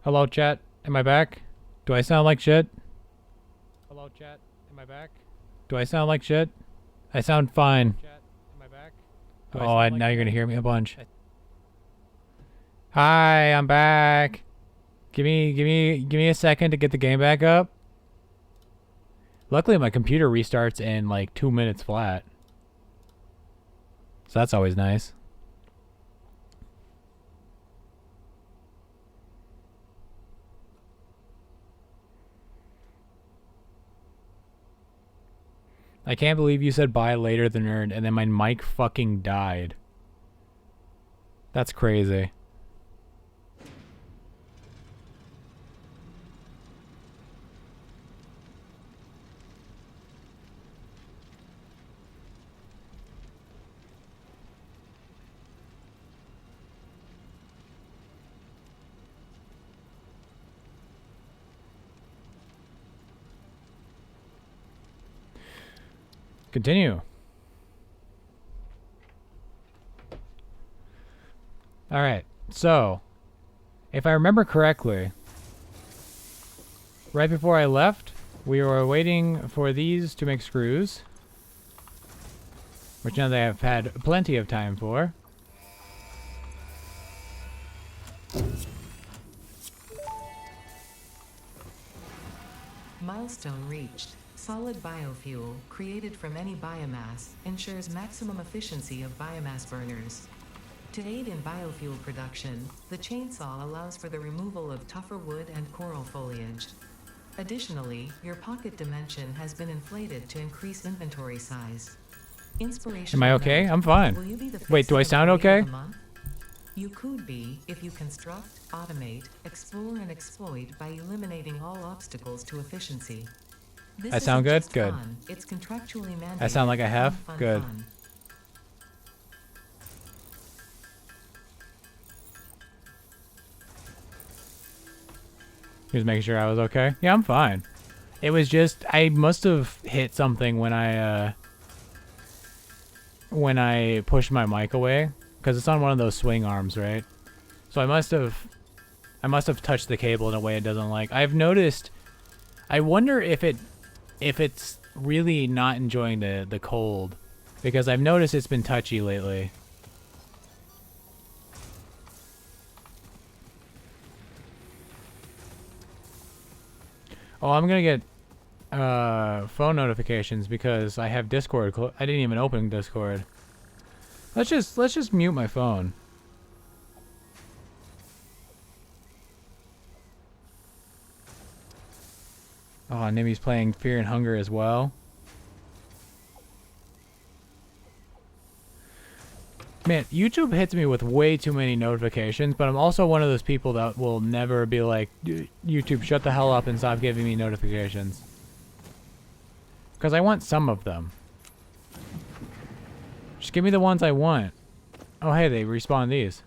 Hello, chat. Am I back? Do I sound like shit? Hello, chat. Am I back? Do I sound like shit? I sound fine. Chat. Am I back? Now you're gonna hear me a bunch. Hi, I'm back. Give me a second to get the game back up. Luckily, my computer restarts in like 2 minutes flat. So that's always nice. I can't believe you said bye later than earned and then my mic fucking died. That's crazy. Continue. Alright, so, if I remember correctly, right before I left, we were waiting for these to make screws, which now they have had plenty of time for. Milestone reached. Solid biofuel, created from any biomass, ensures maximum efficiency of biomass burners. To aid in biofuel production, the chainsaw allows for the removal of tougher wood and coral foliage. Additionally, your pocket dimension has been inflated to increase inventory size. Am I okay? I'm fine. Wait, do I sound okay? You could be if you construct, automate, explore, and exploit by eliminating all obstacles to efficiency. I sound good? Good. It's contractually mandated. I sound like I have? Good. He was making sure I was okay. Yeah, I'm fine. It was just, I must have hit something when I pushed my mic away, because it's on one of those swing arms, right? So I must have touched the cable in a way it doesn't like. I've noticed, I wonder if it's really not enjoying the cold, because I've noticed it's been touchy lately. Oh, I'm gonna get phone notifications because I have Discord. I didn't even open Discord. Let's just mute my phone. Oh, Nimi's playing Fear and Hunger as well. Man, YouTube hits me with way too many notifications, but I'm also one of those people that will never be like, YouTube, shut the hell up and stop giving me notifications. Because I want some of them. Just give me the ones I want. Oh, hey, they respawn these.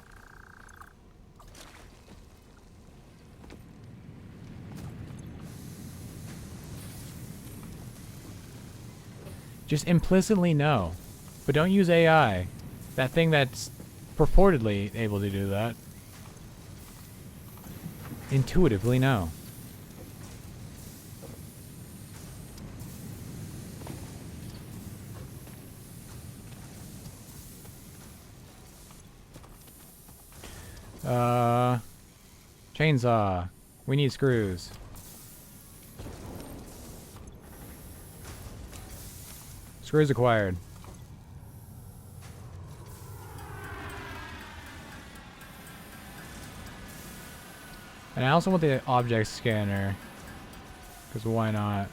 Just implicitly no. But don't use AI. That thing that's purportedly able to do that. Intuitively no. Chainsaw. We need screws. Screws acquired. And I also want the object scanner. Because why not?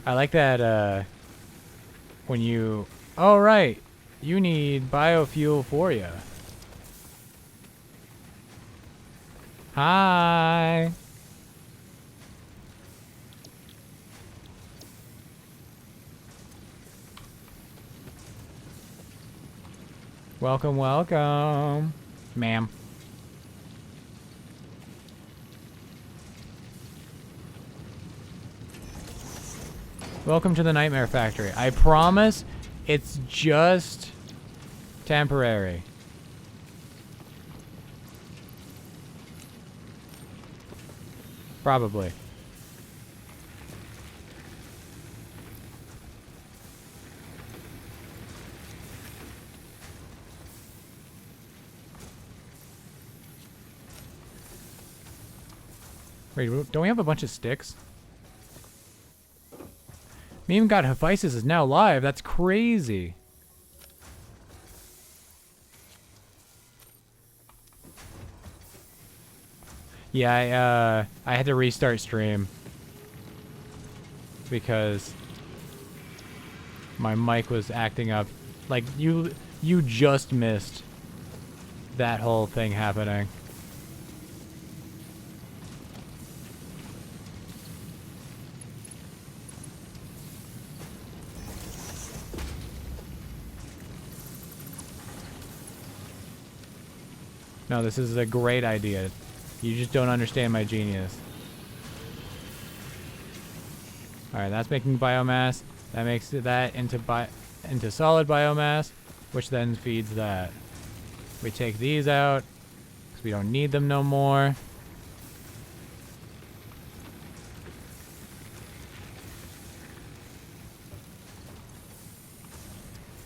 I like that, when you... Oh, right. You need biofuel for you. Hi. Welcome, welcome. Ma'am. Welcome to the Nightmare Factory. I promise it's just temporary. Probably. Wait, don't we have a bunch of sticks? Meme God Hephaestus is now live. That's crazy. Yeah, I had to restart stream because my mic was acting up. Like you just missed that whole thing happening. No, this is a great idea. You just don't understand my genius. Alright, that's making biomass. That makes that into solid biomass, which then feeds that. We take these out, because we don't need them no more.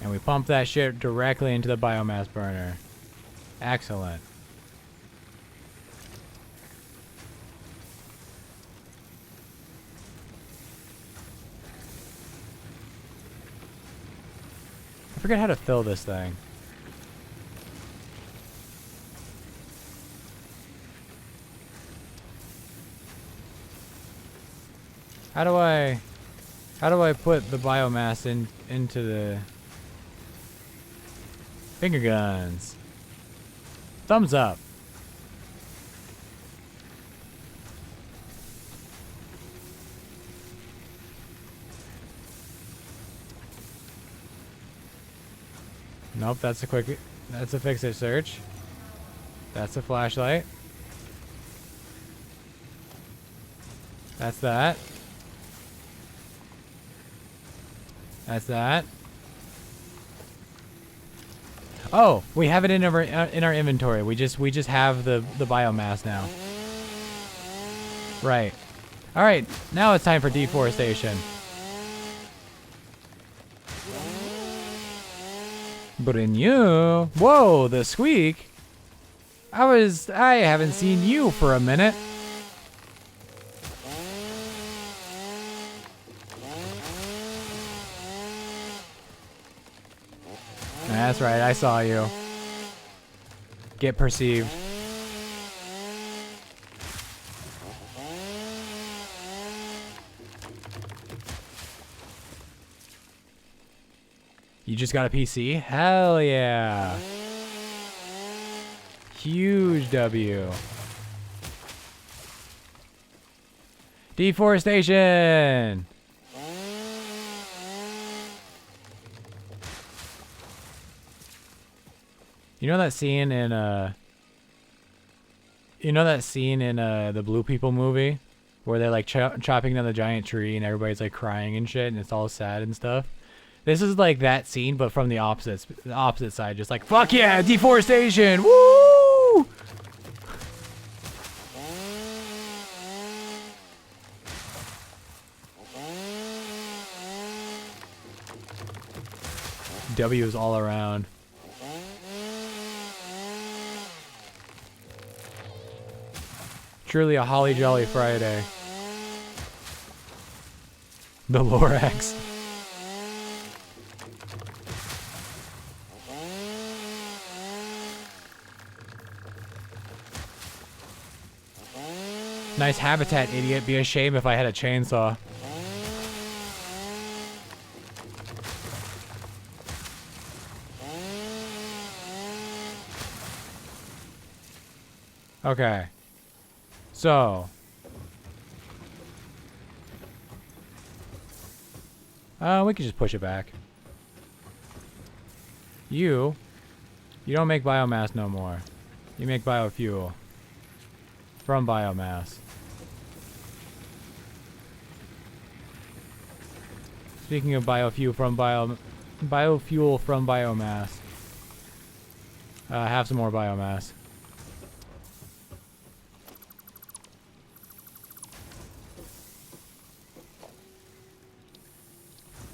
And we pump that shit directly into the biomass burner. Excellent. I forget how to fill this thing. How do I put the biomass into the finger guns? Thumbs up. Nope, that's a fix-it search. That's a flashlight. That's that. That's that. Oh, we have it in our inventory. We just have the biomass now. Right. All right. Now it's time for deforestation. Brignou. Whoa, the squeak. I haven't seen you for a minute. That's right, I saw you. Get perceived. You just got a PC? Hell yeah. Huge W. Deforestation. You know that scene in the Blue People movie where they're like chopping down the giant tree and everybody's like crying and shit and it's all sad and stuff? This is like that scene, but from the opposite side, just like, fuck yeah, deforestation, woo! W's all around. Truly a holly jolly Friday. The Lorax. Nice habitat, idiot. Be a shame if I had a chainsaw. Okay. So. We could just push it back. You don't make biomass no more. You make biofuel. From biomass. Speaking of biofuel from biomass. Have some more biomass.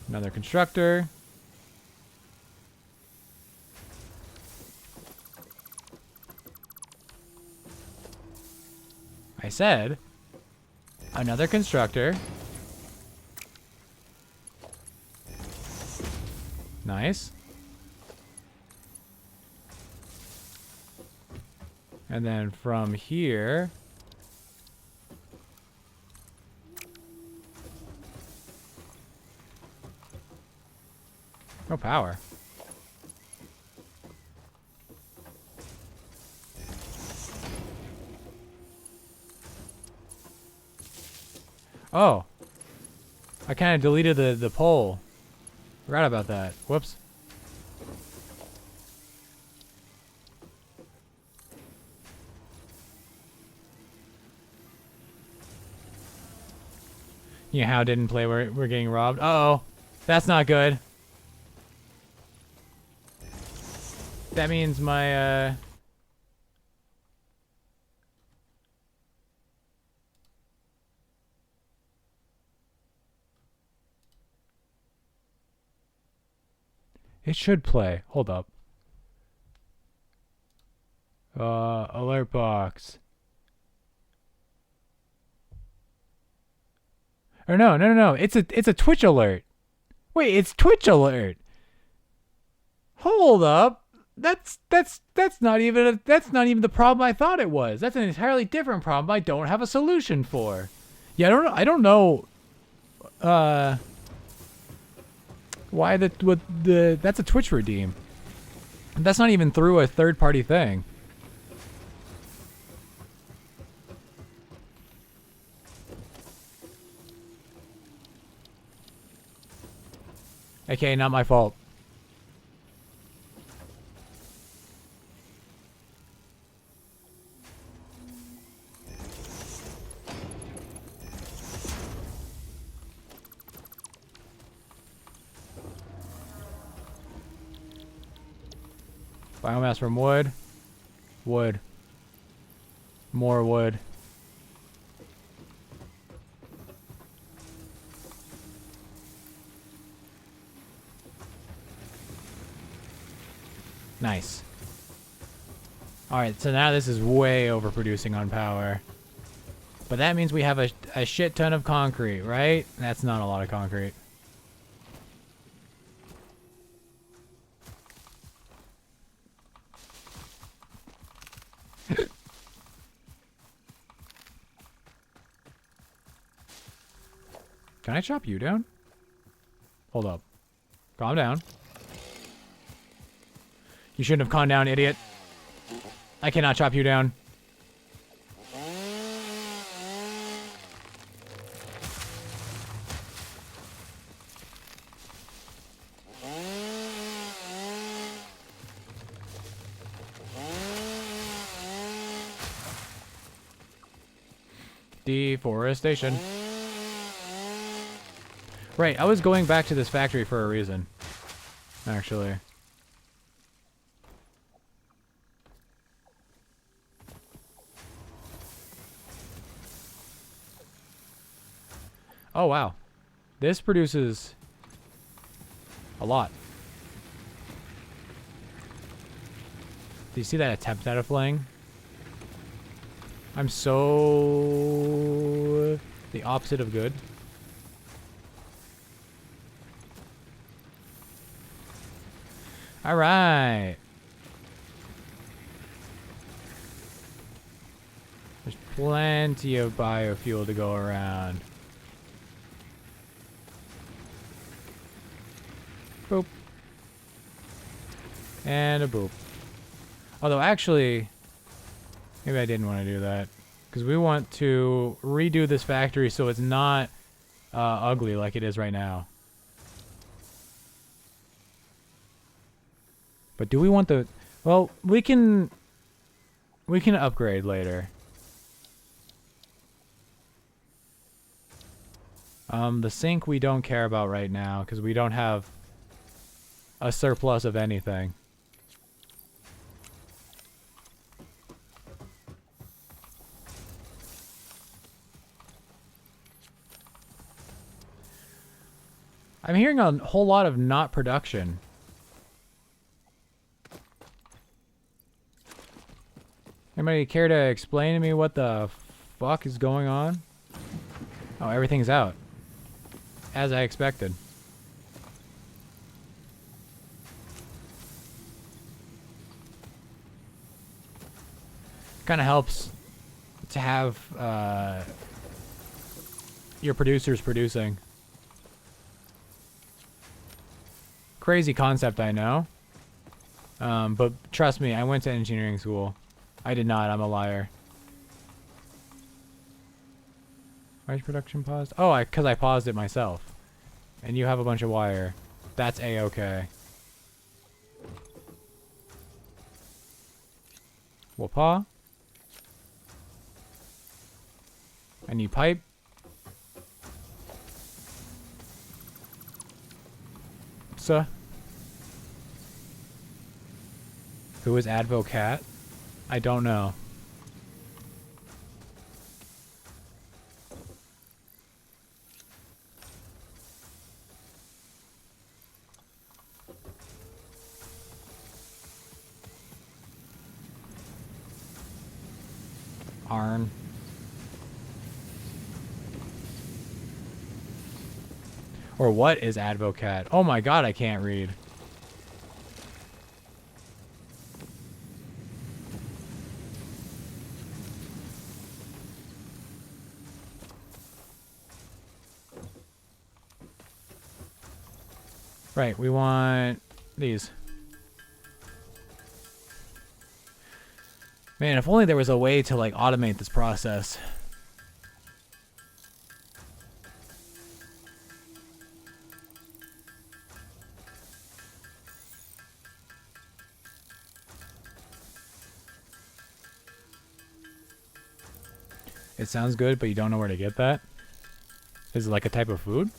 Another constructor. I said another constructor. Nice. And then from here... no power. Oh. I kind of deleted the pole. Forgot about that. Whoops. Yeah, how didn't play, we're getting robbed. Uh-oh. That's not good. That means my, it should play. Hold up. Alert box. Or no. It's a Twitch alert. Wait, it's Twitch alert. Hold up. That's not even the problem I thought it was. That's an entirely different problem I don't have a solution for. Yeah, I don't know why that's a Twitch redeem. That's not even through a third-party thing. Okay, not my fault. Biomass from wood. Wood. More wood. Nice. Alright, so now this is way overproducing on power. But that means we have a shit ton of concrete, right? That's not a lot of concrete. Can I chop you down? Hold up. Calm down. You shouldn't have calmed down, idiot. I cannot chop you down. Deforestation. Right, I was going back to this factory for a reason. Actually. Oh, wow. This produces a lot. Do you see that attempt at a fling? I'm so the opposite of good. All right. There's plenty of biofuel to go around. Boop. And a boop. Although actually, maybe I didn't want to do that. Because we want to redo this factory so it's not ugly like it is right now. But do we want the... well, we can upgrade later. The sink we don't care about right now because we don't have a surplus of anything. I'm hearing a whole lot of not production. Anybody care to explain to me what the fuck is going on? Oh, everything's out. As I expected. Kind of helps to have your producers producing. Crazy concept, I know. But trust me, I went to engineering school. I did not, I'm a liar. Why is production paused? Oh, because I paused it myself. And you have a bunch of wire. That's a-okay. Whoop-ha. I need pipe. Sir. Who is Advocat? I don't know. Arn. Or what is Advocat? Oh my god, I can't read. Right, we want these. Man, if only there was a way to like automate this process. It sounds good, but you don't know where to get that? Is it like a type of food?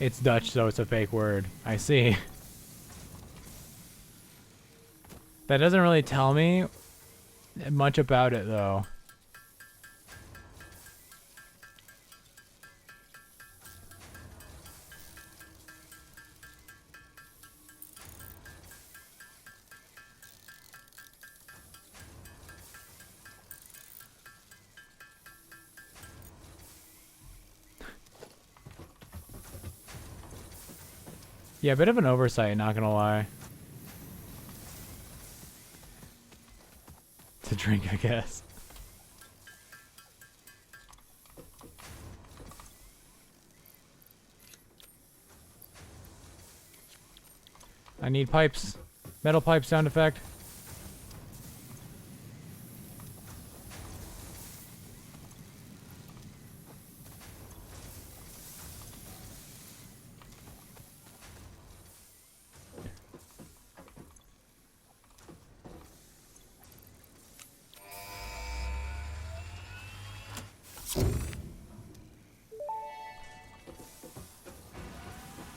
It's Dutch, so it's a fake word. I see. That doesn't really tell me much about it, though. Yeah, a bit of an oversight, not gonna lie. To drink, I guess. I need pipes. Metal pipe sound effect.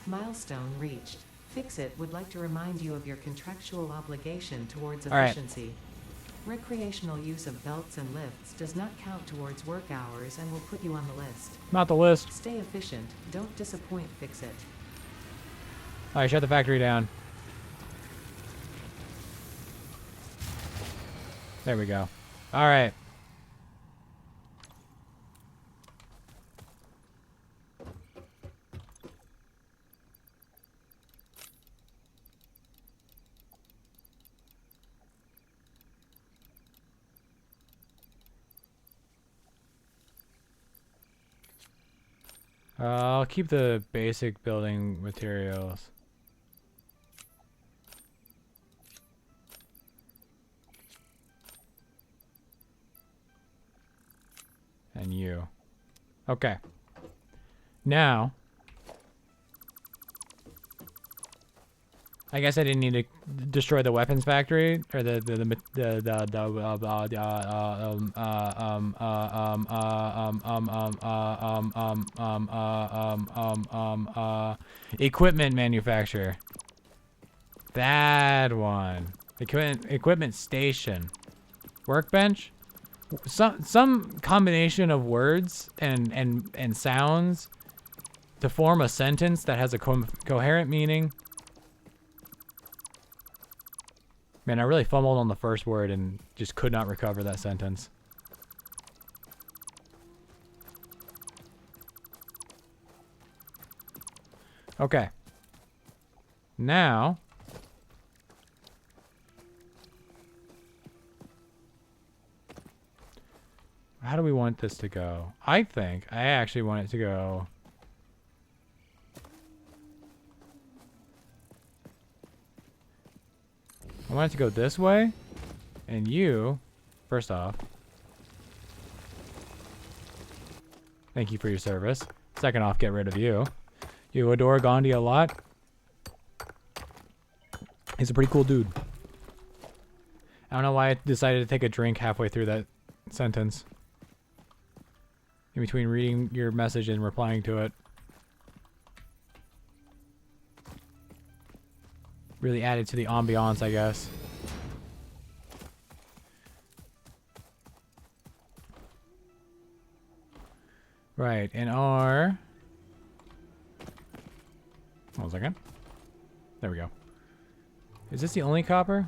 Milestone reached. Fix-It would like to remind you of your contractual obligation towards All right. efficiency. Recreational use of belts and lifts does not count towards work hours and will put you on the list. Not the list. Stay efficient. Don't disappoint Fix-It. Alright, shut the factory down. There we go. Alright. I'll keep the basic building materials. And you. Okay. Now, I guess I didn't need to destroy the weapons factory or the equipment manufacturer. That one. Equipment station. Workbench. Some combination of words and sounds to form a sentence that has a coherent meaning. Man, I really fumbled on the first word and just could not recover that sentence. Okay. Now, how do we want this to go? I actually want it to go... I want it to go this way. And you, first off, thank you for your service. Second off, get rid of you. You adore Gandhi a lot. He's a pretty cool dude. I don't know why I decided to take a drink halfway through that sentence. In between reading your message and replying to it. Really added to the ambiance, I guess. Right, and our... 1 second. There we go. Is this the only copper?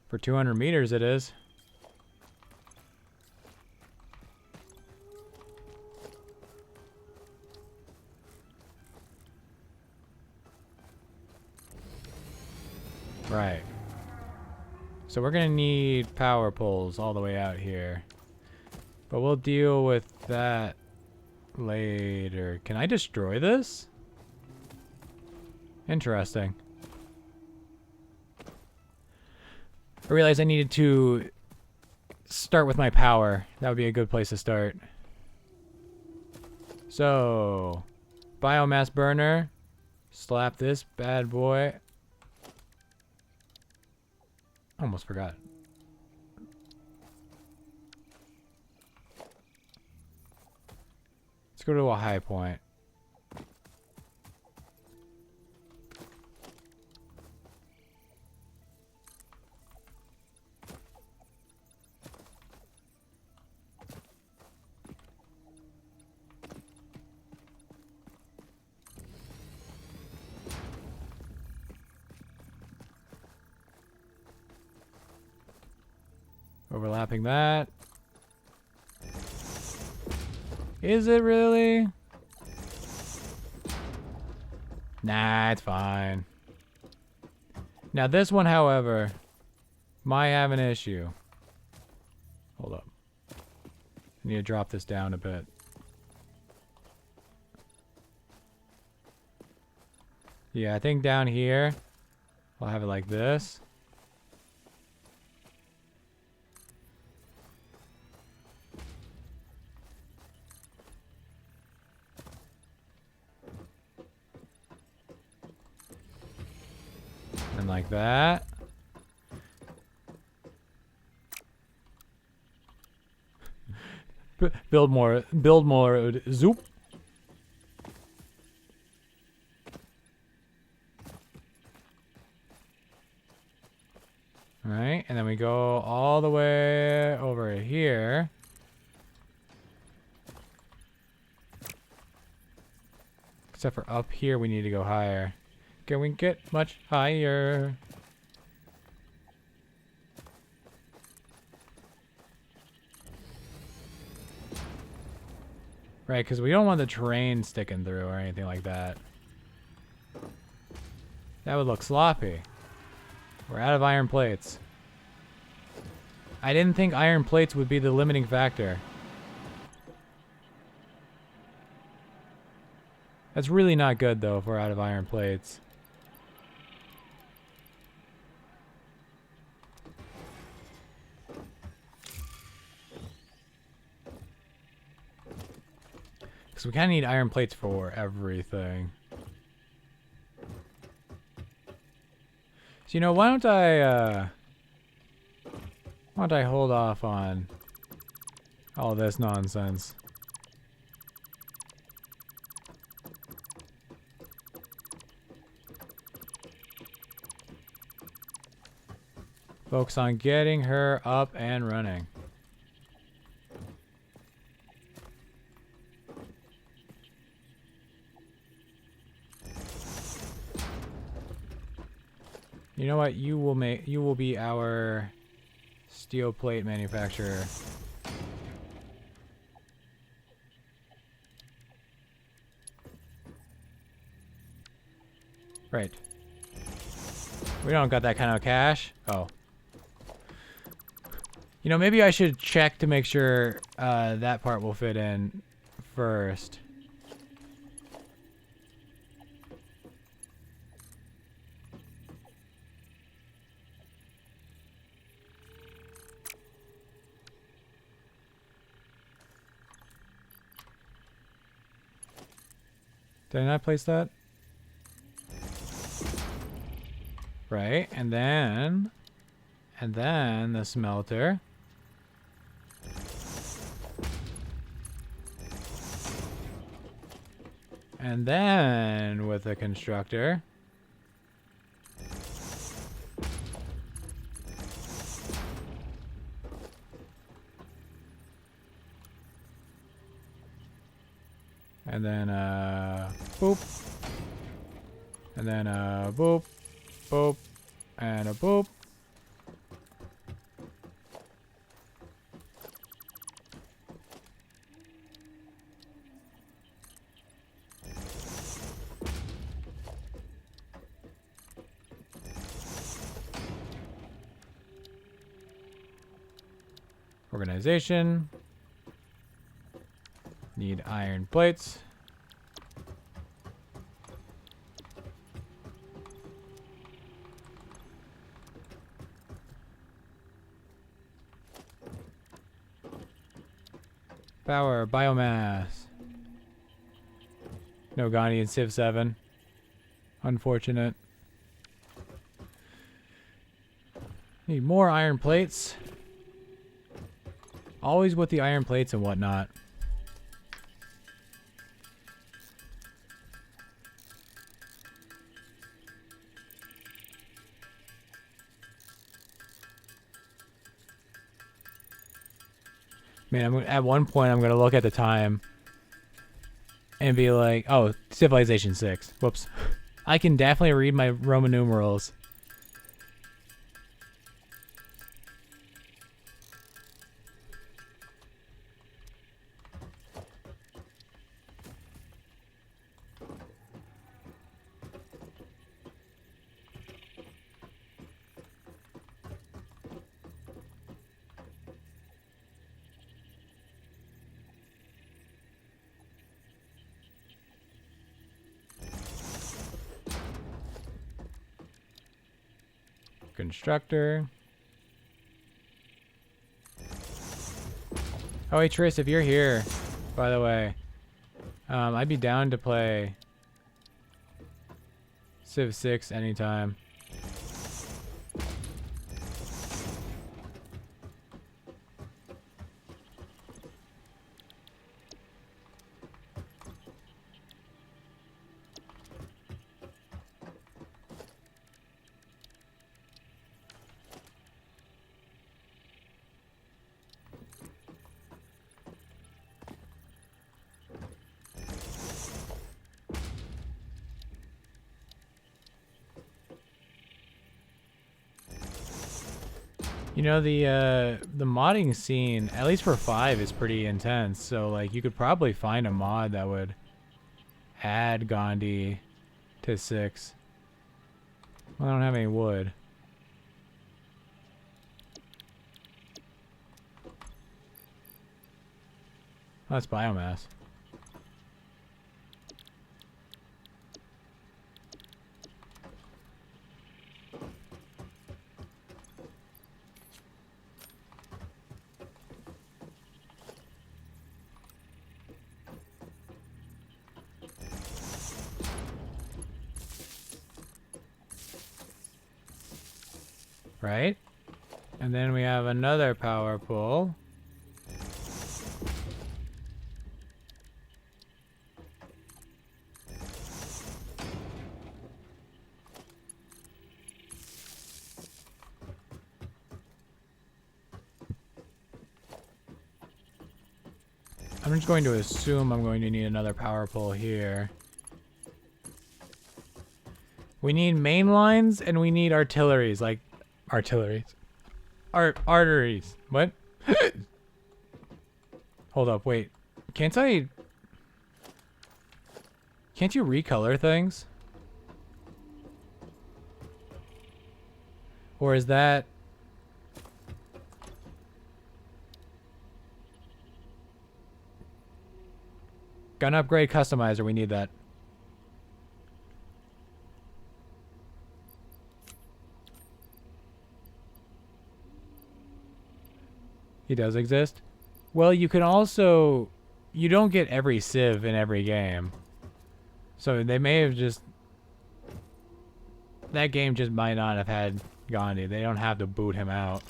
For 200 meters it is. Right. So we're gonna need power poles all the way out here. But we'll deal with that later. Can I destroy this? Interesting. I realized I needed to start with my power. That would be a good place to start. So, biomass burner. Slap this bad boy. Almost forgot. Let's go to a high point. Overlapping that. Is it really? Nah, it's fine. Now this one, however, might have an issue. Hold up. I need to drop this down a bit. Yeah, I think down here, I'll have it like this. And like that. Build more, zoop. All right, and then we go all the way over here. Except for up here, we need to go higher. Can we get much higher? Right, because we don't want the train sticking through or anything like that. That would look sloppy. We're out of iron plates. I didn't think iron plates would be the limiting factor. That's really not good, though, if we're out of iron plates. Because we kind of need iron plates for everything. So, you know, why don't I hold off on all this nonsense? Focus on getting her up and running. You know what? You will be our steel plate manufacturer. Right. We don't got that kind of cash. Oh. You know, maybe I should check to make sure that part will fit in first. Did I not place that? Right, and then the smelter. And then with the constructor. And then boop. And then boop, boop, and a boop. Organization. Need iron plates. Power, biomass. No Gandhi in Civ 7. Unfortunate. Need more iron plates. Always with the iron plates and whatnot. Man, at one point I'm gonna look at the time and be like, "Oh, Civilization 6. Whoops. I can definitely read my Roman numerals." Constructor. Oh, hey, Tris, if you're here, by the way, I'd be down to play Civ 6 anytime. You know, the modding scene, at least for 5, is pretty intense. So like you could probably find a mod that would add Gandhi to 6. Well, I don't have any wood. Oh, that's biomass. right? And then we have another power pole. I'm just going to assume I'm going to need another power pole here. We need main lines and we need artilleries, like artilleries. Arteries. What? Hold up, wait. Can't you recolor things? Or is that... Gun upgrade customizer, we need that. He does exist. Well, you can also... You don't get every civ in every game. So they may have just... That game just might not have had Gandhi. They don't have to boot him out.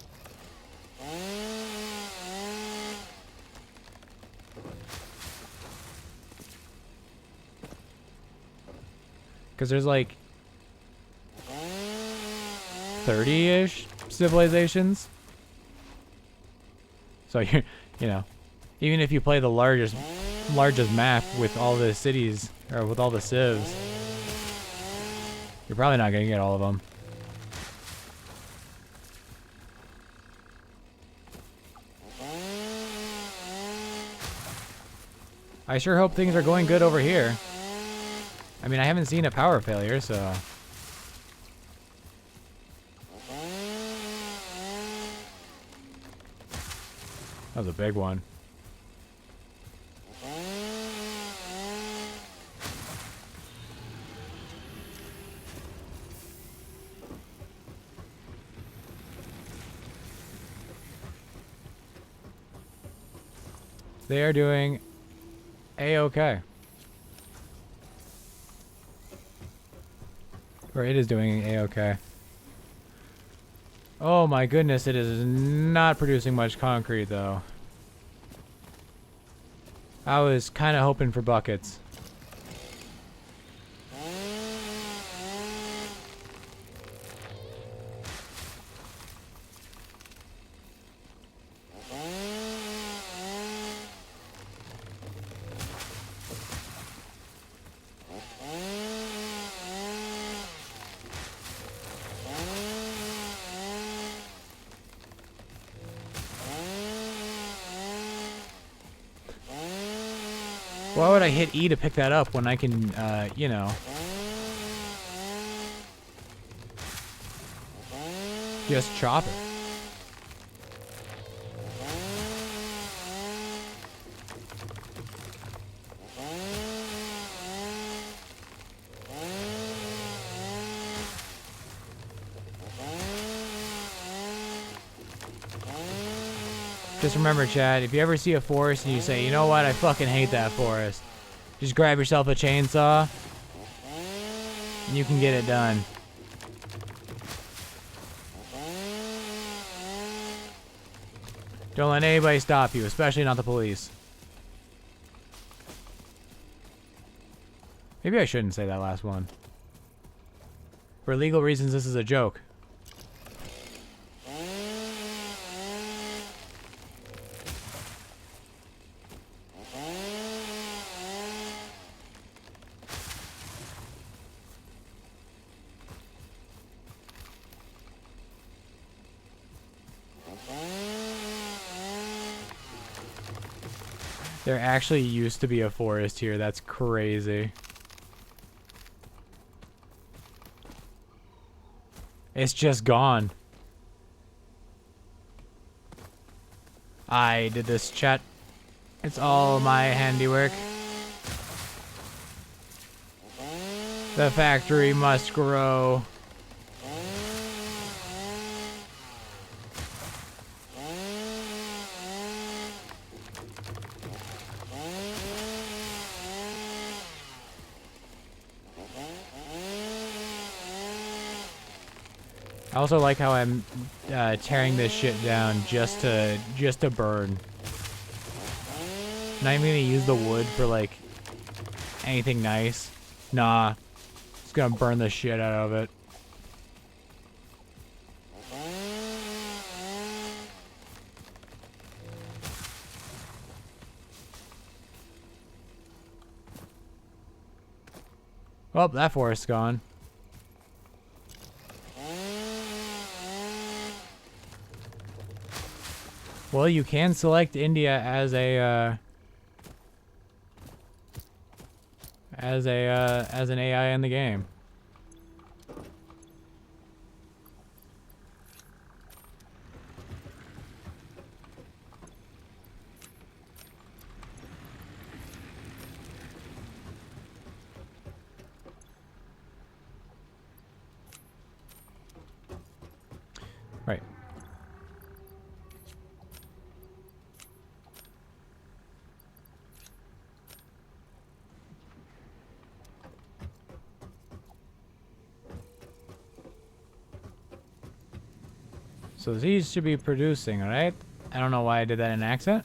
Because there's like 30-ish civilizations. So you're, you know, even if you play the largest map with all the cities, or with all the civs, you're probably not going to get all of them. I sure hope things are going good over here. I mean, I haven't seen a power failure, so... That was a big one. They are doing A-okay. Or it is doing A-okay. Oh my goodness, it is not producing much concrete though. I was kind of hoping for buckets. Why would I hit E to pick that up when I can, you know, just chop it? Just remember, Chad, if you ever see a forest and you say, you know what, I fucking hate that forest, just grab yourself a chainsaw and you can get it done. Don't let anybody stop you, especially not the police. Maybe I shouldn't say that last one. For legal reasons, this is a joke. There actually used to be a forest here. That's crazy. It's just gone. I did this, chat. It's all my handiwork. The factory must grow. I also like how I'm tearing this shit down just to burn. Not even gonna use the wood for like anything nice. Nah, just gonna burn the shit out of it. Well, that forest's gone. Well, you can select India as an AI in the game. Right. So these should be producing, right? I don't know why I did that in accent.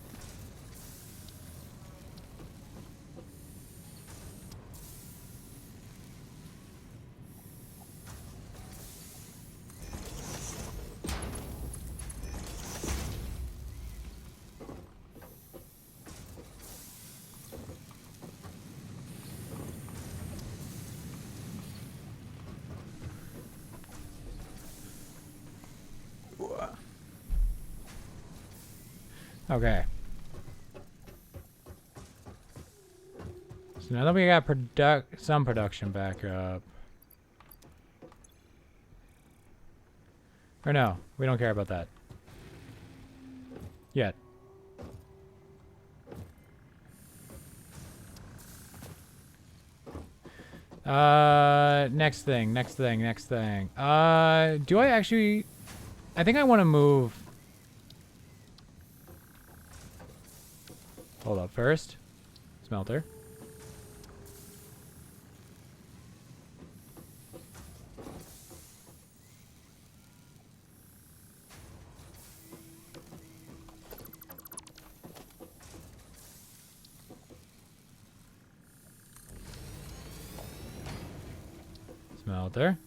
Okay. So now that we got some production back up. Or no, we don't care about that. Yet. Next thing. Do I actually... I think I want to move... Hold up first. Smelter. Smelter.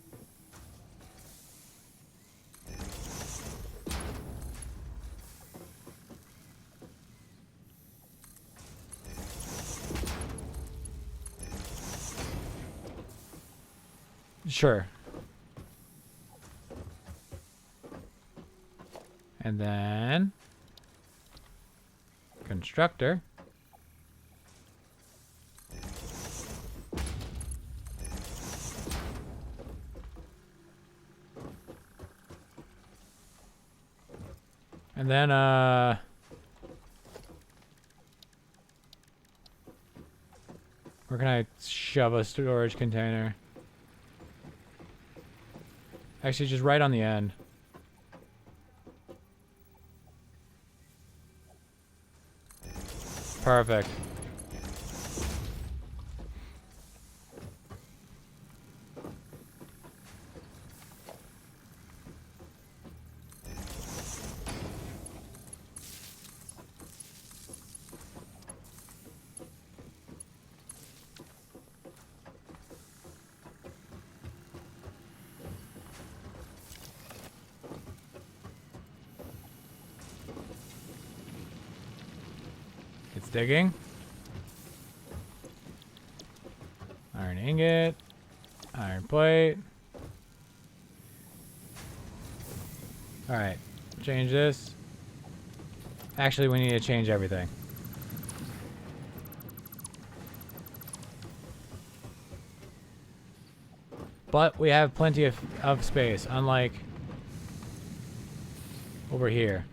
Sure. And then... Constructor. And then, where can I shove a storage container? Actually, just right on the end. Perfect. It's digging. Iron ingot. Iron plate. Alright. Change this. Actually, we need to change everything. But we have plenty of space, unlike over here,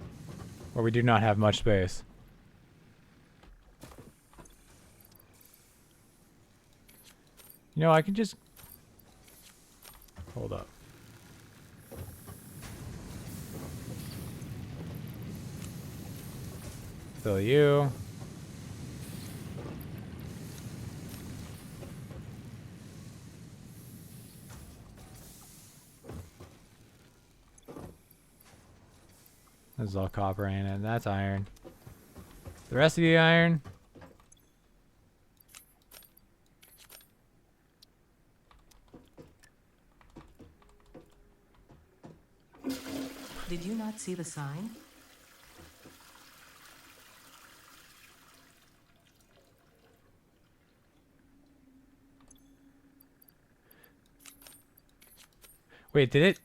where we do not have much space. You know, I can just... Hold up. Fill you. This is all copper, ain't it? That's iron. The rest of the iron. Did you not see the sign? Wait, did it?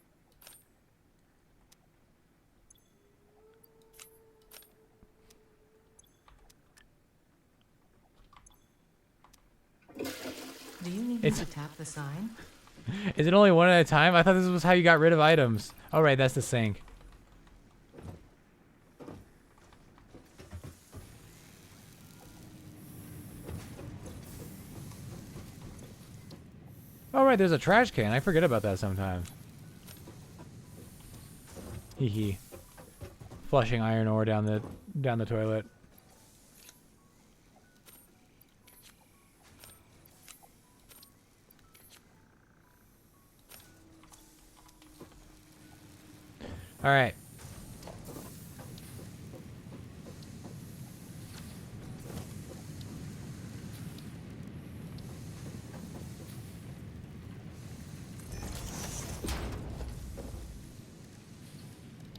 Do you need me to tap the sign? Is it only one at a time? I thought this was how you got rid of items. Oh, right, that's the sink. Oh, right, there's a trash can. I forget about that sometimes. Hee hee. Flushing iron ore down the toilet. All right.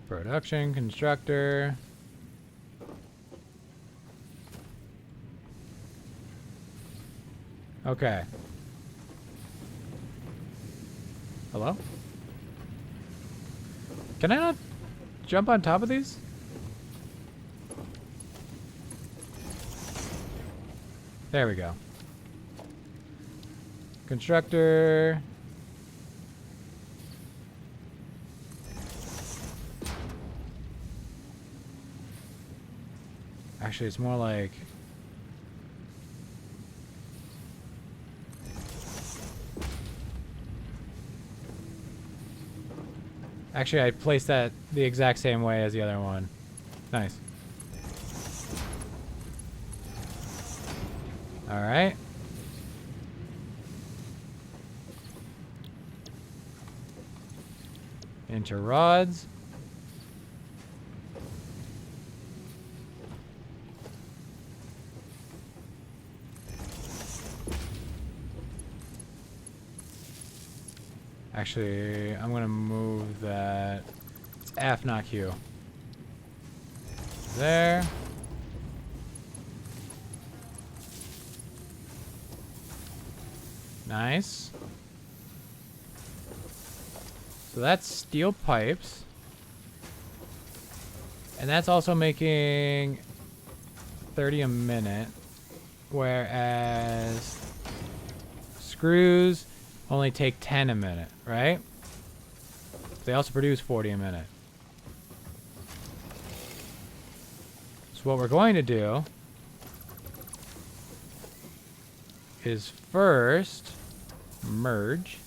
Production constructor. Okay. Hello? Can I not jump on top of these? There we go. Constructor. Actually, it's more like... Actually, I placed that the exact same way as the other one. Nice. All right. Into rods. Actually, I'm gonna move that. It's F, not Q. There. Nice. So that's steel pipes. And that's also making 30 a minute. Whereas screws only take 10 a minute, right? They also produce 40 a minute. So what we're going to do is first merge.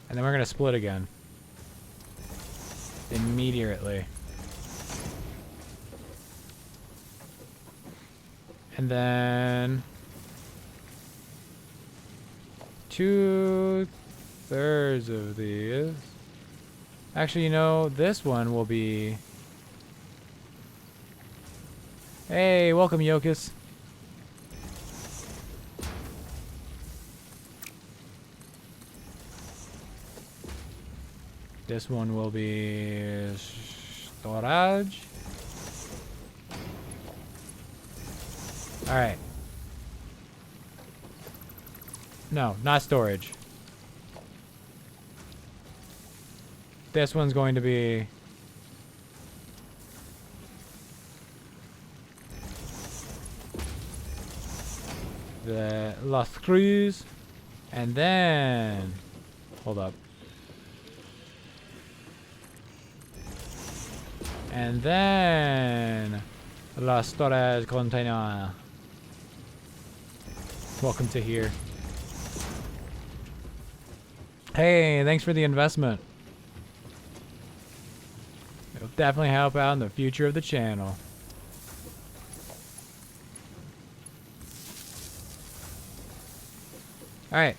And then we're going to split again. Immediately. And then 2/3 of these. Actually, you know, this one will be... Hey, welcome, Yokus. This one will be storage. All right. No, not storage. This one's going to be the Los Cruz, and then hold up. And then La Storage Container. Welcome to here. Hey, thanks for the investment. It'll definitely help out in the future of the channel. Alright.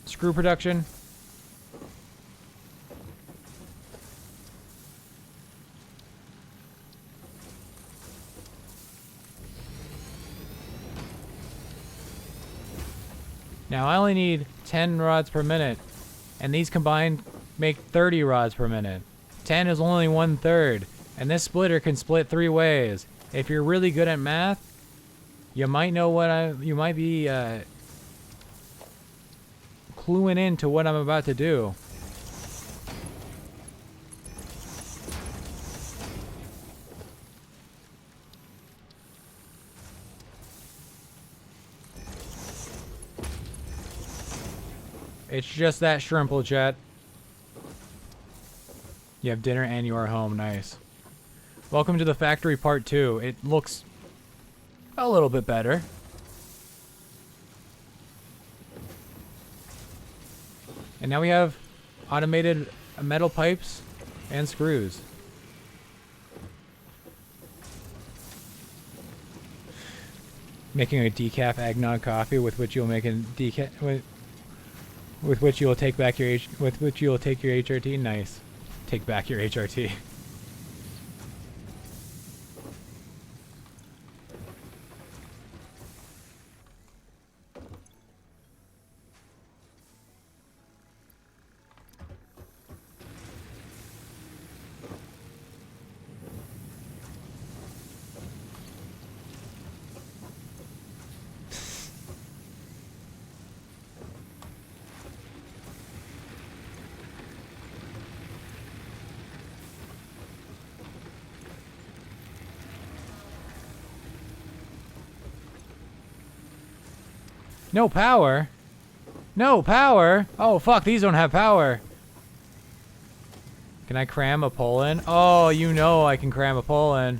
Screw production. Now I only need 10 rods per minute, and these combined make 30 rods per minute. 10 is only 1/3, and this splitter can split 3 ways. If you're really good at math, you might know you might be cluing into what I'm about to do. It's just that shrimple, chat. You have dinner and you are home. Nice. Welcome to the factory part 2. It looks a little bit better. And now we have automated metal pipes and screws. Making a decaf eggnog coffee with which you'll make a decaf with which you will take back your HRT. Nice. Take back your HRT. No power? No power? Oh, fuck, these don't have power. Can I cram a pole in? Oh, you know I can cram a pole in.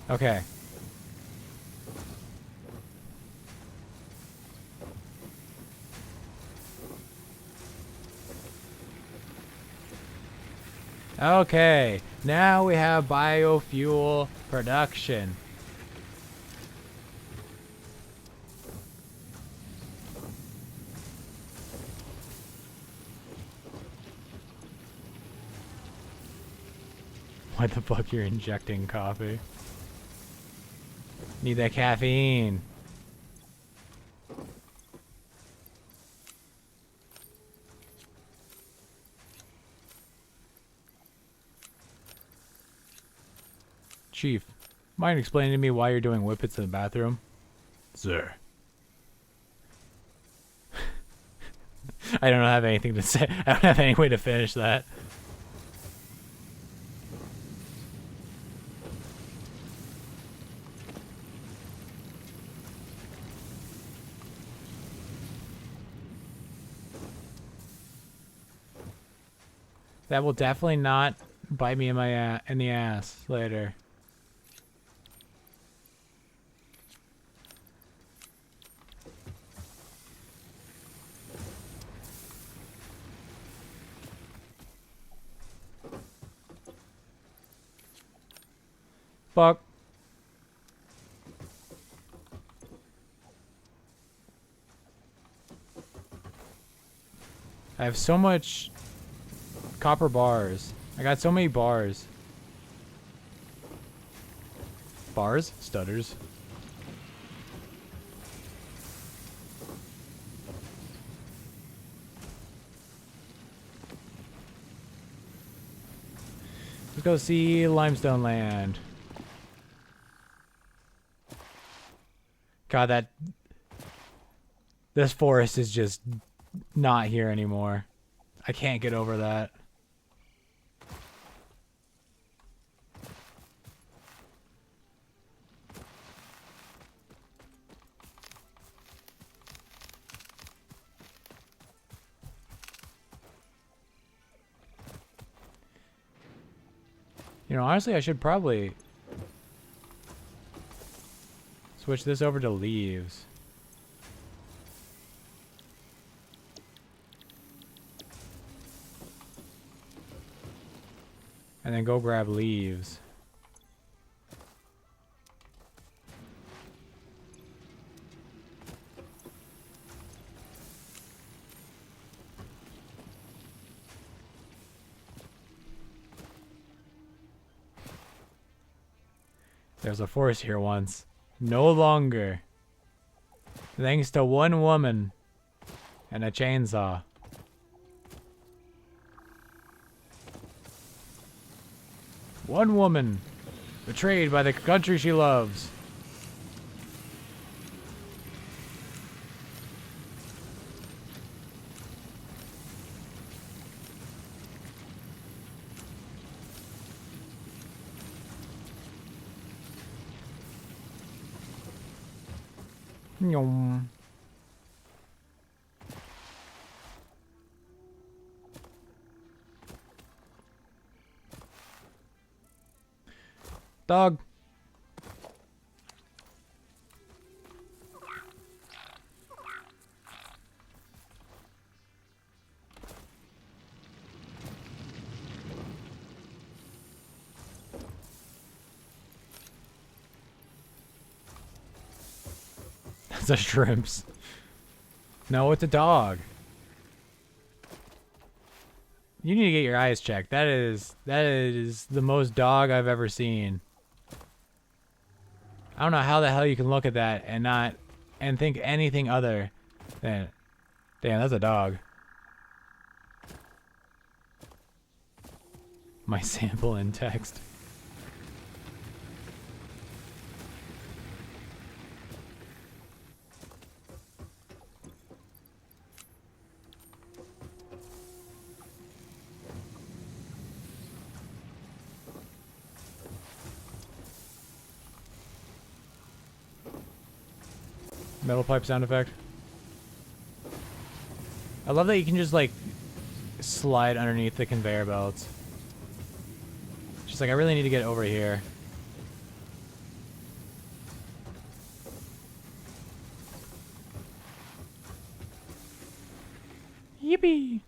Okay. Okay, now we have biofuel production. What the fuck, you're injecting coffee? Need that caffeine. Chief, mind explaining to me why you're doing whippets in the bathroom? Sir. I don't have anything to say. I don't have any way to finish that. That will definitely not bite me in my in the ass later. Fuck. I have so much copper bars. I got so many bars. Bars? Stutters. Let's go see Limestone Land. God, this forest is just not here anymore. I can't get over that. You know, honestly, I should probably switch this over to leaves. And then go grab leaves. There's a forest here once. No longer. Thanks to one woman and a chainsaw. One woman betrayed by the country she loves. Nyom. Dog. That's a shrimps. No, it's a dog. You need to get your eyes checked. That is the most dog I've ever seen. I don't know how the hell you can look at that and think anything other than, damn, that's a dog. My sample in text. Metal pipe sound effect. I love that you can just like slide underneath the conveyor belts. Just like, I really need to get over here. Yippee!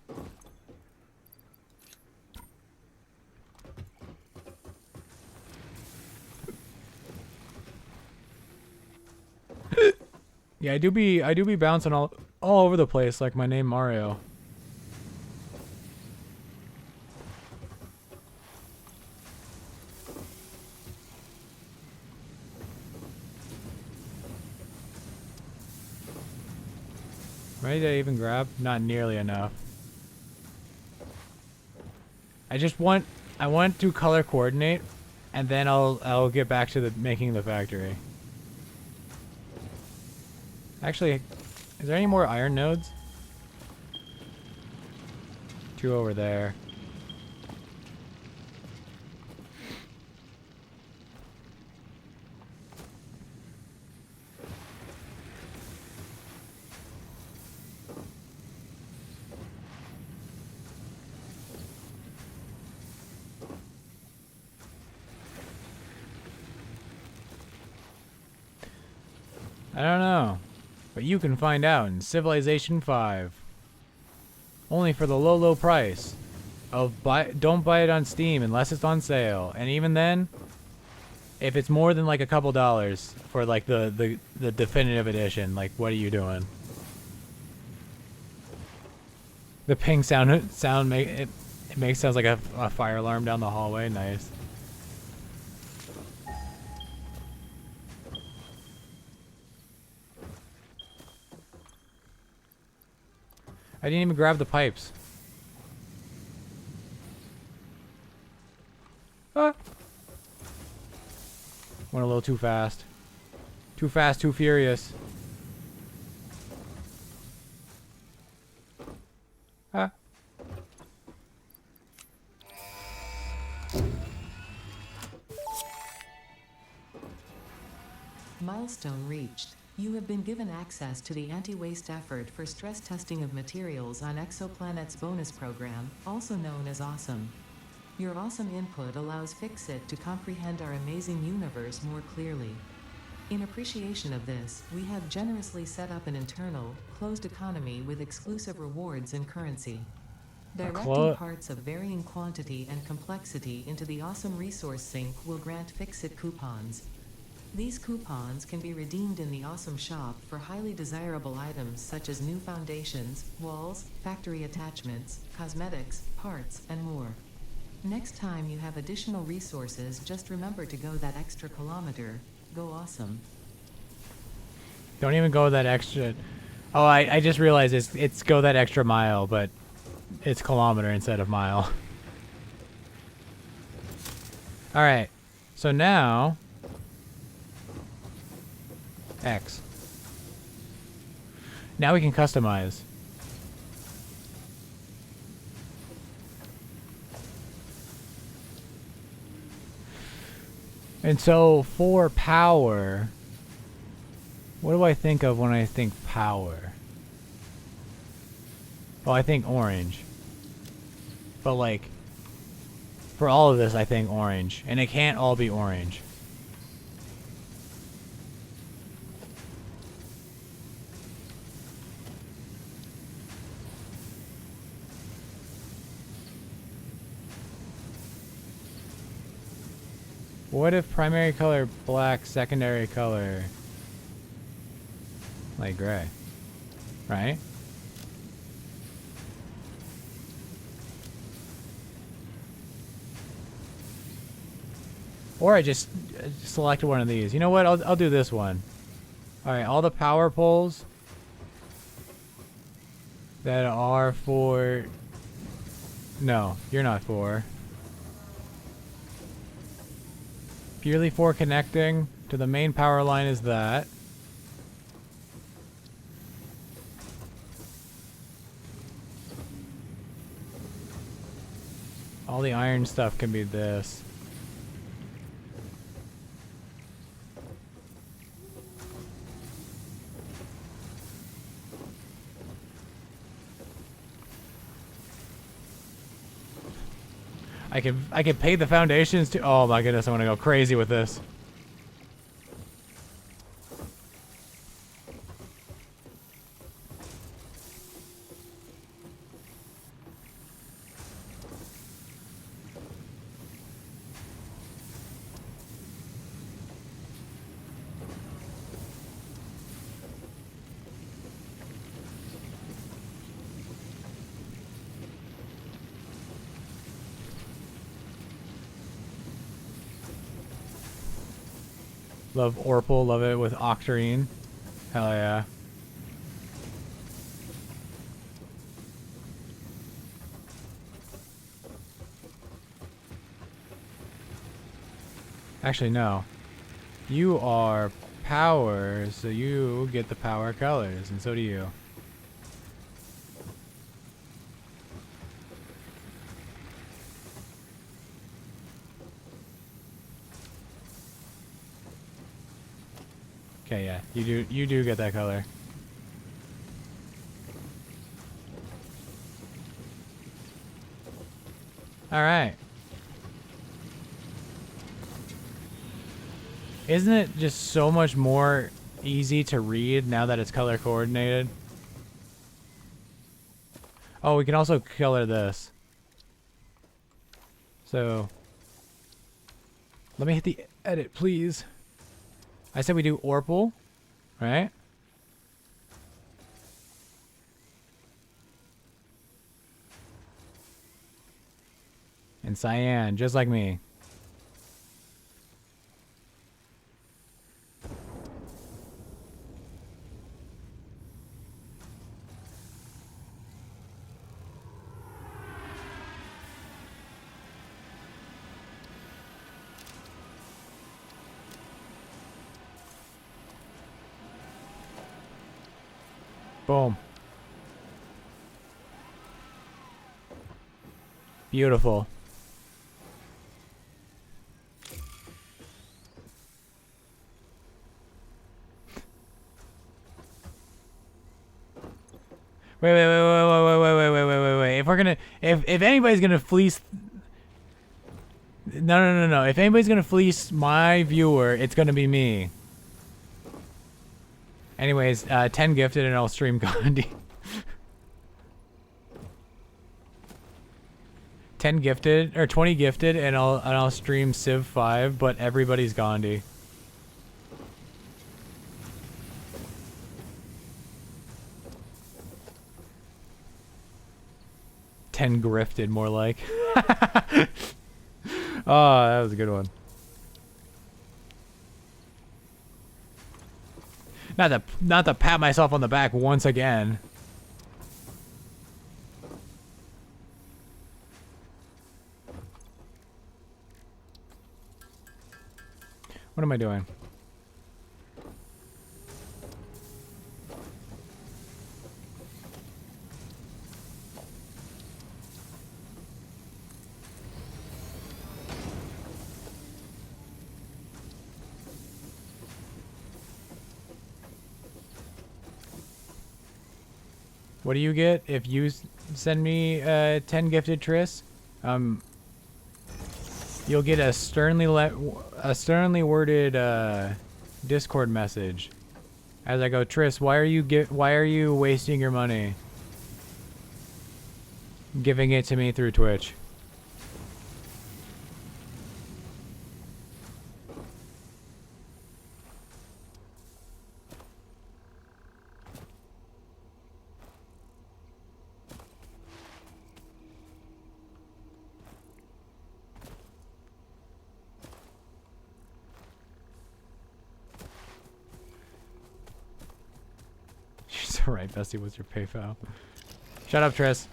Yeah, I do be bouncing all over the place like my name Mario. Ready to even grab? Not nearly enough. I want to color coordinate, and then I'll get back to making the factory. Actually, is there any more iron nodes? 2 over there. I don't know, but you can find out in Civilization 5. Only for the low price of don't buy it on Steam unless it's on sale. And even then, if it's more than like a couple dollars for like the definitive edition, like what are you doing? The ping sound it sounds like a fire alarm down the hallway. Nice. I didn't even grab the pipes. Ah. Went a little too fast. Too fast, too furious. Ah. Milestone reached. You have been given access to the anti-waste effort for stress testing of materials on Exoplanet's bonus program, also known as Awesome. Your awesome input allows Fixit to comprehend our amazing universe more clearly. In appreciation of this, we have generously set up an internal, closed economy with exclusive rewards and currency. Directing parts of varying quantity and complexity into the Awesome Resource Sink will grant Fix-It coupons. These coupons can be redeemed in the Awesome Shop for highly desirable items such as new foundations, walls, factory attachments, cosmetics, parts, and more. Next time you have additional resources, just remember to go that extra kilometer. Go awesome. Don't even go that extra... Oh, I just realized it's go that extra mile, but it's kilometer instead of mile. Alright, so now... X. Now we can customize. And so for power, what do I think of when I think power? Well, I think orange. But like, for all of this I think orange. And it can't all be orange. What if primary color black, secondary color like gray, right? Or I just selected one of these. You know what? I'll do this one. All right, all the power poles that are for... No, you're not for. Purely for connecting to the main power line is that. All the iron stuff can be this. I can pay the foundations to... Oh my goodness, I want to go crazy with this. Love Orpal, love it with Octarine. Hell yeah. Actually, no. You are power, so you get the power colors, and so do you. Okay, yeah, you do get that color. All right. Isn't it just so much more easy to read now that it's color coordinated? Oh, we can also color this. So, let me hit the edit, please. I said we do Orpal, right? And cyan, just like me. Boom. Beautiful. Wait. If we're gonna, if anybody's gonna fleece, no. If anybody's gonna fleece my viewer, it's gonna be me. Anyways, 10 gifted and I'll stream Gandhi. 10 gifted or 20 gifted, and I'll stream Civ 5, but everybody's Gandhi. Ten grifted, more like. Oh, that was a good one. Not to pat myself on the back once again. What am I doing? What do you get if you send me 10 gifted Triss? You'll get a sternly worded Discord message as I go, Triss, why are you wasting your money giving it to me through Twitch? She's alright, Bessie. What's your PayPal? Shut up, Triss.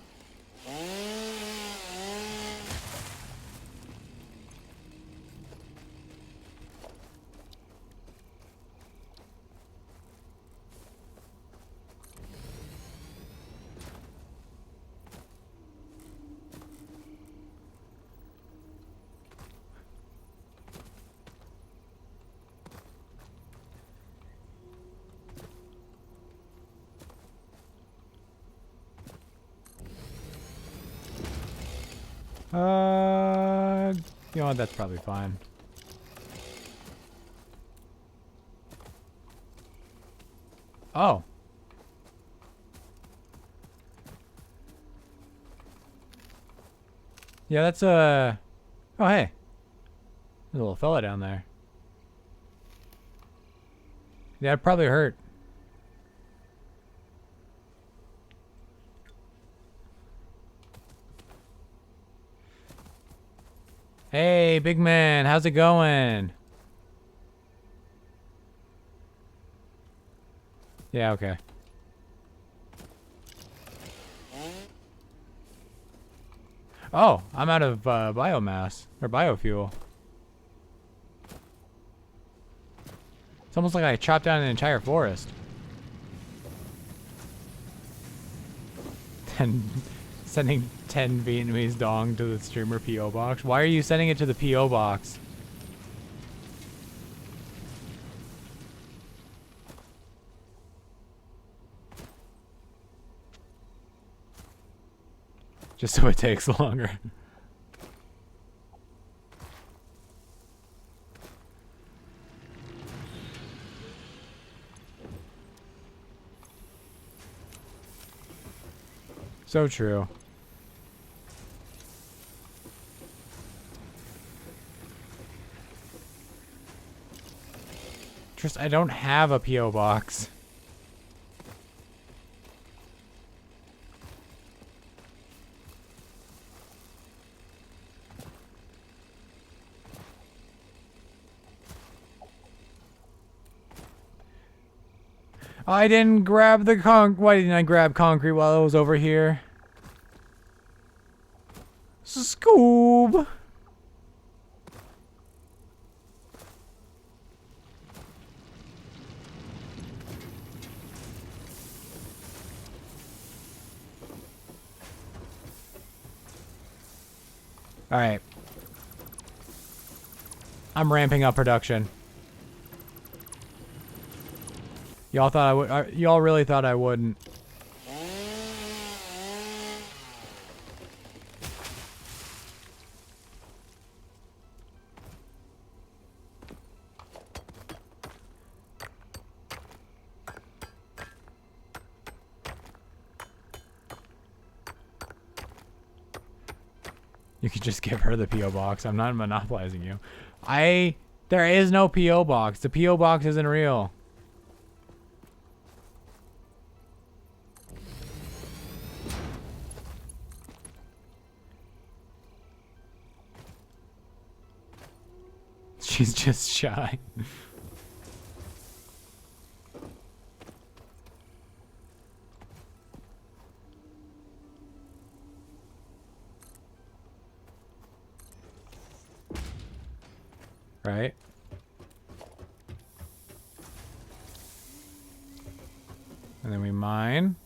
You know what? That's probably fine. Oh. Yeah, that's oh, hey. There's a little fella down there. Yeah, it probably hurt. Hey, big man, how's it going? Yeah, okay. Oh, I'm out of biomass or biofuel. It's almost like I chopped down an entire forest. Sending 10 Vietnamese dong to the streamer PO box. Why are you sending it to the PO box? Just so it takes longer. So true. Trist, I don't have a PO box. I didn't grab the why didn't I grab concrete while I was over here? Scoob! Alright. I'm ramping up production. Y'all thought I would. Y'all really thought I wouldn't. You could just give her the P.O. box. I'm not monopolizing you. There is no P.O. box. The P.O. box isn't real. She's just shy. Right? And then we mine.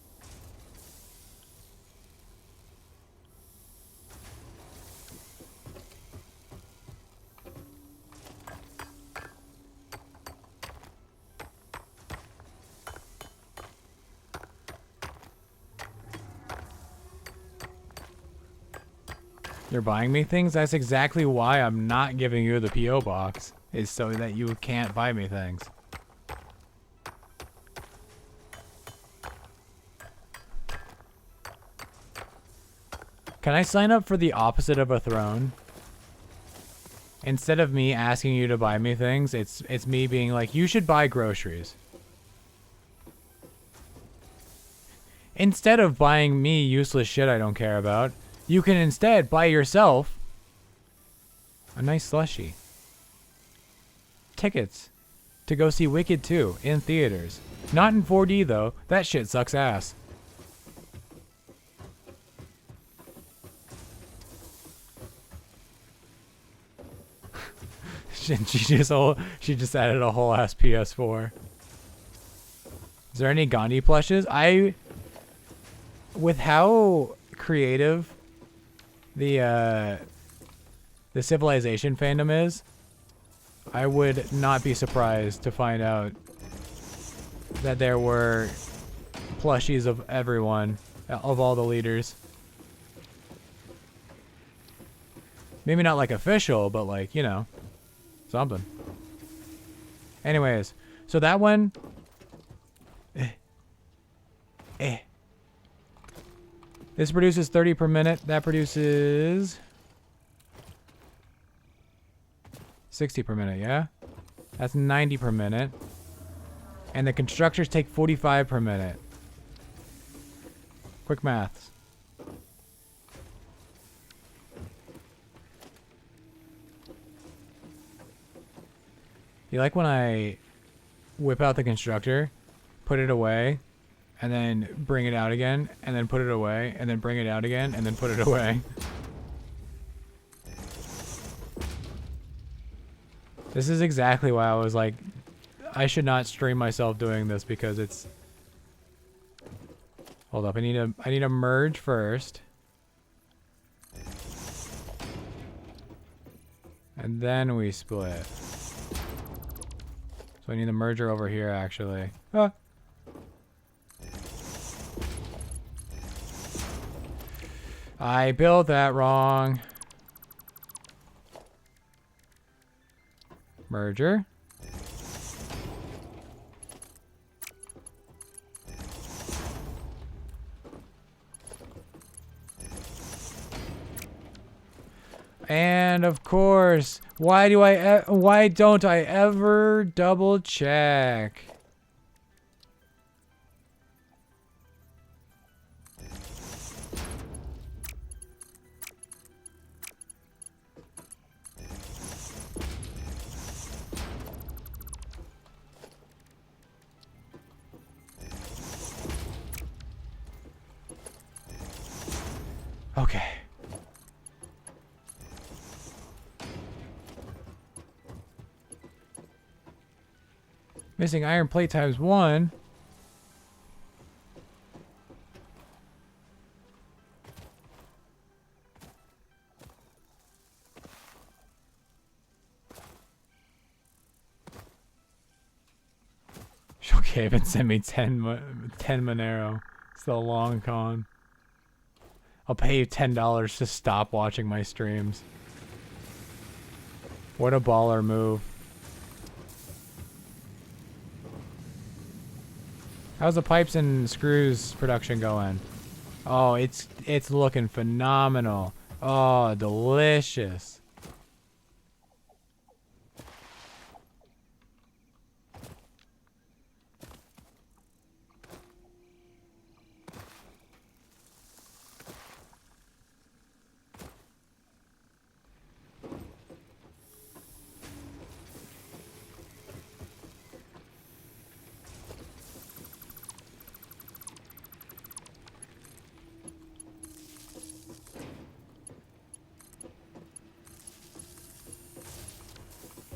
You're buying me things? That's exactly why I'm not giving you the P.O. box. Is so that you can't buy me things. Can I sign up for the opposite of a throne? Instead of me asking you to buy me things, it's me being like, you should buy groceries. Instead of buying me useless shit I don't care about, you can instead buy yourself a nice slushie. Tickets to go see Wicked 2 in theaters. Not in 4D though. That shit sucks ass. she just added a whole ass PS4. Is there any Gandhi plushes? With how creative the Civilization fandom is, I would not be surprised to find out that there were plushies of everyone, of all the leaders. Maybe not like official, but like, you know, something. Anyways, so that one... This produces 30 per minute. That produces 60 per minute, yeah? That's 90 per minute. And the constructors take 45 per minute. Quick maths. You like when I whip out the constructor, put it away, and then bring it out again, and then put it away, and then bring it out again, and then put it away. This is exactly why I was like, I should not stream myself doing this because it's... Hold up, I need a merge first. And then we split. So I need the merger over here actually. Ah. I built that wrong. Merger. And of course, why don't I ever double check? Okay. Missing iron plate times 1. She'll cave and send me 10 Monero. It's the long con. I'll pay you $10 to stop watching my streams. What a baller move. How's the pipes and screws production going? Oh, it's looking phenomenal. Oh, delicious.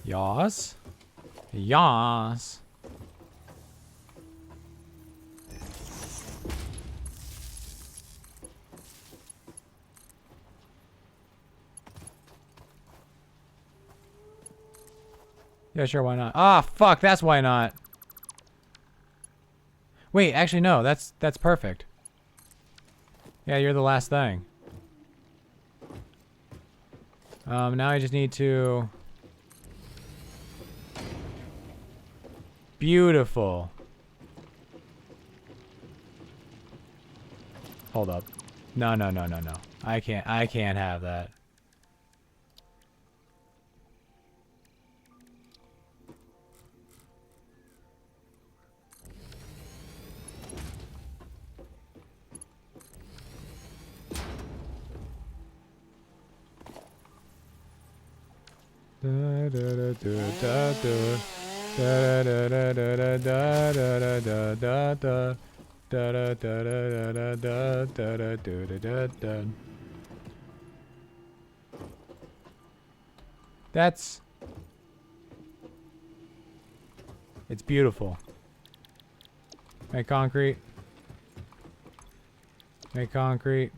Yas. Yas. Yeah, sure, why not? Ah, fuck, that's why not. Wait, actually, no, that's perfect. Yeah, you're the last thing. Now I just need to... Beautiful. Hold up. No, no, no, no, no. I can't have that. Da da da da da da da da da da da da da. Da da da da da da da da da da da. That's... It's beautiful. Make concrete. Make concrete.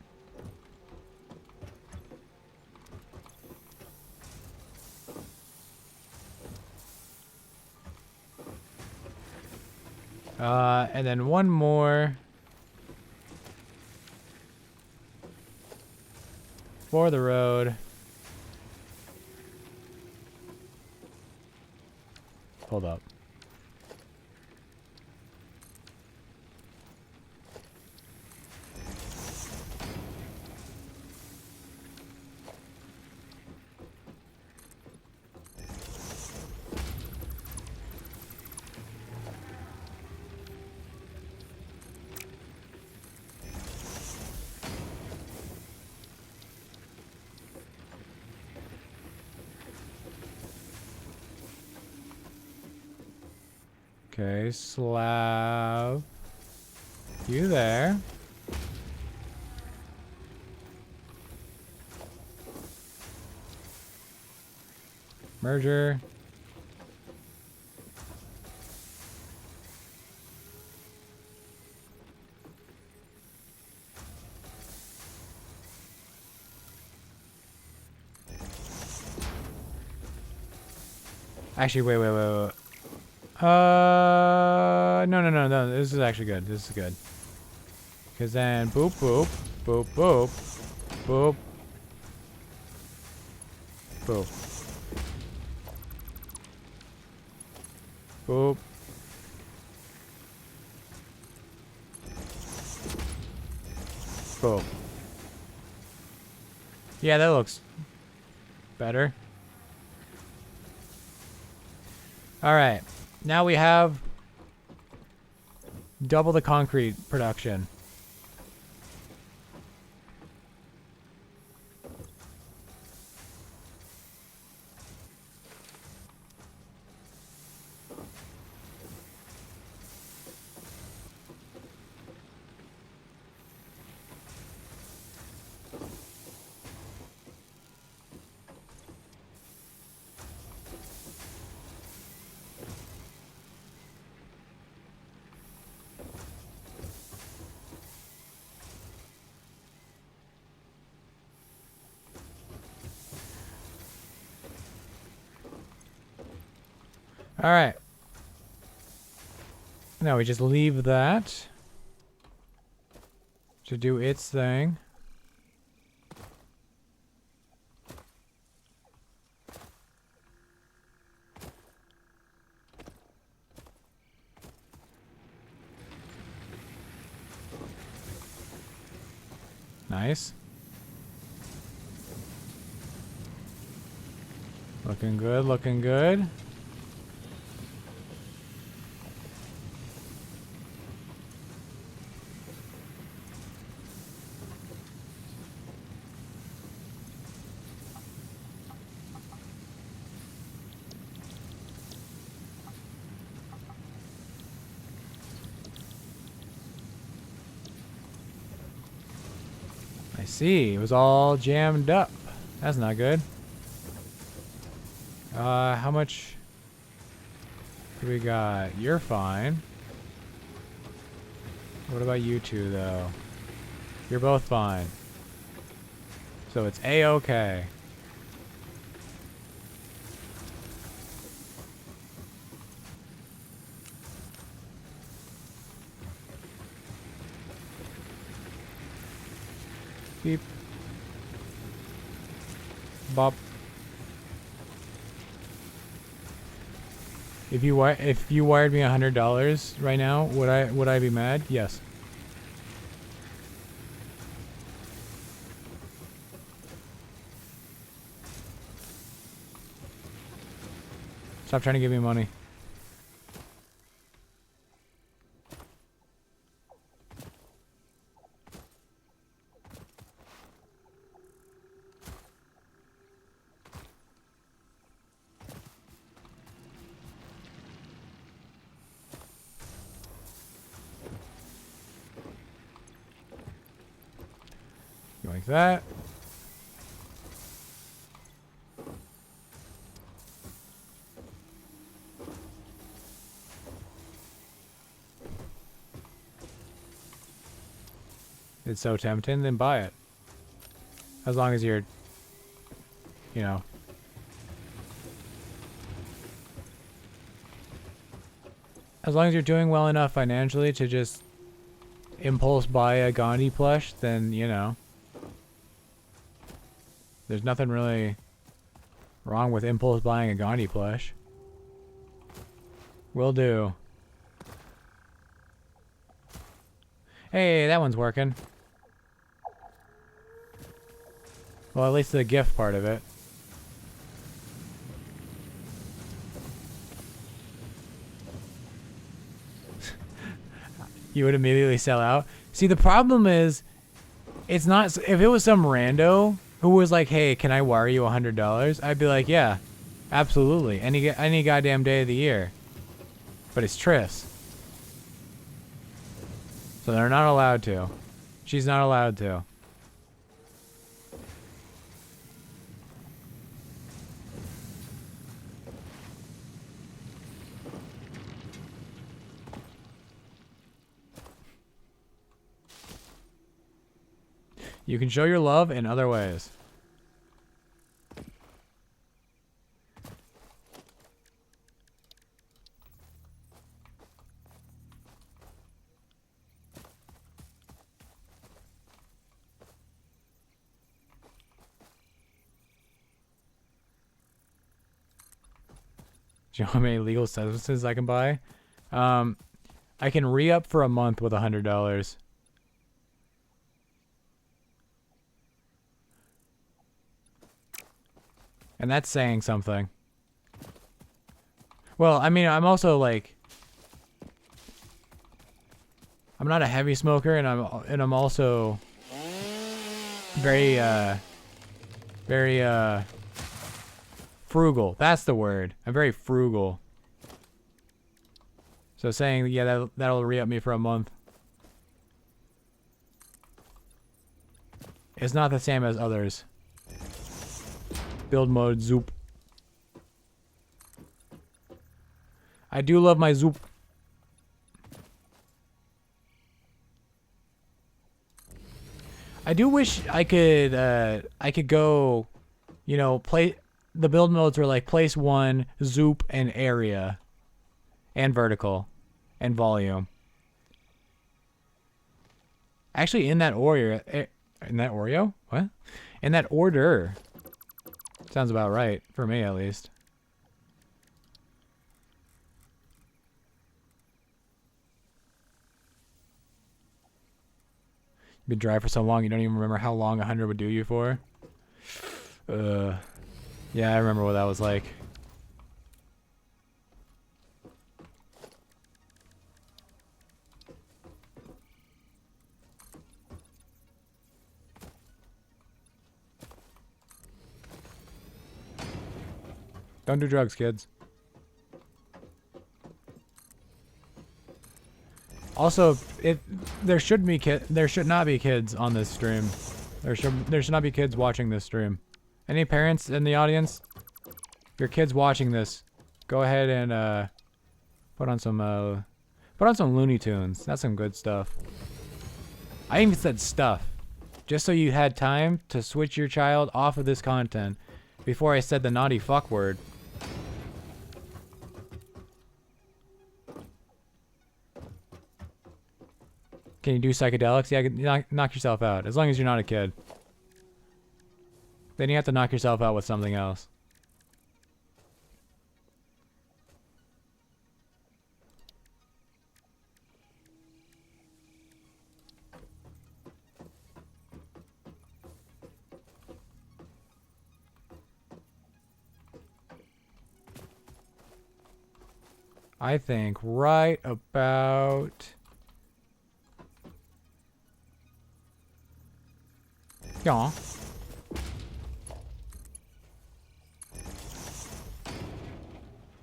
And then one more for the road. Hold up. Okay, slab. You there. Merger. Actually, wait. No, no, no, no. This is actually good. This is good. Because then boop, boop, boop, boop, boop, boop, boop. Boop. Yeah, that looks better. All right. Now we have double the concrete production. All right. Now we just leave that to do its thing. Nice. Looking good, looking good. I see. It was all jammed up. That's not good. How much do we got? You're fine. What about you two, though? You're both fine. So it's A-okay. Beep. Bop. If you wired me $100 right now, would I be mad? Yes. Stop trying to give me money. Like that. It's so tempting, then buy it. As long as you're, you know. As long as you're doing well enough financially to just impulse buy a Gandhi plush, then, you know. There's nothing really wrong with impulse buying a Gandhi plush. Will do. Hey, that one's working. Well, at least the gift part of it. You would immediately sell out. See, the problem is, it's not. If it was some rando who was like, "Hey, can I wire you $100?" I'd be like, "Yeah, absolutely, any goddamn day of the year." But it's Triss, so they're not allowed to. She's not allowed to. You can show your love in other ways. Do you know how many legal substances I can buy? I can re-up for a month with $100. And that's saying something. Well, I mean, I'm also like, I'm not a heavy smoker, and I'm also very frugal. That's the word. I'm very frugal. So saying, yeah, that'll re-up me for a month. It's not the same as others. Build mode zoop. I do love my zoop. I do wish I could go, you know, play the build modes were like place 1, zoop, and area, and vertical, and volume. Actually, in that order, what? In that order. Sounds about right for me, at least. You've been dry for so long, you don't even remember how long 100 would do you for. Yeah, I remember what that was like. Don't do drugs, kids. Also, there should not be kids on this stream. There should not be kids watching this stream. Any parents in the audience? Your kids watching this, go ahead and put on some Looney Tunes. That's some good stuff. I even said stuff, just so you had time to switch your child off of this content before I said the naughty fuck word. Can you do psychedelics? Yeah, knock yourself out. As long as you're not a kid. Then you have to knock yourself out with something else. I think right about... Yeah.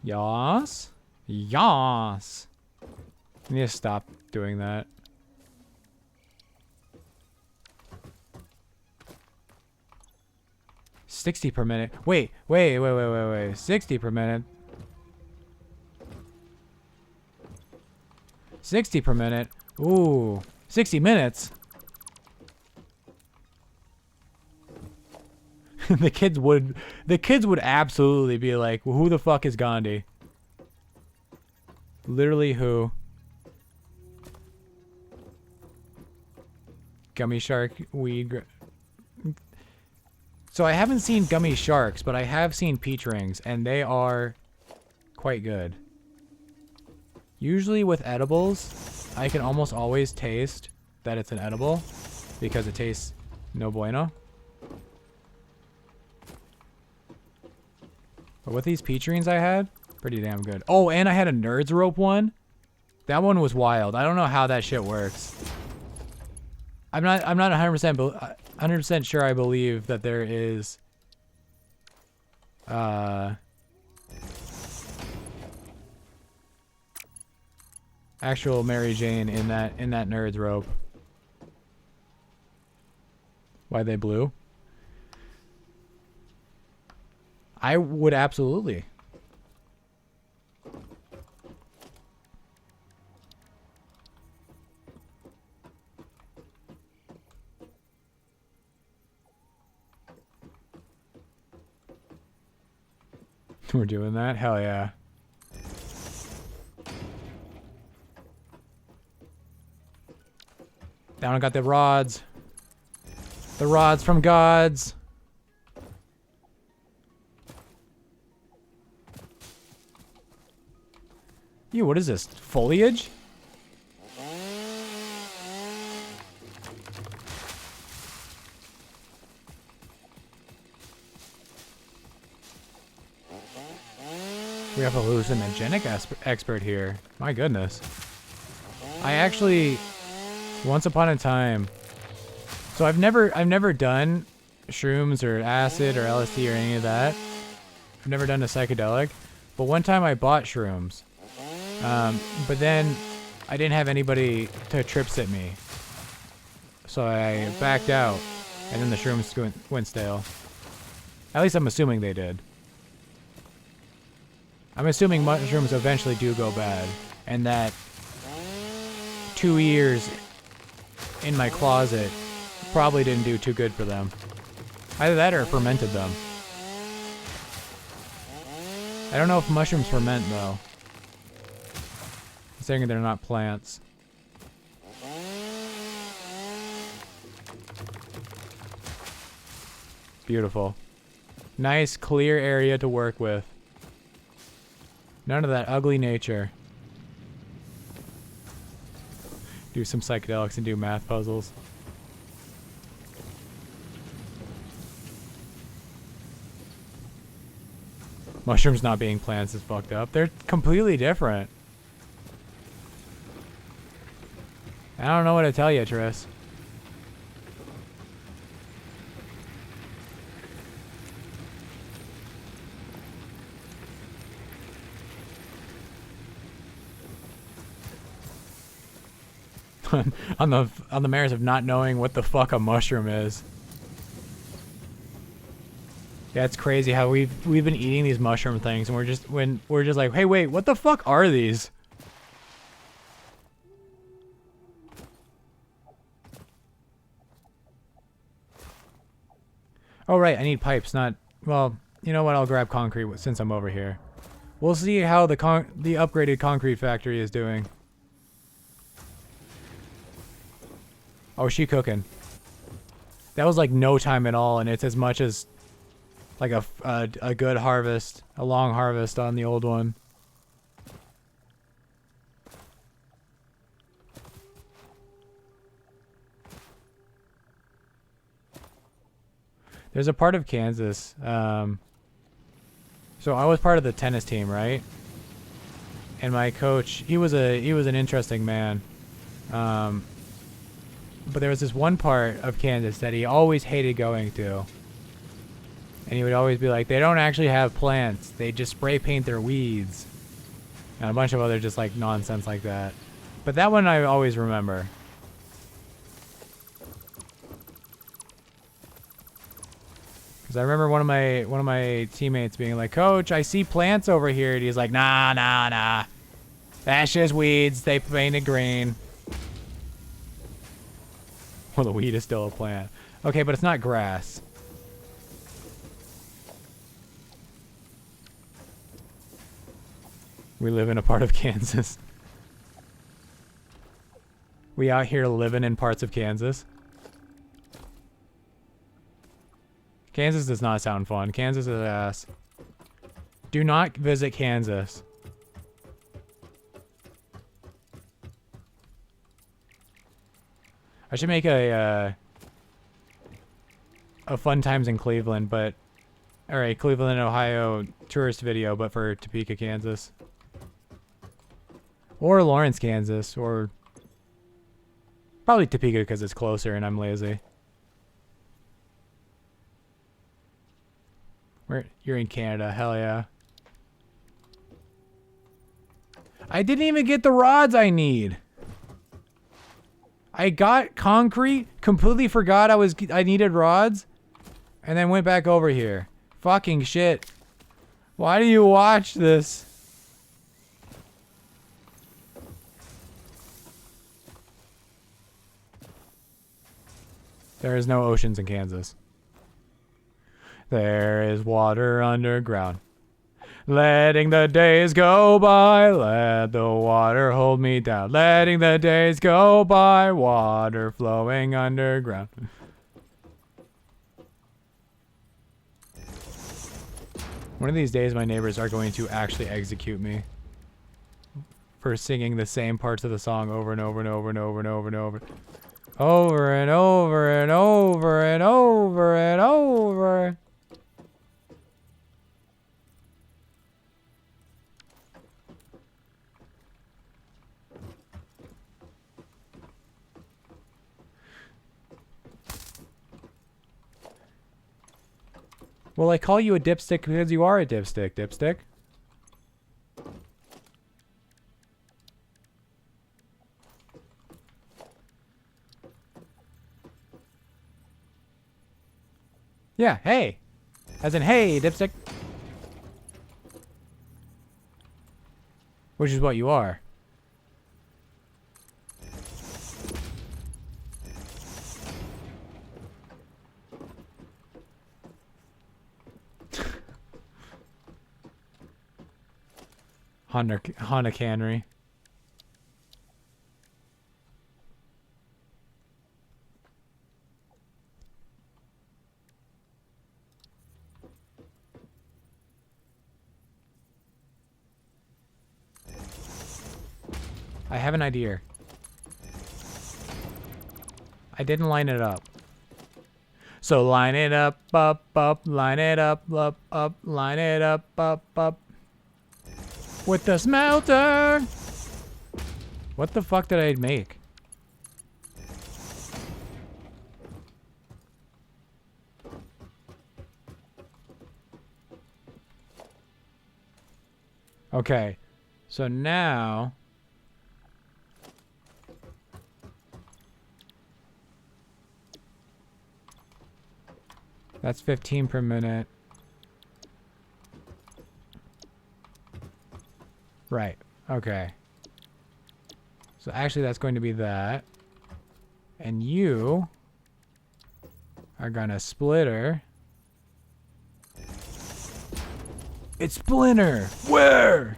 Yas. Yas. I need to stop doing that. $60 per minute. Wait. 60 per minute. 60 per minute. Ooh. 60 minutes. the kids would absolutely be like, well, who the fuck is Gandhi? Literally who? Gummy shark weed. So I haven't seen gummy sharks, but I have seen peach rings, and they are quite good. Usually with edibles, I can almost always taste that it's an edible because it tastes no bueno. But with these peach rings I had, pretty damn good. Oh, and I had a Nerds Rope one. That one was wild. I don't know how that shit works. I'm not 100% sure I believe that there is actual Mary Jane in that Nerds Rope. Why they blue? I would absolutely. We're doing that? Hell yeah. Down, I got the rods. The rods from gods. Ew, what is this? Foliage? We have a hallucinogenic expert here. My goodness. I actually, once upon a time, so I've never done shrooms or acid or LSD or any of that. I've never done a psychedelic, but one time I bought shrooms. But then I didn't have anybody to trip sit me. So I backed out, and then the shrooms went stale. At least I'm assuming they did. I'm assuming mushrooms eventually do go bad, and that 2 years in my closet probably didn't do too good for them. Either that or fermented them. I don't know if mushrooms ferment though. Saying they're not plants. Beautiful. Nice, clear area to work with. None of that ugly nature. Do some psychedelics and do math puzzles. Mushrooms not being plants is fucked up. They're completely different. I don't know what to tell you, Triss. on the merits of not knowing what the fuck a mushroom is. Yeah, it's crazy how we've been eating these mushroom things and we're just like, hey, wait, what the fuck are these? Oh right, I need pipes, not well. You know what? I'll grab concrete since I'm over here. We'll see how the upgraded concrete factory is doing. Oh, she cooking. That was like no time at all, and it's as much as like a good harvest, a long harvest on the old one. There's a part of Kansas. So I was part of the tennis team, right? And my coach, he was an interesting man. But there was this one part of Kansas that he always hated going to. And he would always be like, they don't actually have plants. They just spray paint their weeds. And a bunch of other just like nonsense like that. But that one I always remember. Because I remember one of my teammates being like, Coach, I see plants over here. And he's like, nah. That's just weeds. They painted green. Well, the weed is still a plant. Okay, but it's not grass. We live in a part of Kansas. We out here living in parts of Kansas. Kansas does not sound fun. Kansas is ass. Do not visit Kansas. I should make a fun times in Cleveland, but alright, Cleveland, Ohio tourist video, but for Topeka, Kansas. Or Lawrence, Kansas, or probably Topeka because it's closer and I'm lazy. You're in Canada, hell yeah. I didn't even get the rods I need. I got concrete, completely forgot I needed rods, and then went back over here. Fucking shit. Why do you watch this? There is no oceans in Kansas. There is water underground. Letting the days go by, let the water hold me down. Letting the days go by, water flowing underground. One of these days my neighbors are going to actually execute me for singing the same parts of the song over and over and over and over and over and over. Over and over and over and over and over. Well, I call you a dipstick because you are a dipstick, dipstick. Yeah, hey. As in, hey, dipstick. Which is what you are. Honda Cannery. I have an idea. I didn't line it up. So line it up, up, line it up, line it up, up. With the smelter! What the fuck did I make? Okay, so now... That's 15 per minute. Right, okay. So actually that's going to be that. And you are gonna splitter. It's Splinter! Where?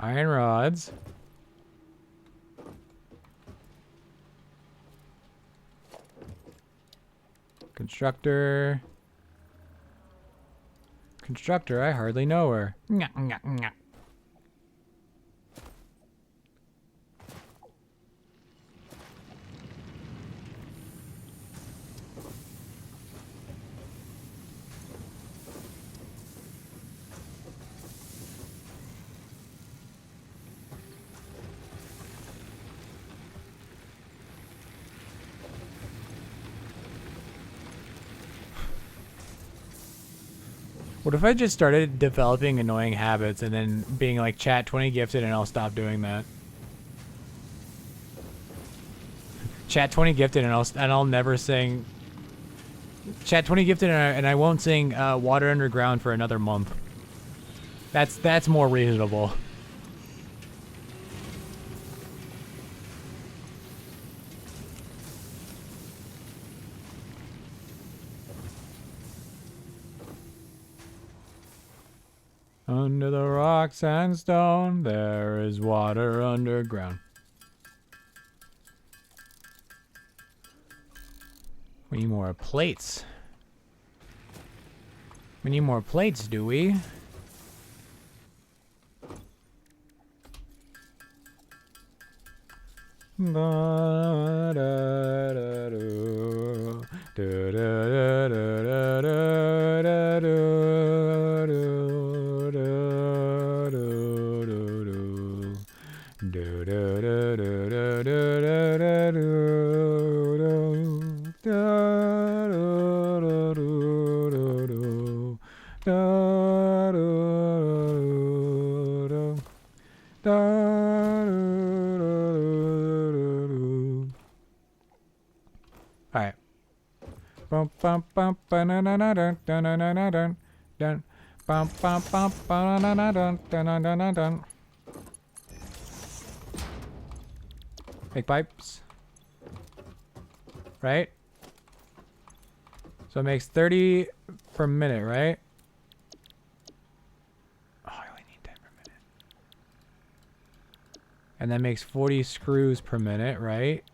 Iron rods. Constructor. Constructor, I hardly know her. What if I just started developing annoying habits and then being like chat 20 gifted and I'll stop doing that? Chat 20 gifted and I'll never sing. Chat 20 gifted and I won't sing Water Underground for another month. That's more reasonable. Under the rocks and stone, there is water underground. We need more plates. We need more plates, do we? Alright. Bum bum bum banana dun dun dun dun dun dun bum bum bum banana dun dun dun dun dun. Make pipes. Right? So it makes 30 per minute, right? Oh, I only need 10 per minute. And that makes 40 screws per minute, right?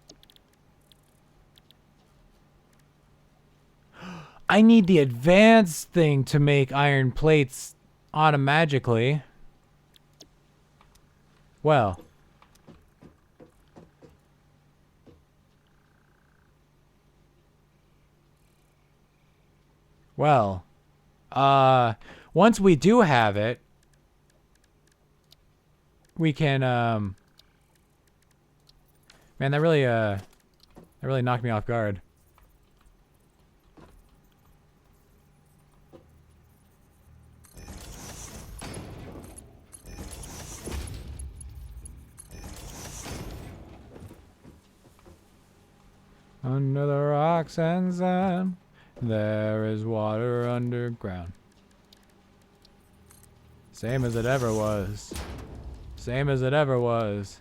I need the advanced thing to make iron plates automatically. Well. Well. Once we do have it, we can, man, that really knocked me off guard. Under the rocks and sand, there is water underground. Same as it ever was. Same as it ever was.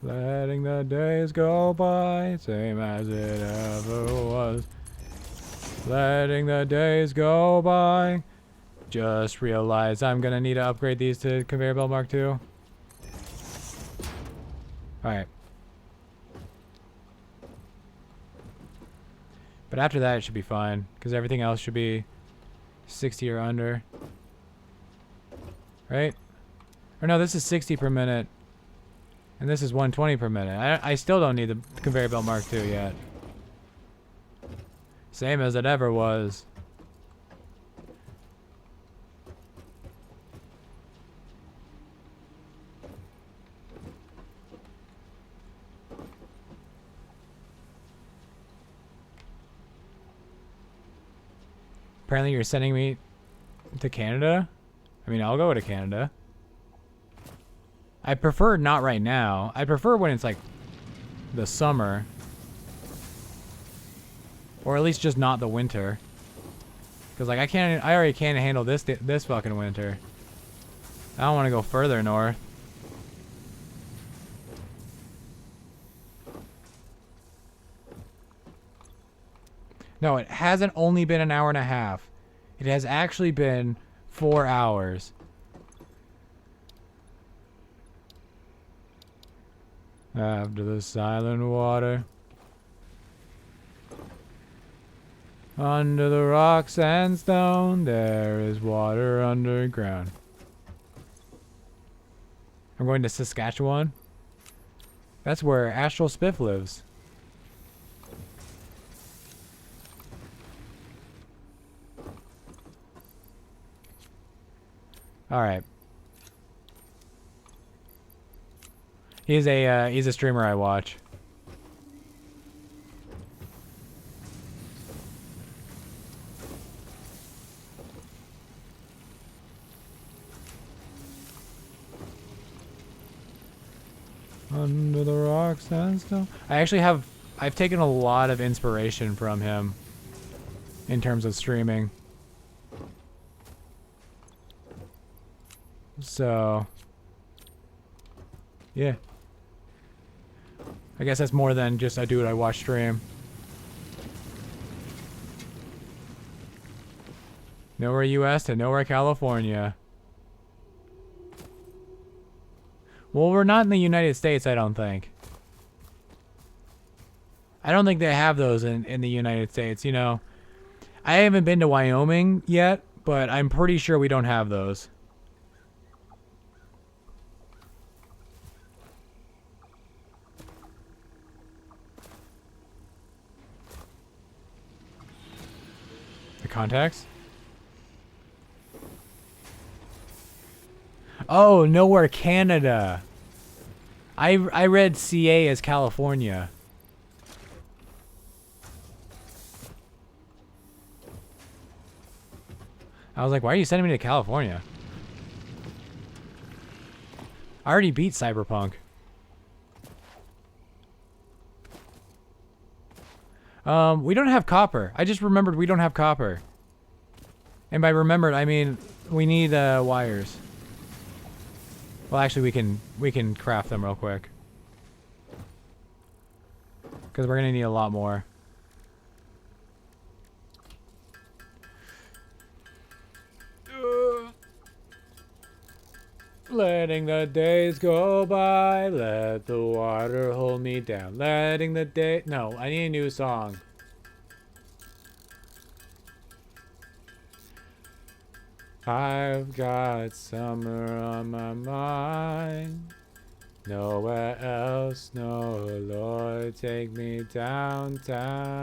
Letting the days go by, same as it ever was. Letting the days go by. Just realized I'm gonna need to upgrade these to conveyor belt Mark II. Alright. But after that, it should be fine, because everything else should be 60 or under. Right? Or no, this is 60 per minute. And this is 120 per minute. I still don't need the conveyor belt Mark II yet. Same as it ever was. Apparently you're sending me to Canada? I mean, I'll go to Canada. I prefer not right now. I prefer when it's like the summer. Or at least just not the winter. Cause like I already can't handle this fucking winter. I don't want to go further north. No, it hasn't only been an hour and a half. It has actually been 4 hours. After the silent water. Under the rocks and stone, there is water underground. I'm going to Saskatchewan. That's where Astral Spiff lives. All right. He's a streamer I watch. Under the rocks and stone. I've taken a lot of inspiration from him in terms of streaming. So, yeah. I guess that's more than just a dude I watch stream. Nowhere US to nowhere California. Well, we're not in the United States, I don't think. I don't think they have those in the United States, you know. I haven't been to Wyoming yet, but I'm pretty sure we don't have those. The contacts? Oh, nowhere Canada. I read CA as California. I was like, why are you sending me to California? I already beat Cyberpunk. We don't have copper. I just remembered we don't have copper. And by remembered, I mean we need wires. Well, actually, we can craft them real quick. Because we're gonna need a lot more. Letting the days go by, let the water hold me down. Letting the day... No, I need a new song. I've got summer on my mind. Nowhere else, no, Lord, take me downtown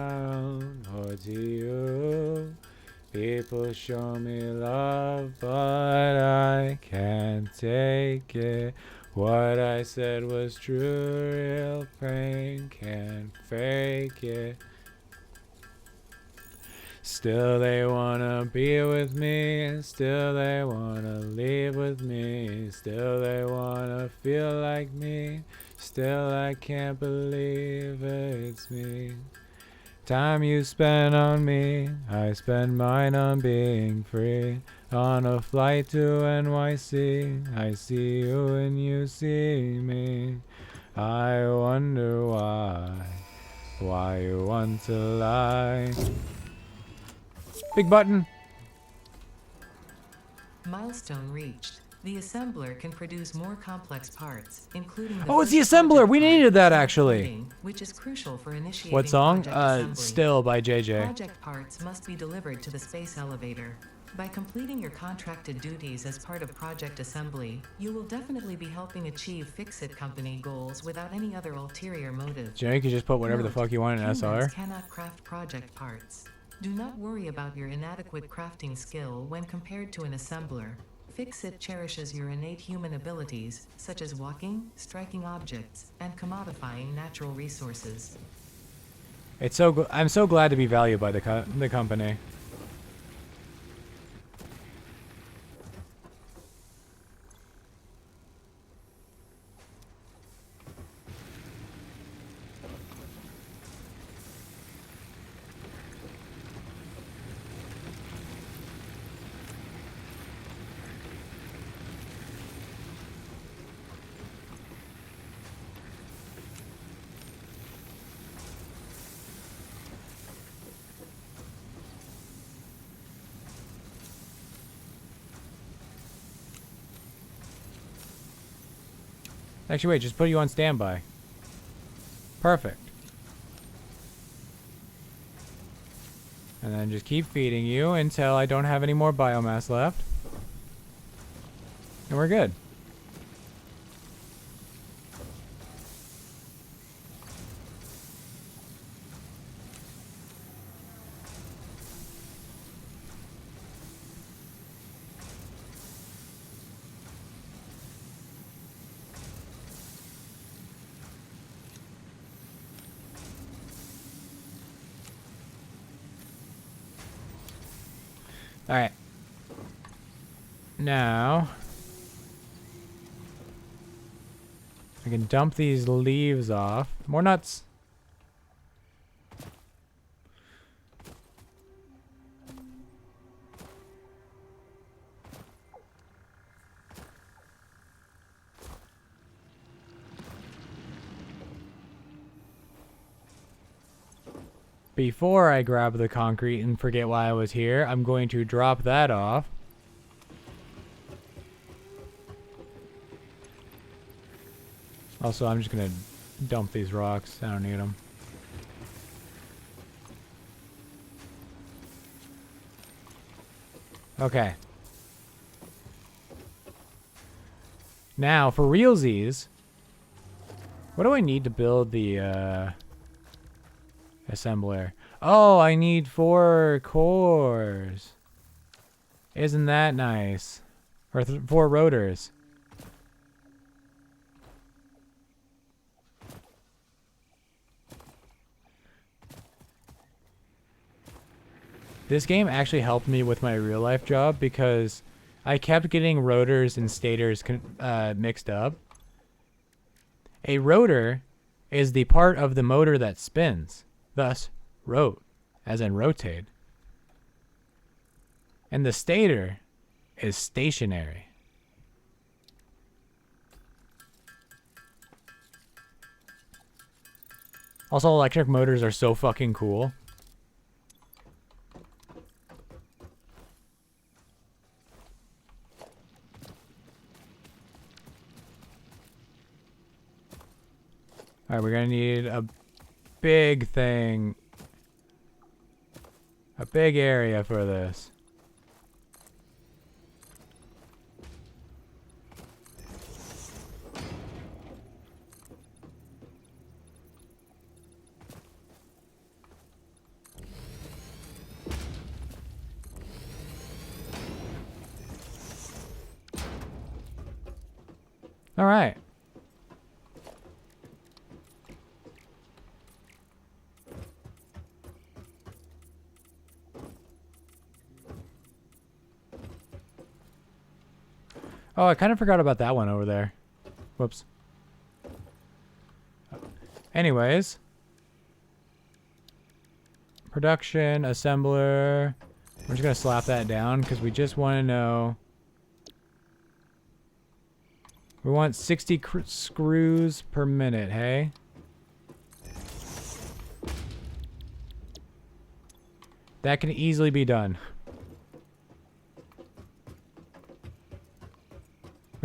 or to you. People show me love, but I can't take it. What I said was true, real pain can't fake it. Still they wanna be with me, still they wanna leave with me, still they wanna feel like me, still I can't believe it's me. Time you spend on me, I spend mine on being free. On a flight to NYC, I see you and you see me. I wonder why you want to lie. Big button. Milestone reached. The assembler can produce more complex parts, including the Oh, it's the first assembler! project We part, needed that, self actually. loading, which is crucial for initiating What song? project assembly. Still by JJ. Project parts must be delivered to the space elevator. By completing your contracted duties as part of project assembly, you will definitely be helping achieve Fix-It Company goals without any other ulterior motive. Jay, you can just put whatever the Note, fuck you want in humans SR. cannot craft project parts. Do not worry about your inadequate crafting skill when compared to an assembler. Fix-It cherishes your innate human abilities, such as walking, striking objects, and commodifying natural resources. It's so I'm so glad to be valued by the company. Actually, wait, just put you on standby. Perfect. And then just keep feeding you until I don't have any more biomass left. And we're good. Alright. Now, I can dump these leaves off. More nuts. Before I grab the concrete and forget why I was here, I'm going to drop that off. Also, I'm just going to dump these rocks. I don't need them. Okay. Now, for realsies, what do I need to build the assembler? Oh, I need 4 cores. Isn't that nice? Or 4 rotors. This game actually helped me with my real life job because I kept getting rotors and stators mixed up. A rotor is the part of the motor that spins, thus rot, as in rotate. And the stator is stationary. Also, electric motors are so fucking cool. Alright, we're gonna need a big thing. A big area for this. Alright. Oh, I kind of forgot about that one over there. Whoops. Anyways. Production, assembler. We're just going to slap that down because we just want to know. We want 60 screws per minute, hey? That can easily be done.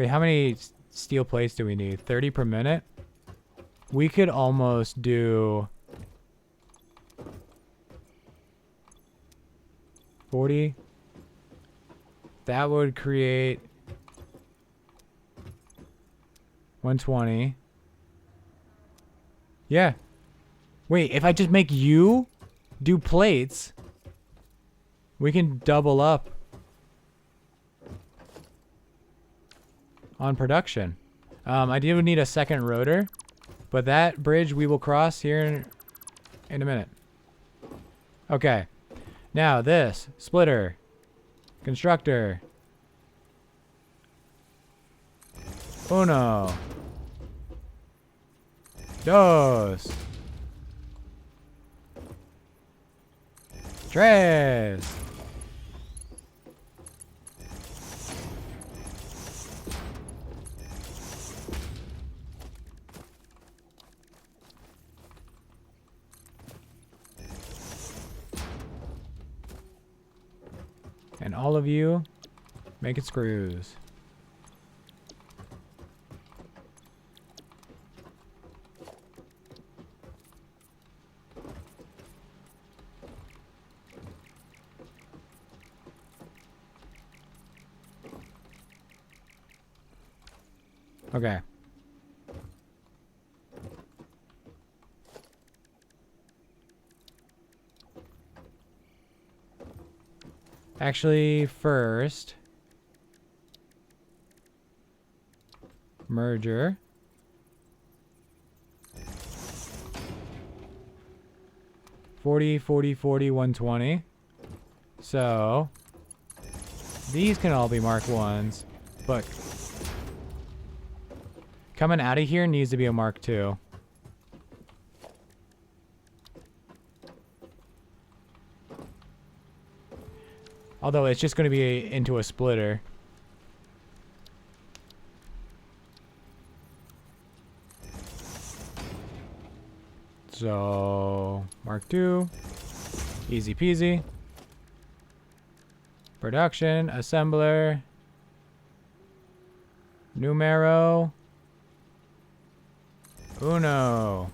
Wait, how many steel plates do we need? 30 per minute? We could almost do 40. That would create 120. Yeah. Wait, if I just make you do plates, we can double up on production. I do need a second rotor, but that bridge we will cross here in a minute. Okay. Now this splitter, constructor, uno, dos, tres. And all of you make it screws. Okay. Actually, first, merger. $40, $40, $40, $120. So, these can all be Mark 1s, but coming out of here needs to be a Mark 2. Although it's just going to be into a splitter. So, Mark 2. Easy peasy. Production, assembler. Numero. Uno.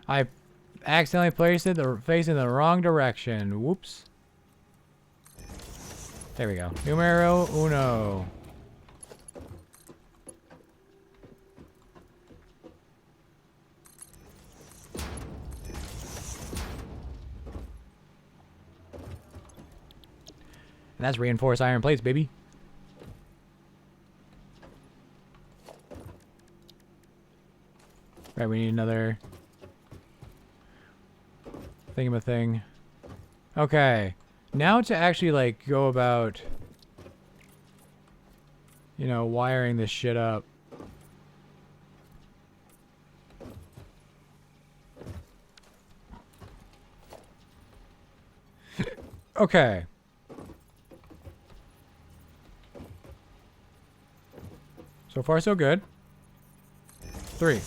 I accidentally placed it facing the wrong direction. Whoops. There we go. Numero uno. And that's reinforced iron plates, baby. Right, we need another thingamathing. Okay. Now to actually, like, go about, you know, wiring this shit up. Okay. So far, so good. 3.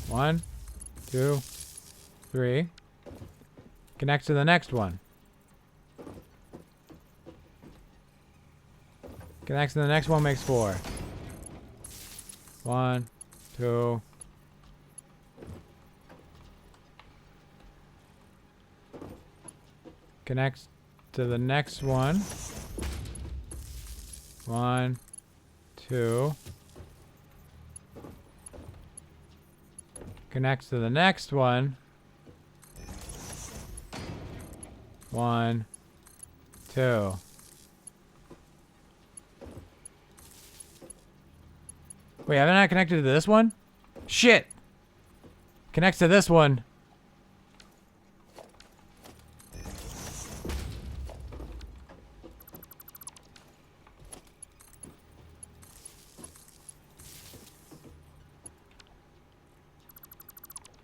1, 2, 3. Connects to the next one. Connects to the next one, makes 4. 1, 2. Connects to the next one. 1, 2. Connects to the next one. 1, 2. Wait, haven't I connected to this one? Shit! Connects to this one.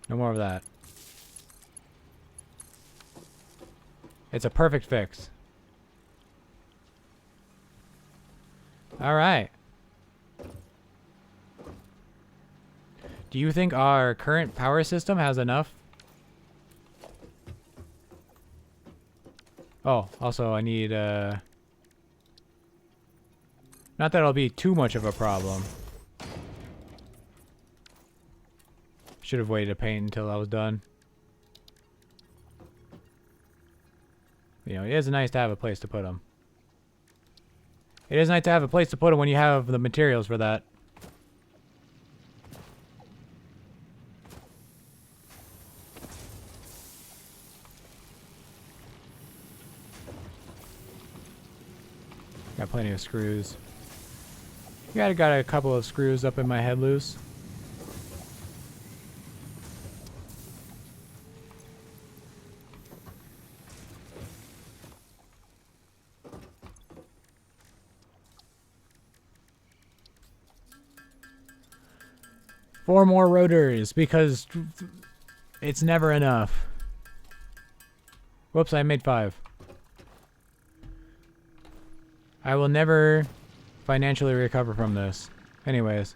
No more of that. It's a perfect fix. Alright. Do you think our current power system has enough? Oh, also I need, not that it'll be too much of a problem. Should have waited to paint until I was done. You know, it is nice to have a place to put them. It is nice to have a place to put them when you have the materials for that. Got plenty of screws. Yeah, I got a couple of screws up in my head loose. Four more rotors, because it's never enough. Whoops, I made 5. I will never financially recover from this. Anyways.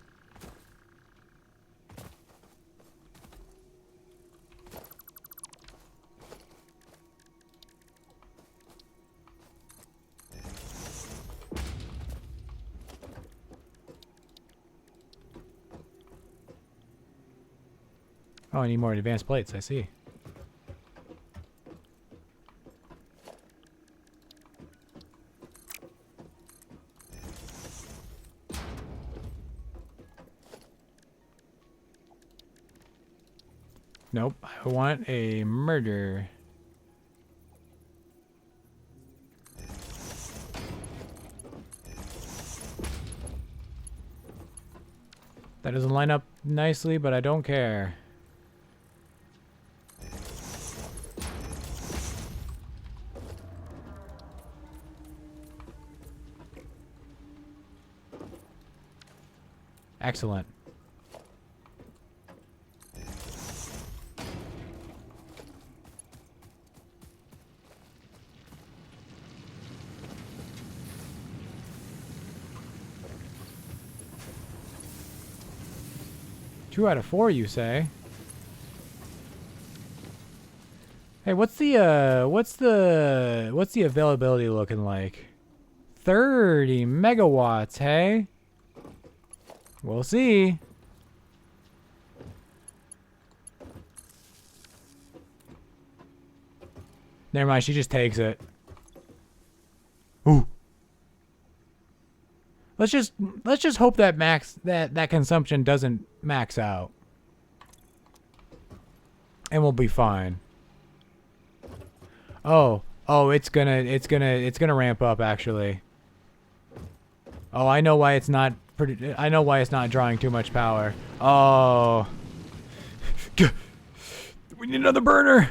Oh, I need more advanced plates, I see. Nope, I want a murder. That doesn't line up nicely, but I don't care. Excellent. Two out of 4, you say? Hey, what's the availability looking like? 30 megawatts, hey? We'll see. Never mind, she just takes it. Ooh. Let's just hope that that consumption doesn't max out. And we'll be fine. Oh, it's gonna ramp up actually. Oh, I know why it's not drawing too much power. Oh. We need another burner.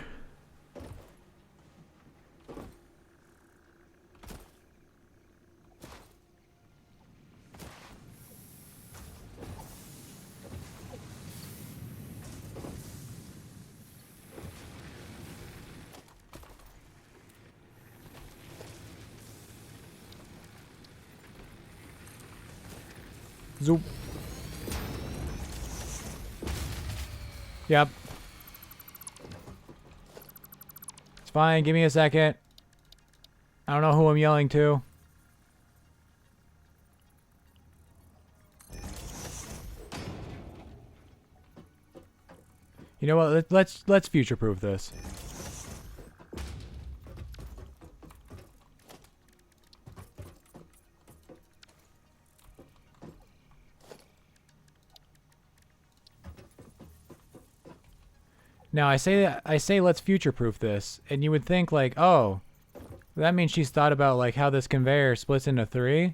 Zoop. Yep. It's fine. Give me a second. I don't know who I'm yelling to. You know what? Let's future-proof this. Now I say let's future-proof this, and you would think like, oh, that means she's thought about like how this conveyor splits into 3,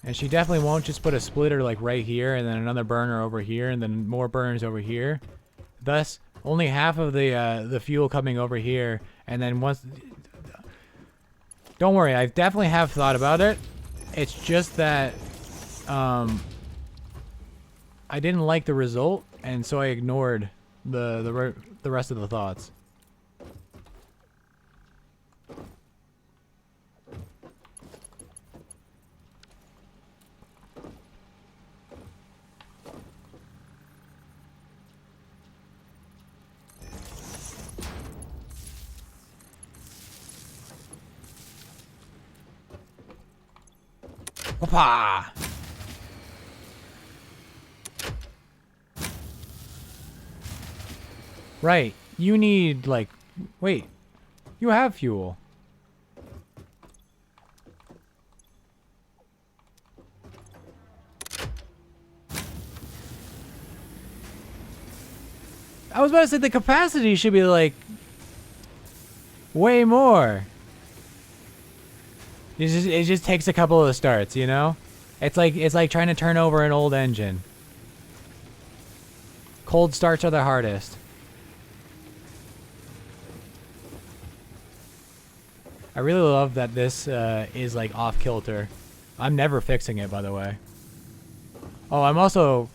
and she definitely won't just put a splitter like right here, and then another burner over here, and then more burners over here. Thus, only half of the fuel coming over here, and then once. Don't worry, I definitely have thought about it. It's just that I didn't like the result, and so I ignored the rest of the thoughts. copper! Right. You need, like... Wait. You have fuel. I was about to say the capacity should be, like... way more. It just takes a couple of starts, you know? It's like trying to turn over an old engine. Cold starts are the hardest. I really love that this is like off kilter. I'm never fixing it, by the way. Oh, I'm also...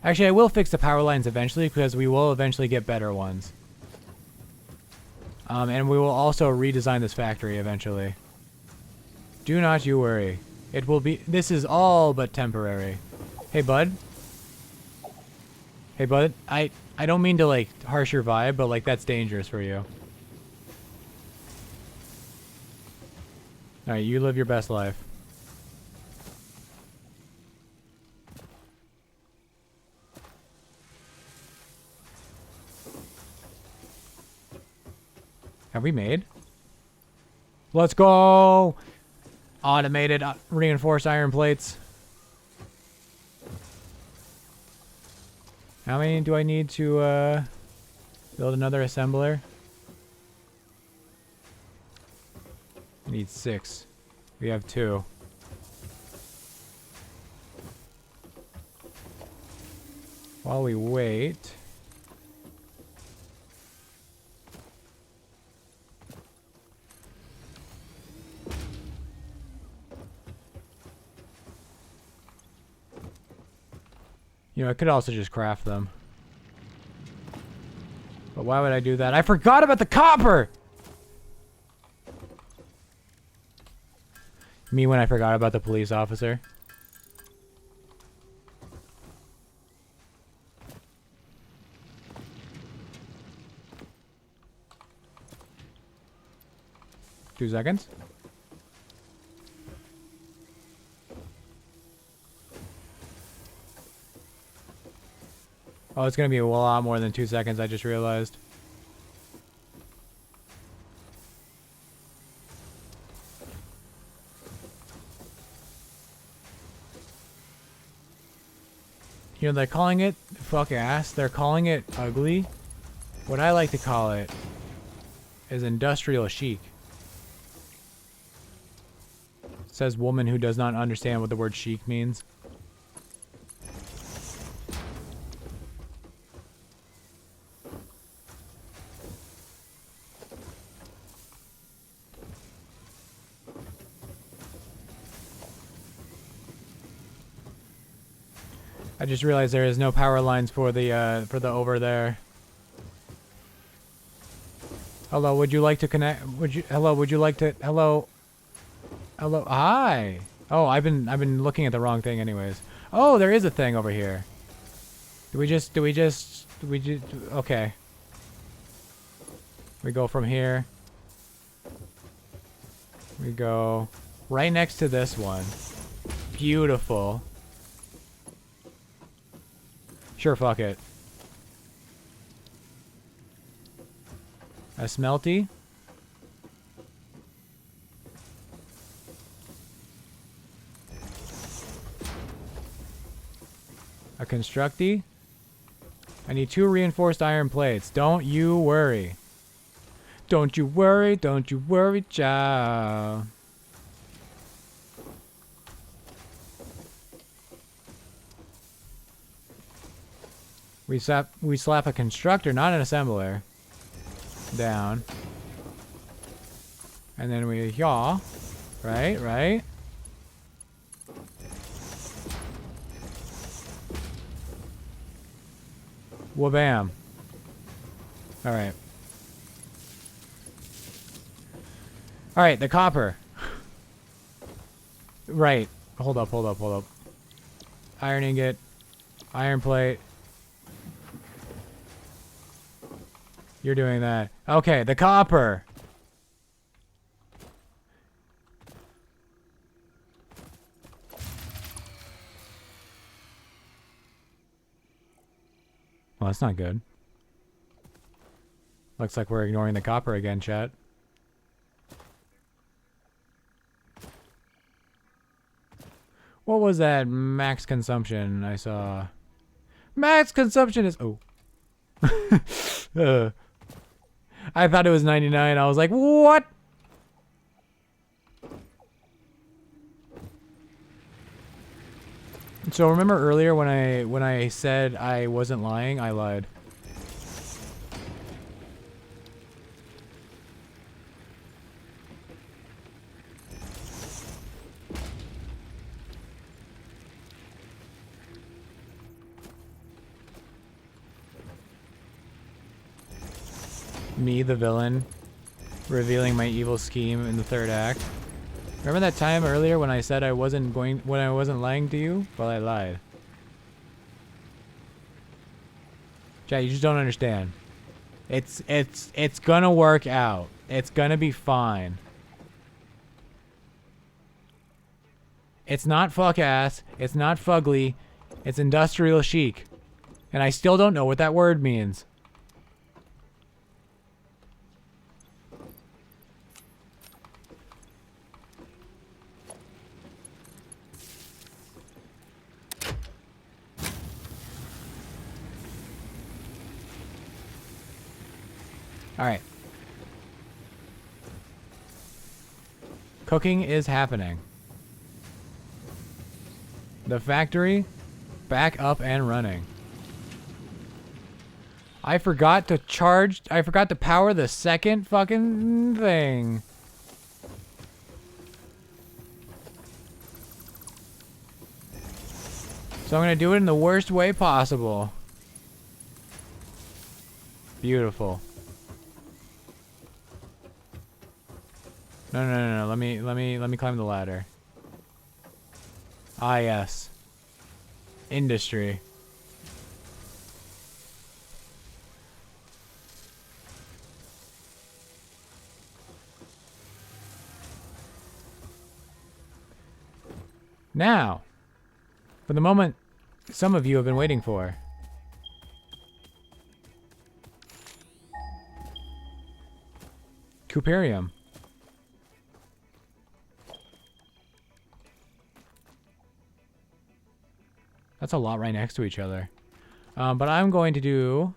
Actually, I will fix the power lines eventually because we will eventually get better ones. And we will also redesign this factory eventually. Do not you worry. It will be... This is all but temporary. Hey, bud. Hey, bud. I don't mean to, like, harsh your vibe, but, like, that's dangerous for you. Alright, you live your best life. Have we made? Let's go! Automated reinforced iron plates. How many do I need to build another assembler? I need 6. We have 2. While we wait... You know, I could also just craft them. But why would I do that? I forgot about the copper! Me when I forgot about the police officer. Two seconds. Oh, it's gonna be a lot more than 2 seconds, I just realized. You know, they're calling it fuck ass. They're calling it ugly. What I like to call it is industrial chic. Says woman who does not understand what the word chic means. I just realized there is no power lines for the over there. Hello, would you like to connect? Hello, would you like to? Hello, hi. Oh, I've been looking at the wrong thing, anyways. Oh, there is a thing over here. Okay. We go from here. We go right next to this one. Beautiful. Sure, fuck it. A smelty. A constructy. I need 2 reinforced iron plates. Don't you worry. Don't you worry, child. We slap a constructor, not an assembler, down. And then we yaw. Right? Wabam. Alright. Alright, the copper. Right. Hold up. Iron ingot. Iron plate. You're doing that. Okay, the copper. Well, that's not good. Looks like we're ignoring the copper again, chat. What was that max consumption I saw? Max consumption is... Oh. I thought it was 99. I was like, what? So remember earlier when I said I wasn't lying, I lied. Me, the villain, revealing my evil scheme in the third act. Remember that time earlier when I said I wasn't lying to you? Well, I lied. Chat, you just don't understand. It's gonna work out. It's gonna be fine. It's not fuck ass. It's not fugly. It's industrial chic. And I still don't know what that word means. All right. Cooking is happening. The factory, back up and running. I forgot to power the second fucking thing. So I'm gonna do it in the worst way possible. Beautiful. No. Let me climb the ladder. Ah, yes. Industry. Now, for the moment some of you have been waiting for. Cooperium. That's a lot right next to each other. But I'm going to do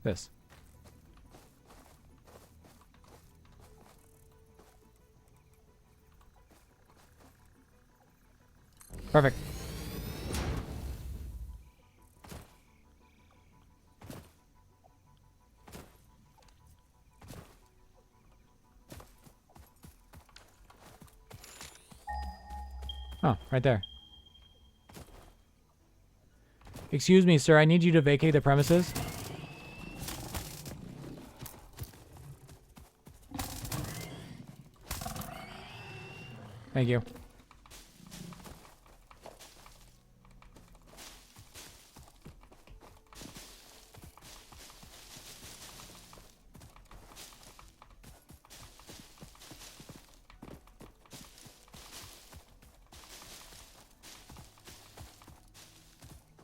this. Perfect. Oh, right there. Excuse me, sir. I need you to vacate the premises. Thank you.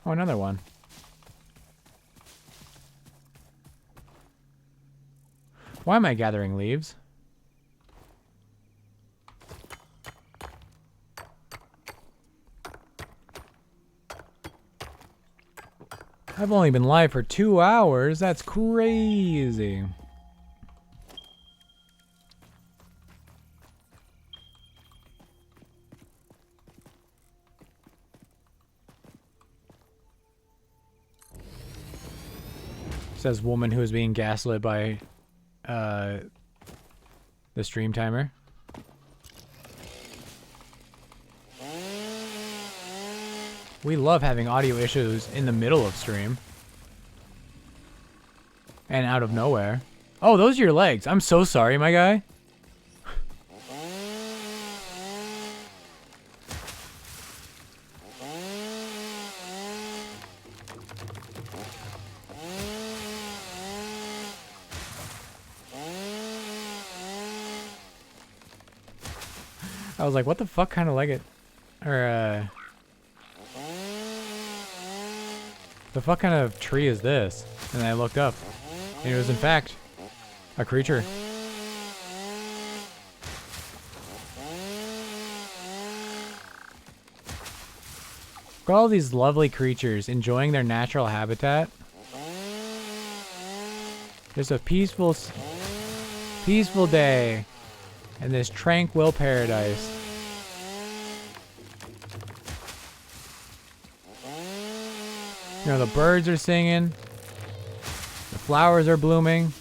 Oh, another one. Why am I gathering leaves? I've only been live for 2 hours. That's crazy. Says woman who is being gaslit by the stream timer. We love having audio issues in the middle of stream. And out of nowhere. Oh, those are your legs. I'm so sorry, my guy. I was like, what the fuck kind of leg it? Or, The fuck kind of tree is this? And I looked up, and it was in fact a creature. Look at all these lovely creatures enjoying their natural habitat. Just a peaceful day in this tranquil paradise. You know, the birds are singing. The flowers are blooming.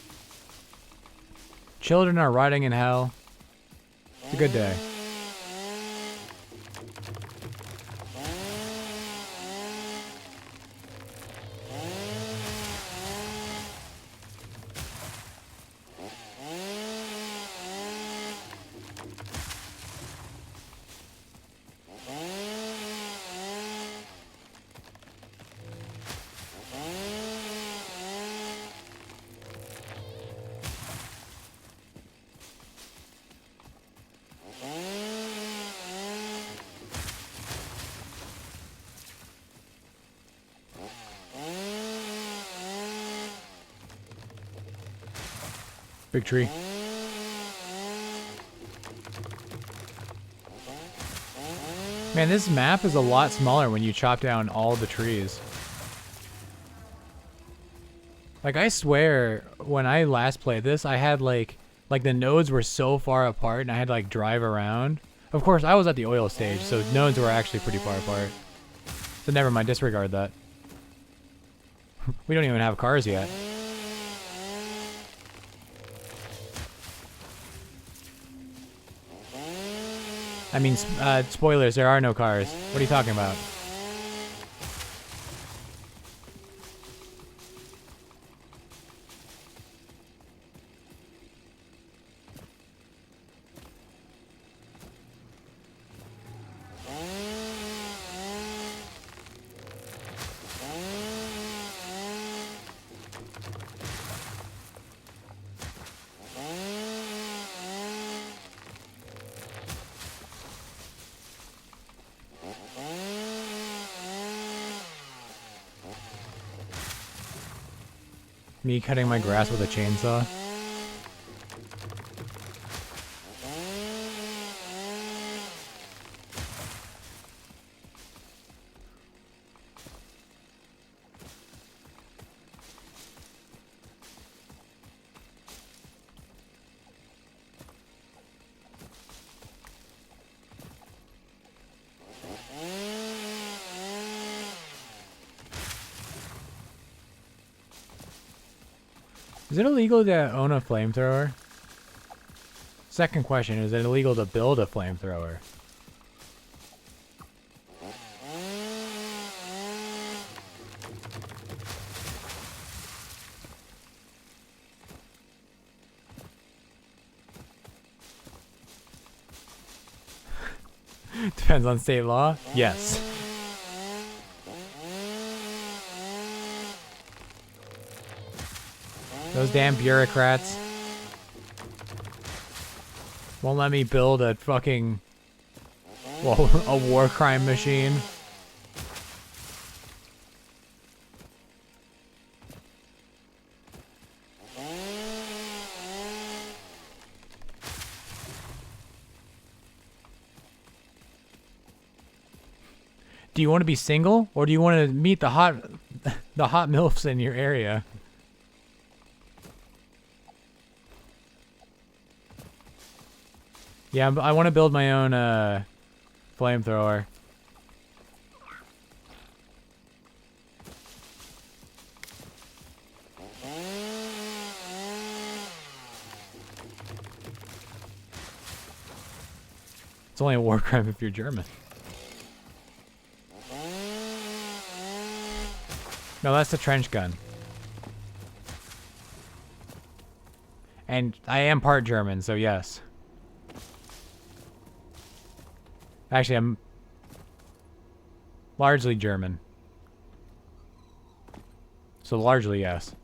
Children are riding in hell. It's a good day. Big tree. Man, this map is a lot smaller when you chop down all the trees. Like, I swear, when I last played this, I had, like the nodes were so far apart, and I had to, like, drive around. Of course, I was at the oil stage, so nodes were actually pretty far apart. So never mind, disregard that. We don't even have cars yet. I mean, spoilers, there are no cars. What are you talking about? Me cutting my grass with a chainsaw? Is it illegal to own a flamethrower? Second question, is it illegal to build a flamethrower? Depends on state law? Yes. Those damn bureaucrats won't let me build a fucking, well, a war crime machine. Do you want to be single, or do you want to meet the hot MILFs in your area? Yeah, I want to build my own flamethrower. It's only a war crime if you're German. No, that's the trench gun. And I am part German, so yes. Actually, I'm largely German. So largely, yes.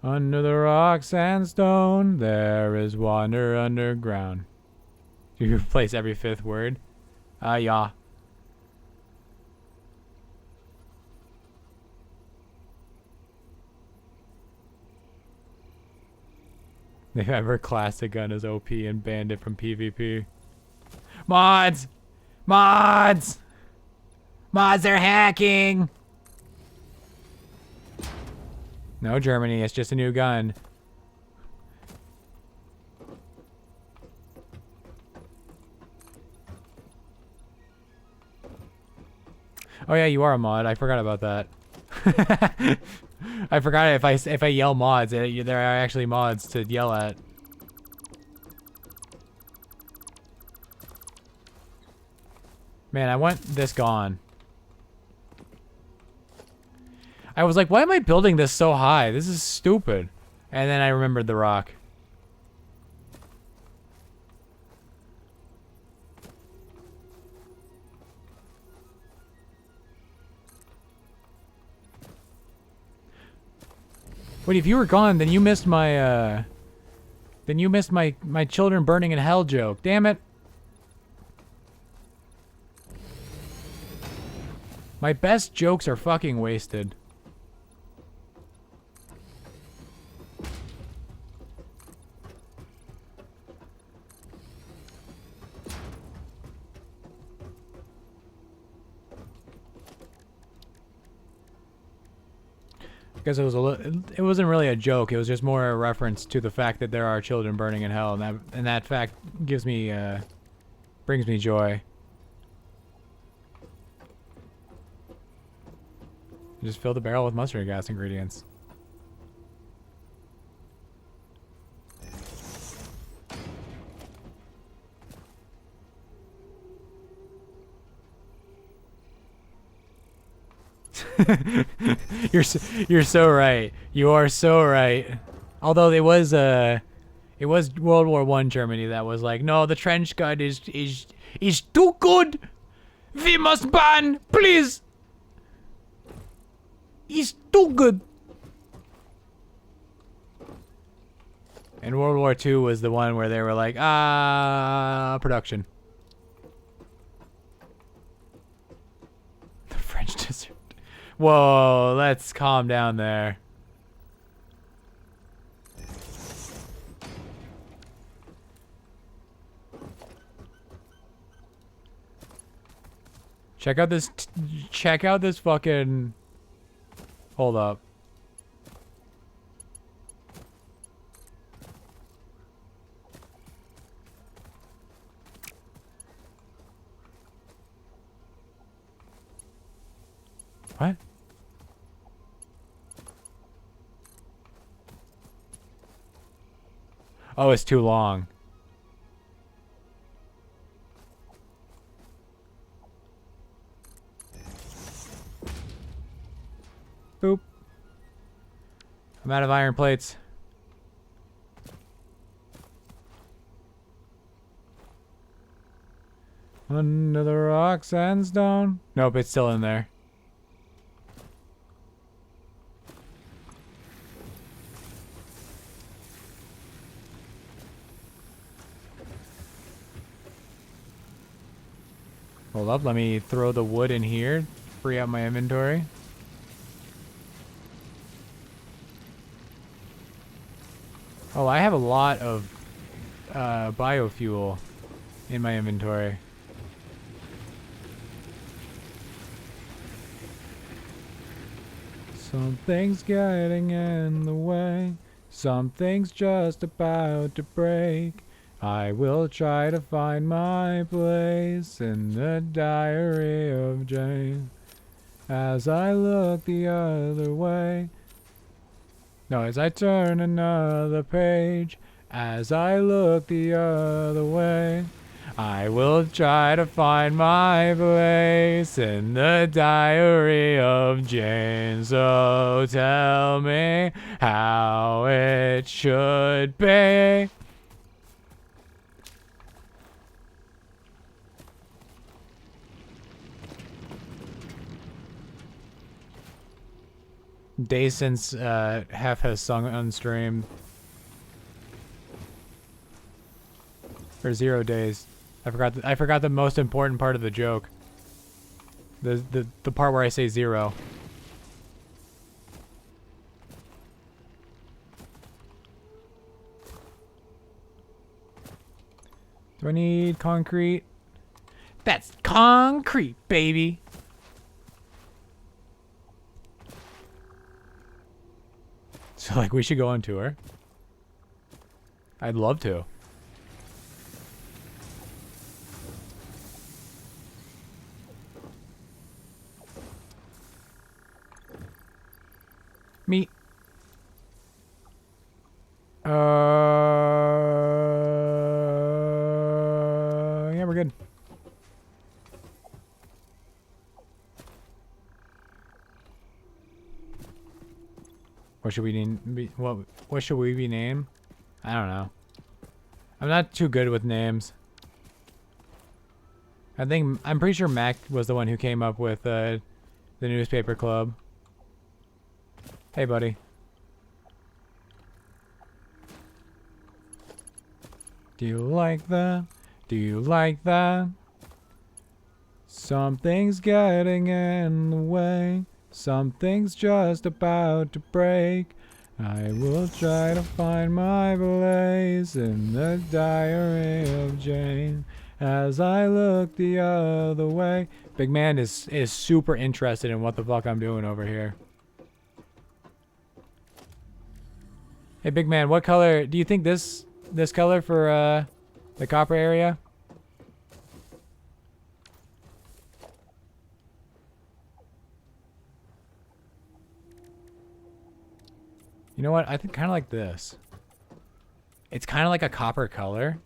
Under the rocks and stone, there is water underground. You replace every 5th word. Yeah. They ever classic gun as OP and banned it from PvP. Mods! Mods! Mods are hacking! No, Germany, it's just a new gun. Oh yeah, you are a mod. I forgot about that. I forgot if I yell mods, there are actually mods to yell at. Man, I want this gone. I was like, why am I building this so high? This is stupid. And then I remembered the rock. Wait, if you were gone, then you missed my, my children burning in hell joke. Damn it. My best jokes are fucking wasted. Because it wasn't really a joke. It was just more a reference to the fact that there are children burning in hell, and that fact gives me brings me joy. Just fill the barrel with mustard gas ingredients. You're so right. You are so right. Although it was World War I Germany that was like, no, the trench gun is too good. We must ban, please. It's too good. And World War II was the one where they were like, production. The French desert. Whoa, let's calm down there. Check out this fucking... Hold up. What? Oh, it's too long. Boop. I'm out of iron plates. Under the rock, sandstone. Nope, it's still in there. Hold up, let me throw the wood in here, free up my inventory. Oh, I have a lot of biofuel in my inventory. Something's getting in the way. Something's just about to break. I will try to find my place in the diary of Jane. As I look the other way. No, as I turn another page. As I look the other way. I will try to find my place in the diary of Jane. So tell me how it should be. Days since Hef has sung unstreamed. For 0 days. I forgot the most important part of the joke. The part where I say 0. Do I need concrete? That's concrete, baby. So, like, we should go on tour. I'd love to. Me. Yeah, we're good. What should we name? What should we be named? I don't know. I'm not too good with names. I'm pretty sure Mac was the one who came up with the newspaper club. Hey, buddy. Do you like that? Do you like that? Something's getting in the way. Something's just about to break. I will try to find my place in the diary of Jane as I look the other way. Big man is super interested in what the fuck I'm doing over here. Hey, big man, what color do you think this color for the copper area? You know what? I think kind of like this. It's kind of like a copper color.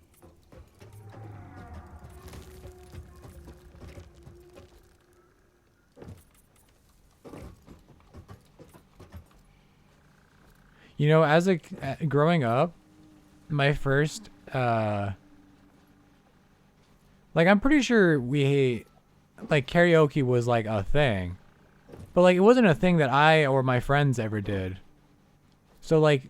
You know, as a growing up, my first like I'm pretty sure like karaoke was like a thing. But like it wasn't a thing that I or my friends ever did. So like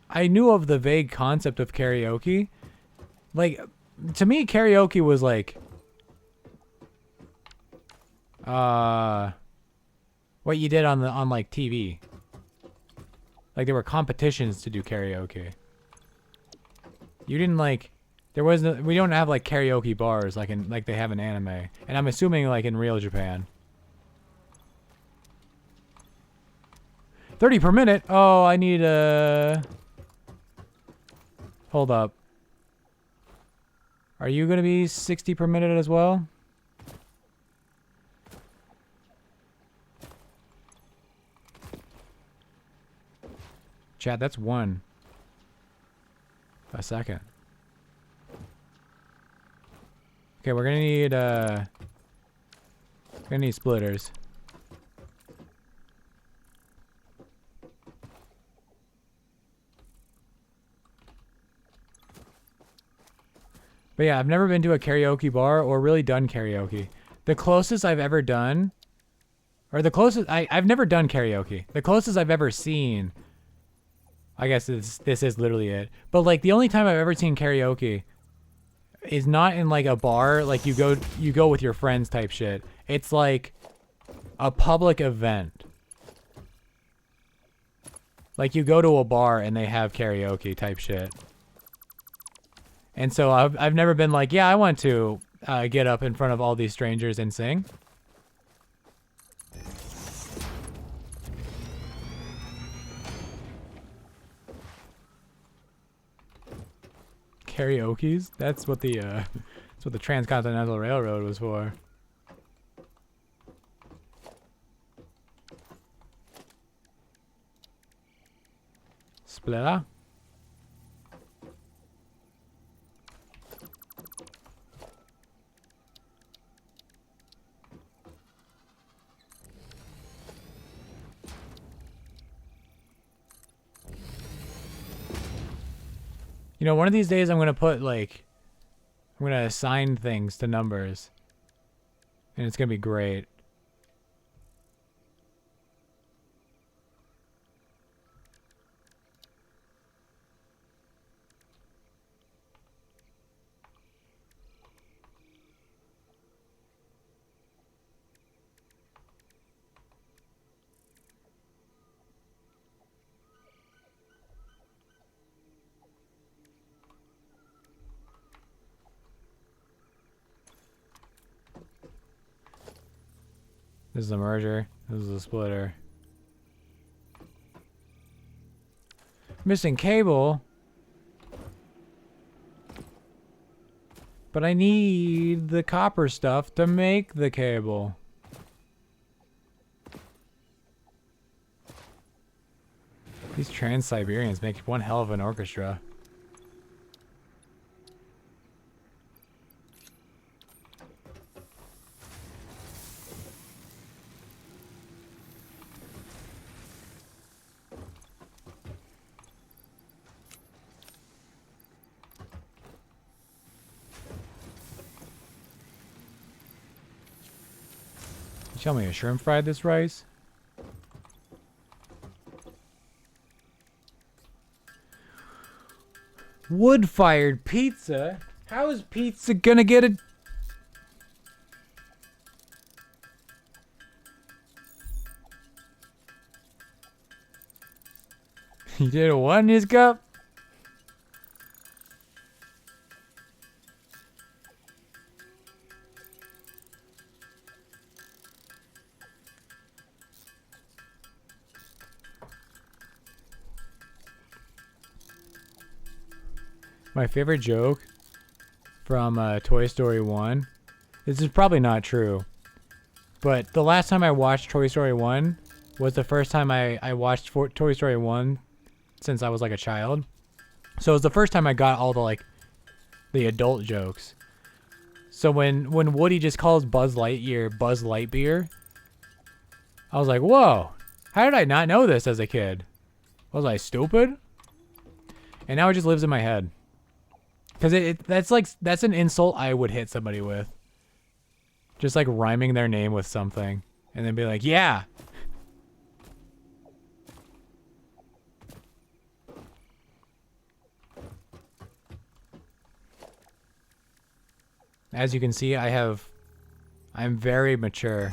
I knew of the vague concept of karaoke. Like to me karaoke was like what you did on like TV. Like there were competitions to do karaoke. You didn't like we don't have like karaoke bars like they have in anime. And I'm assuming like in real Japan. 30 per minute. Oh, I need hold up. Are you going to be 60 per minute as well? Chat, that's 1 a second. Okay, we're gonna need splitters. But yeah, I've never been to a karaoke bar or really done karaoke. The closest I've ever done, or the closest I've never done karaoke. The closest I've ever seen, I guess this is literally it. But like the only time I've ever seen karaoke is not in like a bar, like you go with your friends type shit. It's like a public event. Like you go to a bar and they have karaoke type shit. And so I've never been like, yeah, I want to get up in front of all these strangers and sing. Karaoke's? That's what the Transcontinental Railroad was for. Splitter? You know, one of these days I'm gonna assign things to numbers. And it's gonna be great. This is a merger. This is a splitter. Missing cable. But I need the copper stuff to make the cable. These Trans-Siberians make one hell of an orchestra. You tell me I shrimp fried this rice? Wood-fired pizza? How is pizza gonna get a... You did a what in his cup? My favorite joke from Toy Story 1. This is probably not true. But the last time I watched Toy Story 1 was the first time I watched Toy Story 1 since I was like a child. So it was the first time I got all the adult jokes. So when Woody just calls Buzz Lightyear Buzz Lightbeer, I was like, whoa, how did I not know this as a kid? Was I stupid? And now it just lives in my head. Because that's an insult I would hit somebody with. Just like rhyming their name with something. And then be like, yeah. As you can see, I'm very mature.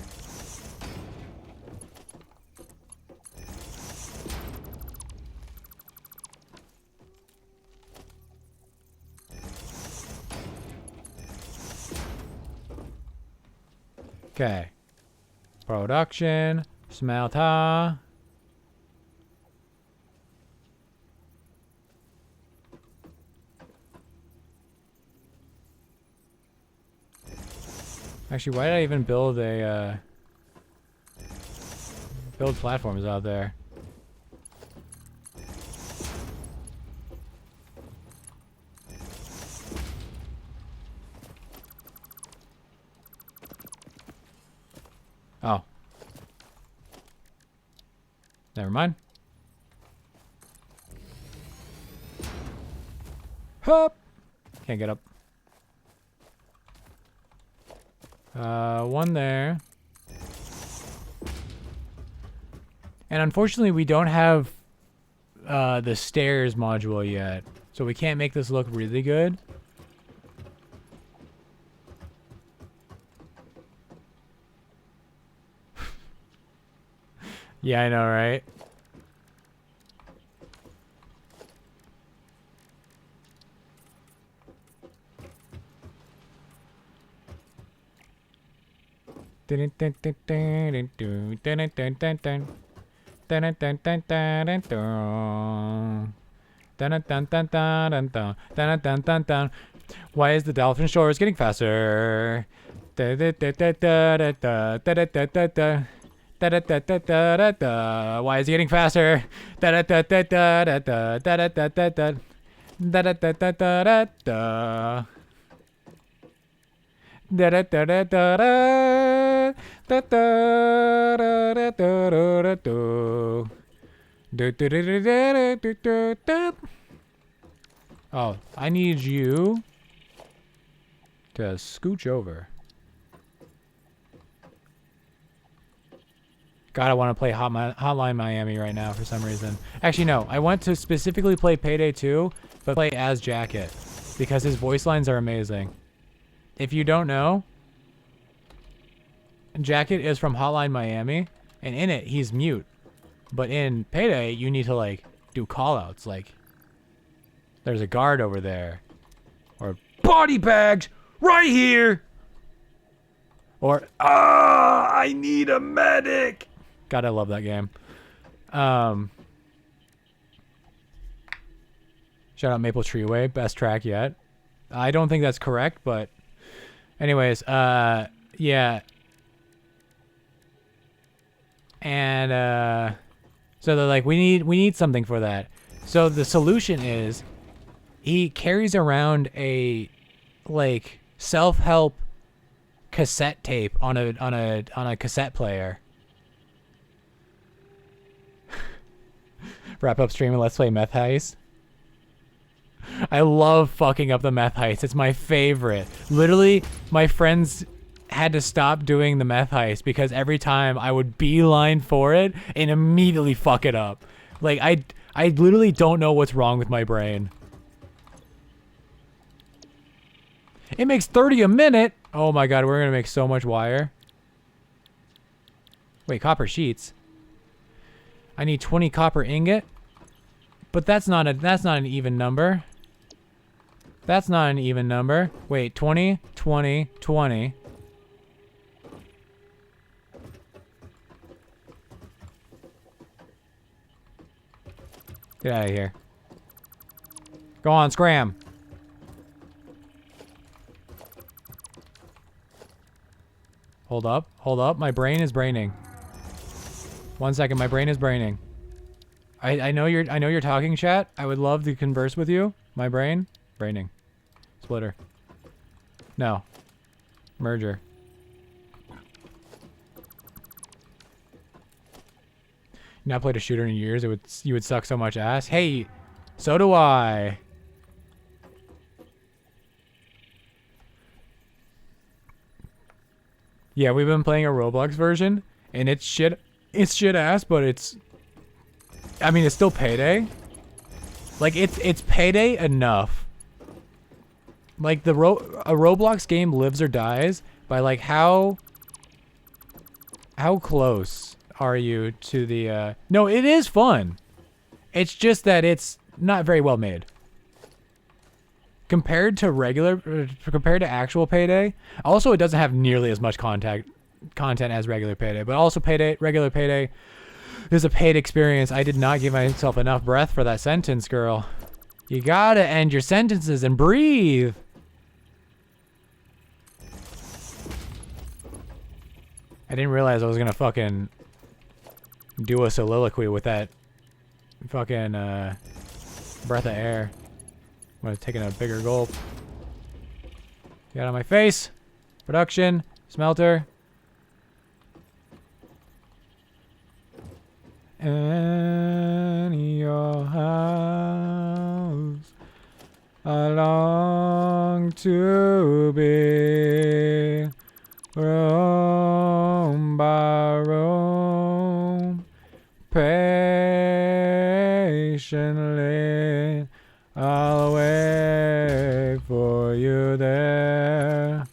Okay. Production. Smelter. Actually, why did I even build platforms out there? Oh. Never mind. Hop! Can't get up. One there. And unfortunately, we don't have the stairs module yet. So we can't make this look really good. Yeah, I know, right? Why is the dolphin shores getting faster? Why is he getting faster? Oh, I need you to scooch over. God, I want to play Hotline Miami right now for some reason. Actually, no. I want to specifically play Payday 2, but play as Jacket, because his voice lines are amazing. If you don't know, Jacket is from Hotline Miami, and in it, he's mute. But in Payday, you need to, like, do call-outs, like, there's a guard over there. Or, body bags right here! Or, I need a medic. God, I love that game. Shout out Maple Treeway, best track yet. I don't think that's correct, but anyways, yeah. And so they're like, we need something for that. So the solution is he carries around a like self-help cassette tape on a cassette player. Wrap up stream and let's play Meth Heist. I love fucking up the Meth Heist. It's my favorite. Literally, my friends had to stop doing the Meth Heist because every time I would beeline for it and immediately fuck it up. Like, I literally don't know what's wrong with my brain. It makes 30 a minute. Oh my god, we're gonna make so much wire. Wait, copper sheets. I need 20 copper ingot. But that's not an even number. That's not an even number. Wait, 20, 20, 20. Get out of here. Go on, scram. Hold up, hold up. My brain is braining. 1 second, my brain is braining. I know you're talking, chat. I would love to converse with you. My brain, braining. Splitter. No. Merger. Not played a shooter in years. You would suck so much ass. Hey, so do I. Yeah, we've been playing a Roblox version, and it's shit. It's shit ass, but it's. I mean, it's still Payday. Like it's Payday enough. Like a Roblox game lives or dies by like how close are you to the no, it is fun. It's just that it's not very well made. Compared to actual Payday. Also, it doesn't have nearly as much content as regular Payday, but also regular Payday is a paid experience. I did not give myself enough breath for that sentence, girl. You gotta end your sentences and breathe. I didn't realize I was gonna fucking do a soliloquy with that fucking breath of air. I'm gonna take a bigger gulp. Get out of my face. Production. Smelter. In your house, I long to be room by room, patiently I'll wait for you there,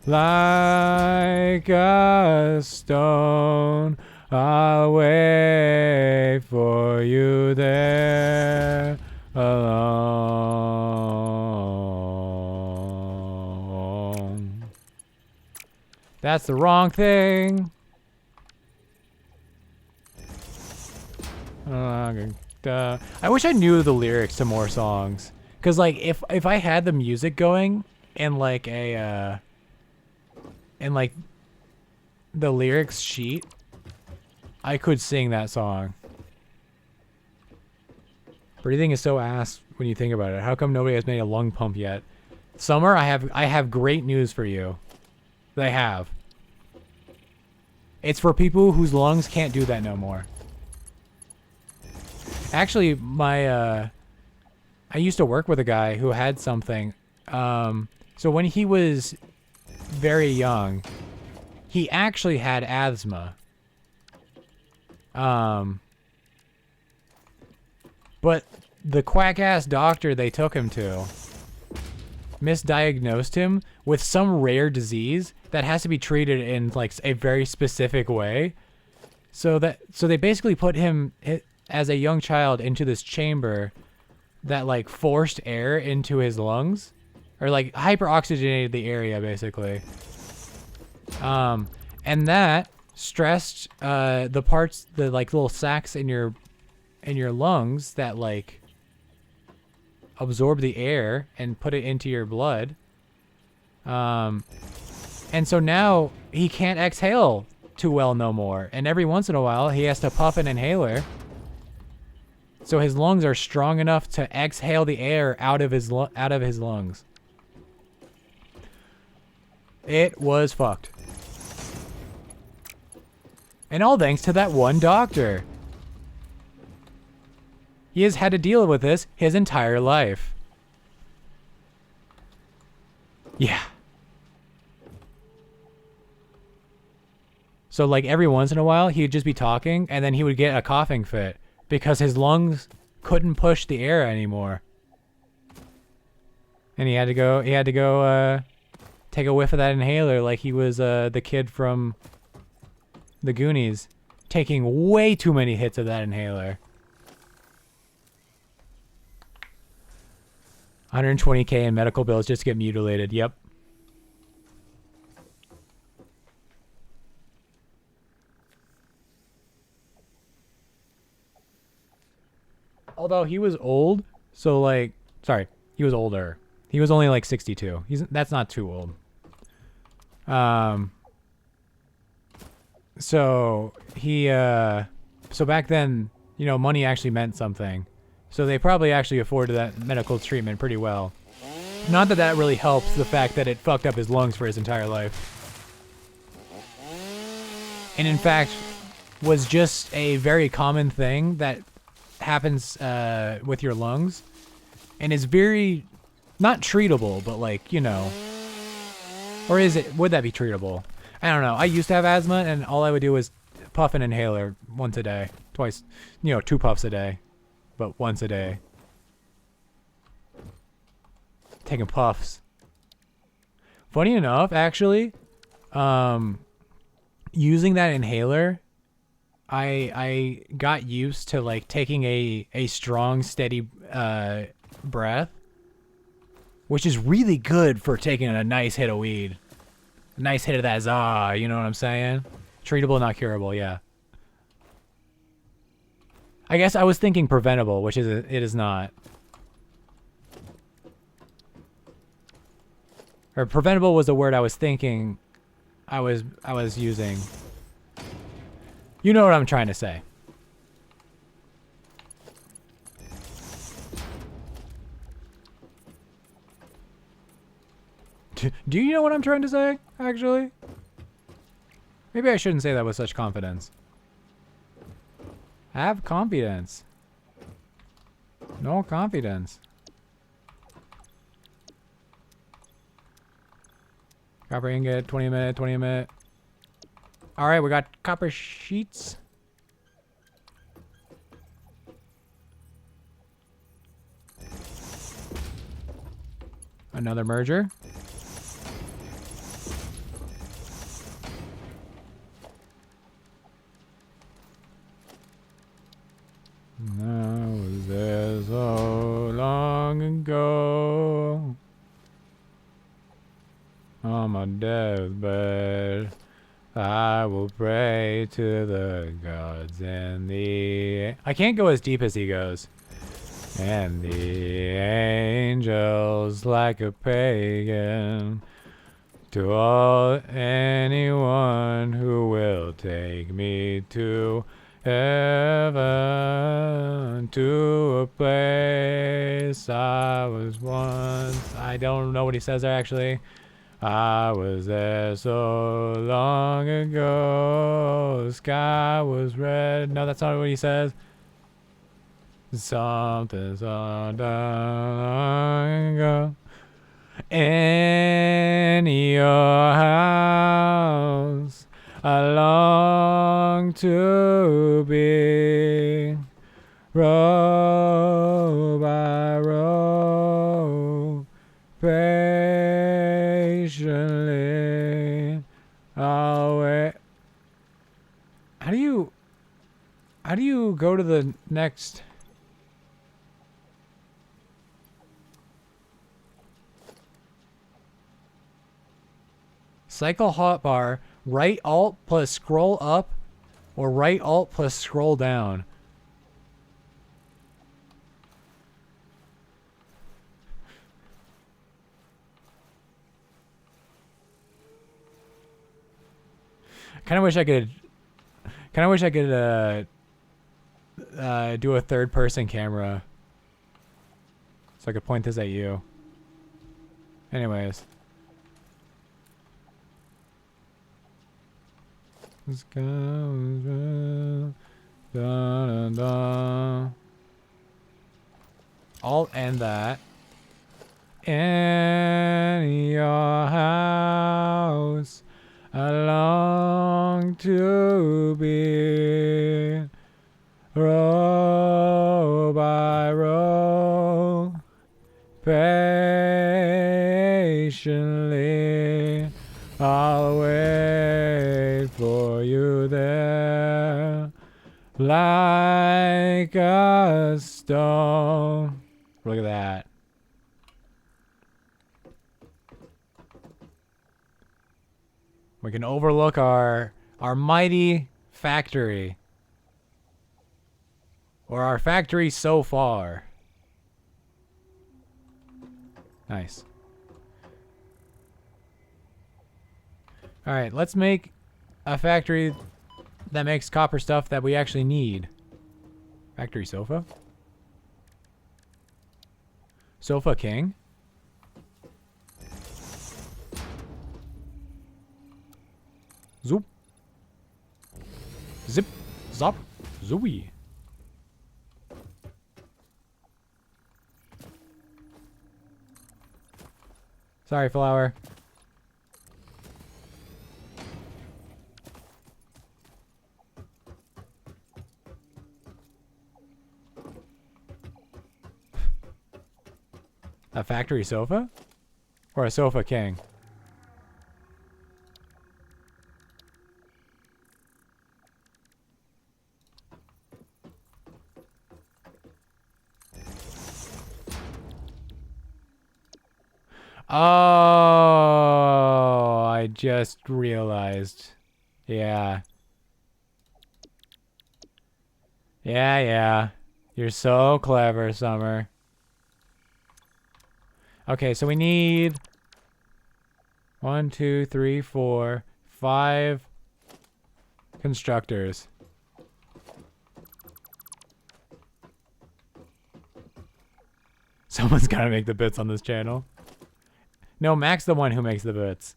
like a stone. I'll wait for you there alone. That's the wrong thing. I wish I knew the lyrics to more songs. Cause like if I had the music going and like and like the lyrics sheet, I could sing that song. Breathing is so ass when you think about it. How come nobody has made a lung pump yet? Summer, I have great news for you. They have. It's for people whose lungs can't do that no more. Actually, I used to work with a guy who had something. So when he was very young, he actually had asthma. But the quack-ass doctor they took him to misdiagnosed him with some rare disease that has to be treated in like a very specific way. So they basically put him as a young child into this chamber that like forced air into his lungs, or like hyperoxygenated the area basically. And that stressed the parts, the like little sacs in your lungs that like absorb the air and put it into your blood. And so now he can't exhale too well no more. And every once in a while he has to puff an inhaler. So his lungs are strong enough to exhale the air out of his lungs. It was fucked. And all thanks to that one doctor. He has had to deal with this his entire life. Yeah. So like every once in a while he'd just be talking and then he would get a coughing fit because his lungs couldn't push the air anymore. And he had to go take a whiff of that inhaler like he was the kid from the Goonies, taking way too many hits of that inhaler. 120K in medical bills just to get mutilated. Yep. Although he was old, so like, sorry, he was older. He was only like 62. That's not too old. So he so back then, you know, money actually meant something. So they probably actually afforded that medical treatment pretty well. Not that that really helps the fact that it fucked up his lungs for his entire life. And in fact, was just a very common thing that happens with your lungs. And is very, not treatable, but like, you know. Or would that be treatable? I don't know. I used to have asthma and all I would do was puff an inhaler once a day. Twice, 2 puffs a day. But once a day. Taking puffs. Funny enough, actually, using that inhaler, I got used to like taking a strong, steady breath, which is really good for taking a nice hit of weed. A nice hit of that za, you know what I'm saying? Treatable, not curable, yeah. I guess I was thinking preventable, which it is not. Or preventable was the word I was thinking I was using. You know what I'm trying to say. Do you know what I'm trying to say, actually? Maybe I shouldn't say that with such confidence. Have confidence. No confidence. Copper ingot, 20 a minute, 20 a minute. Alright, we got copper sheets. Another merger. I was there so long ago on my deathbed. I will pray to the gods and I can't go as deep as he goes. And the angels like a pagan. To anyone who will take me to heaven, to a place I was once. I don't know what he says there actually. I was there so long ago. The sky was red. No, that's not what he says. Something so long ago. In your house, I long to be, row by row, patiently. I'll wait. How do you go to the next? Cycle hotbar, right alt plus scroll up, or right alt plus scroll down. Kind of wish I could do a third person camera so I could point this at you. Anyways. Let's go. Da, da, da. Alt and that. In your house, I long to be, row by row, patiently I'll wait for you there, like a stone. Look at that. We can overlook our mighty factory. Or our factory so far. Nice. Alright, let's make a factory that makes copper stuff that we actually need. Factory sofa? Sofa king? Zoop. Zip. Zop. Zooey. Sorry, flower. A factory sofa? Or a sofa king? Oh, I just realized. Yeah. Yeah. You're so clever, Summer. Okay, so we need 1, 2, 3, 4, 5 constructors. Someone's gotta make the bits on this channel. No, Mac's the one who makes the bits.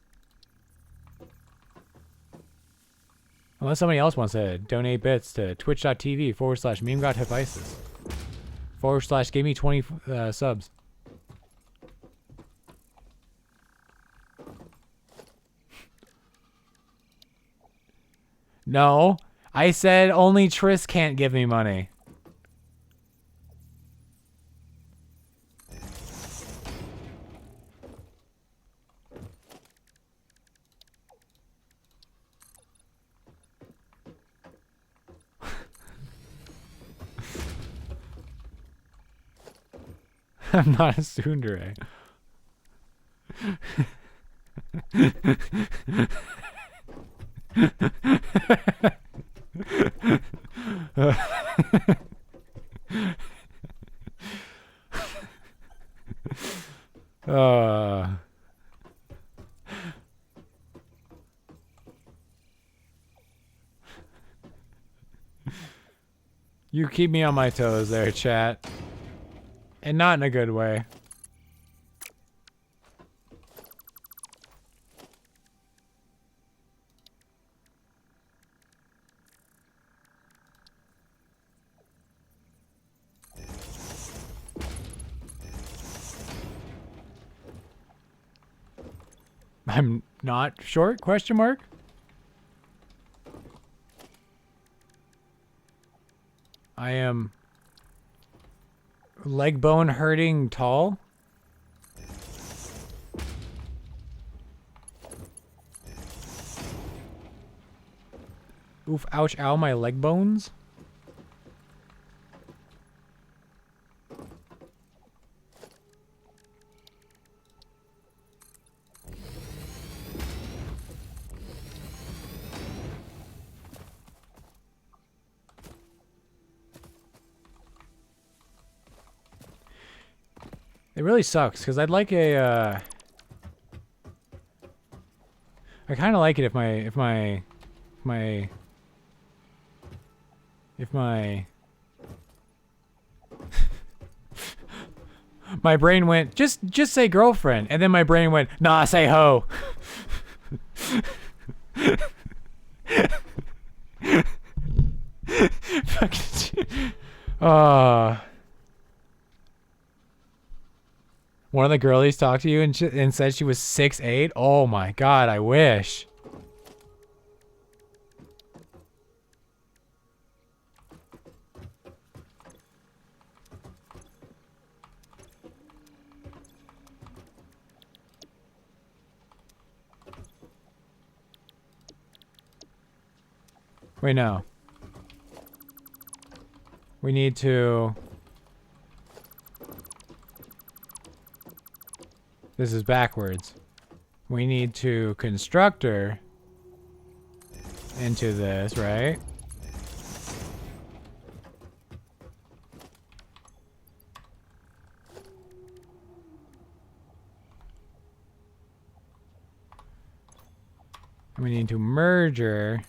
Unless somebody else wants to donate bits to twitch.tv/MemeGodHephisis / give me 20 subs. No, I said only Triss can't give me money. I'm not a tsundere. You keep me on my toes there, chat. And not in a good way. I'm not short? Question mark? I am leg bone hurting tall. Oof, ouch, ow, my leg bones. It really sucks because I'd like a. I kind of like it if my my brain went just say girlfriend, and then my brain went nah, say hoe. One of the girlies talked to you and said she was 6'8". Oh my god, I wish. Wait, no. We need to... This is backwards. We need to construct her into this, right? We need to merge her.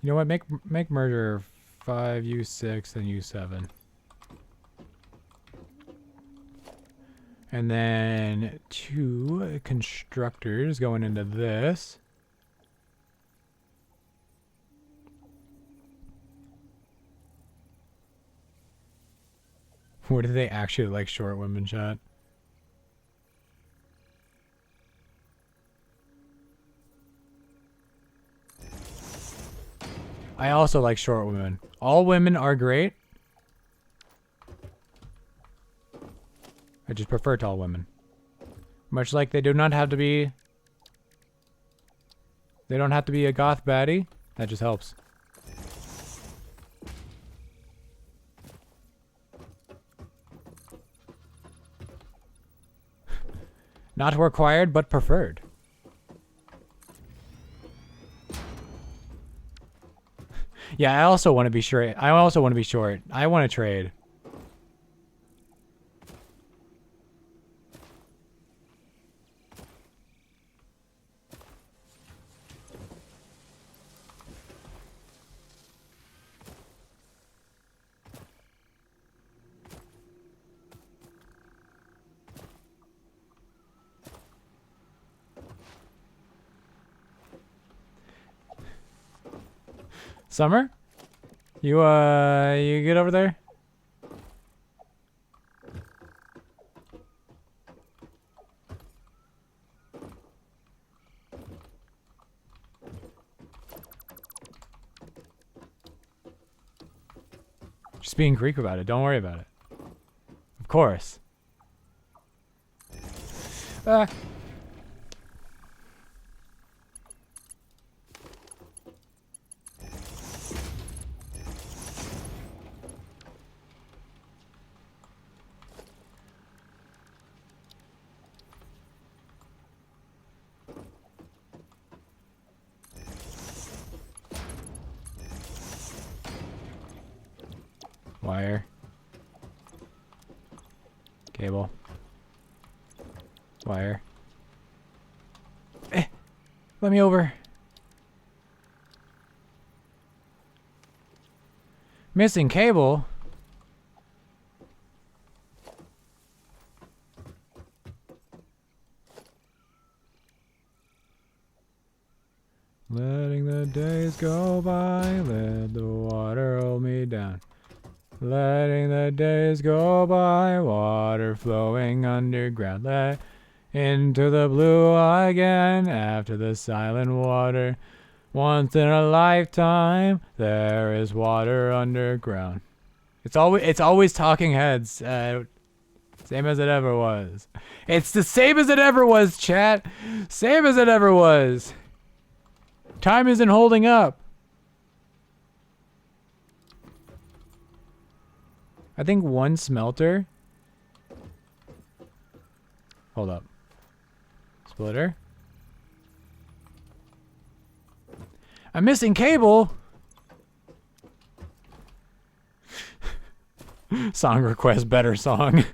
You know what? Make merger 5 U6 and U7. And then 2 constructors going into this. Or do they actually like short women, chat? I also like short women. All women are great. I just prefer tall women. Much like they do not have to be... They don't have to be a goth baddie. That just helps. Not required, but preferred. Yeah, I also want to be short. I also want to be short. I want to trade. Summer? You get over there? Just being Greek about it. Don't worry about it. Of course. Wire. Cable. Wire. Let me over. Missing cable? Letting the days go by, let the water hold me down. Letting the days go by, water flowing underground. Let into the blue again, after the silent water. Once in a lifetime, there is water underground. It's always Talking Heads. Same as it ever was. It's the same as it ever was, chat. Same as it ever was. Time isn't holding up. I think one smelter. Hold up. Splitter. I'm missing cable. Song request, better song.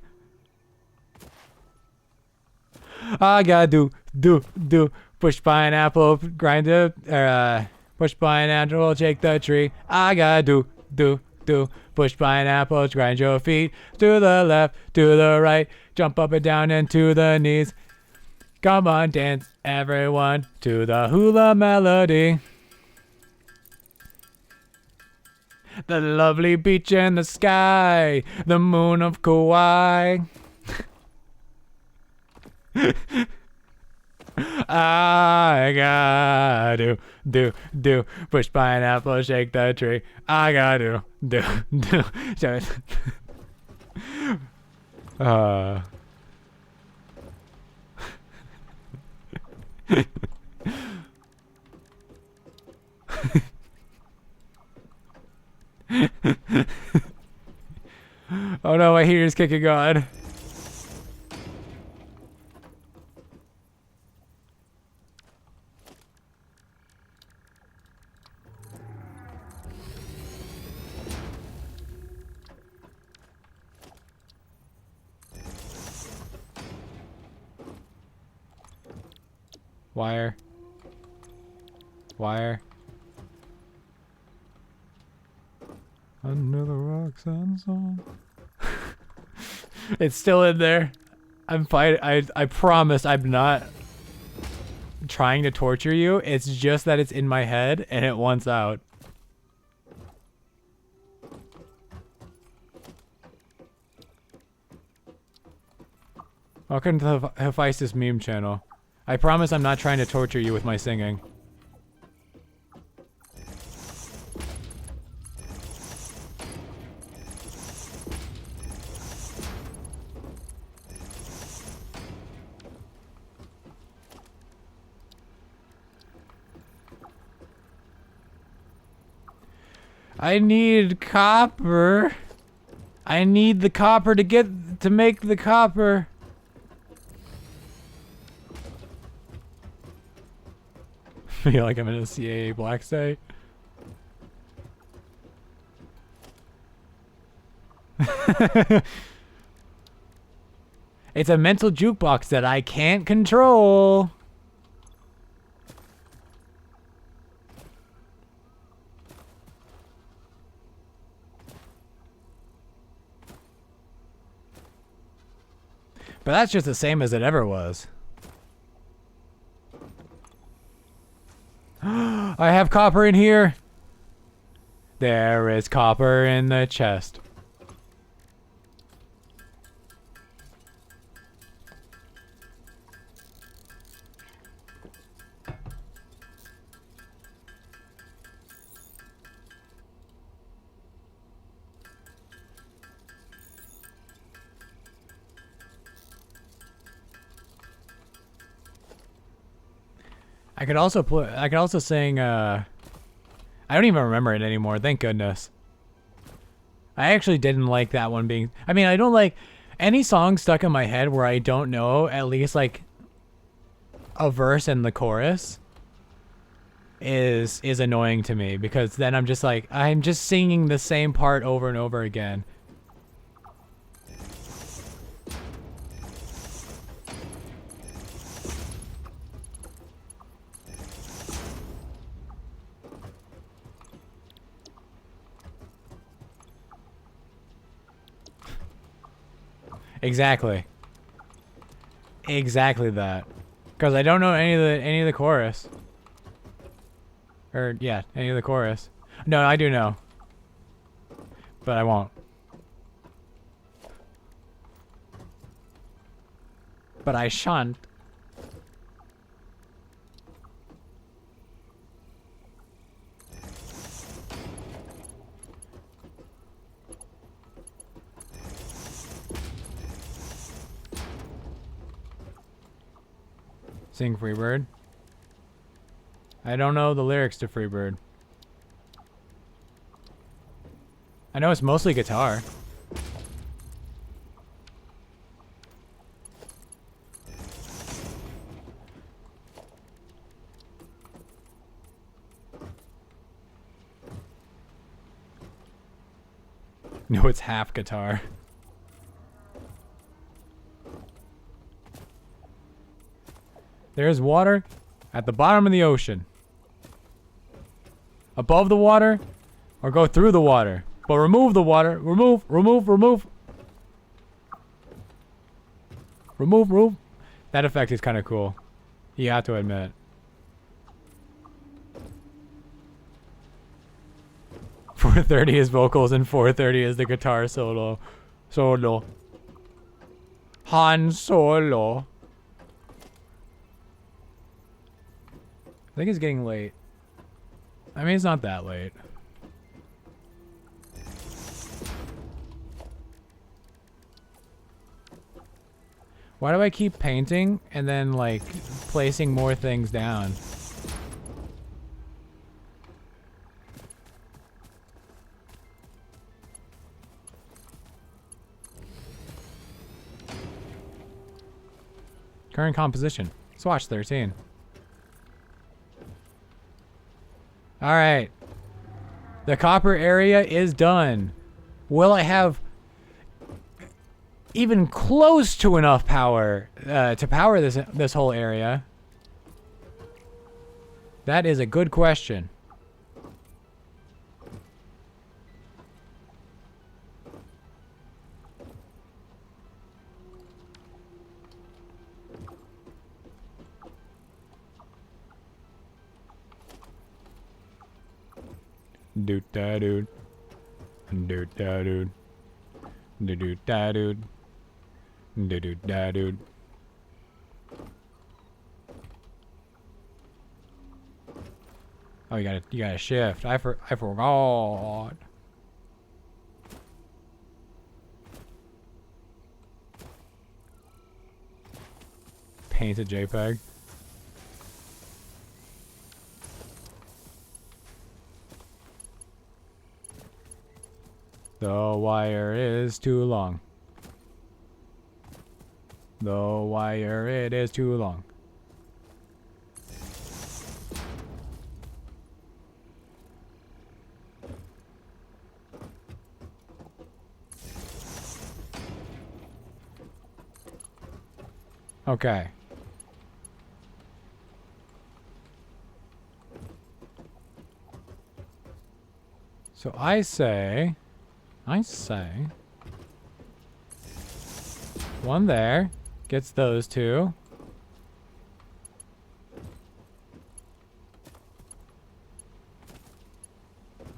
I gotta do. Push pineapple, grind it. Push pineapple, shake the tree. I gotta do. Push pineapple, grind your feet. To the left, to the right. Jump up and down and to the knees. Come on, dance, everyone, to the hula melody. The lovely beach in the sky, the moon of Kauai. I gotta do. Push pineapple, shake the tree. I gotta do. Oh no, my heater's kicking on. Wire. Under the rocks and song. It's still in there. I'm fighting. I promise I'm not trying to torture you. It's just that it's in my head and it wants out. Welcome to the Hephaestus meme channel. I promise I'm not trying to torture you with my singing. I need copper. I need the copper to make the copper. Feel like I'm in a CAA black site. It's a mental jukebox that I can't control. But that's just the same as it ever was. I have copper in here. There is copper in the chest. I could also sing I don't even remember it anymore, thank goodness. I actually didn't like that one being I mean, I don't like any song stuck in my head where I don't know at least like a verse and the chorus is annoying to me because then I'm just like I'm just singing the same part over and over again. Exactly. Exactly that. Because I don't know any of the chorus. Or yeah, any of the chorus. No, I do know. But I won't. But I shan't. Sing Freebird. I don't know the lyrics to Freebird. I know it's mostly guitar. No, it's half guitar. There's water at the bottom of the ocean. Above the water, or go through the water. But remove the water. Remove. That effect is kind of cool. You have to admit. .430 is vocals and .430 is the guitar solo. Han Solo. I think it's getting late. I mean, it's not that late. Why do I keep painting and then, like, placing more things down? Current composition. Swatch 13. Alright. The copper area is done. Will I have even close to enough power to power this whole area? That is a good question. Doot da doot. Doot da doot. Doot da doot. Doot da doot. Oh, you gotta shift. I forgot. Paint a JPEG. The wire is too long. The wire, it is too long. Okay. So I say, one there gets those two.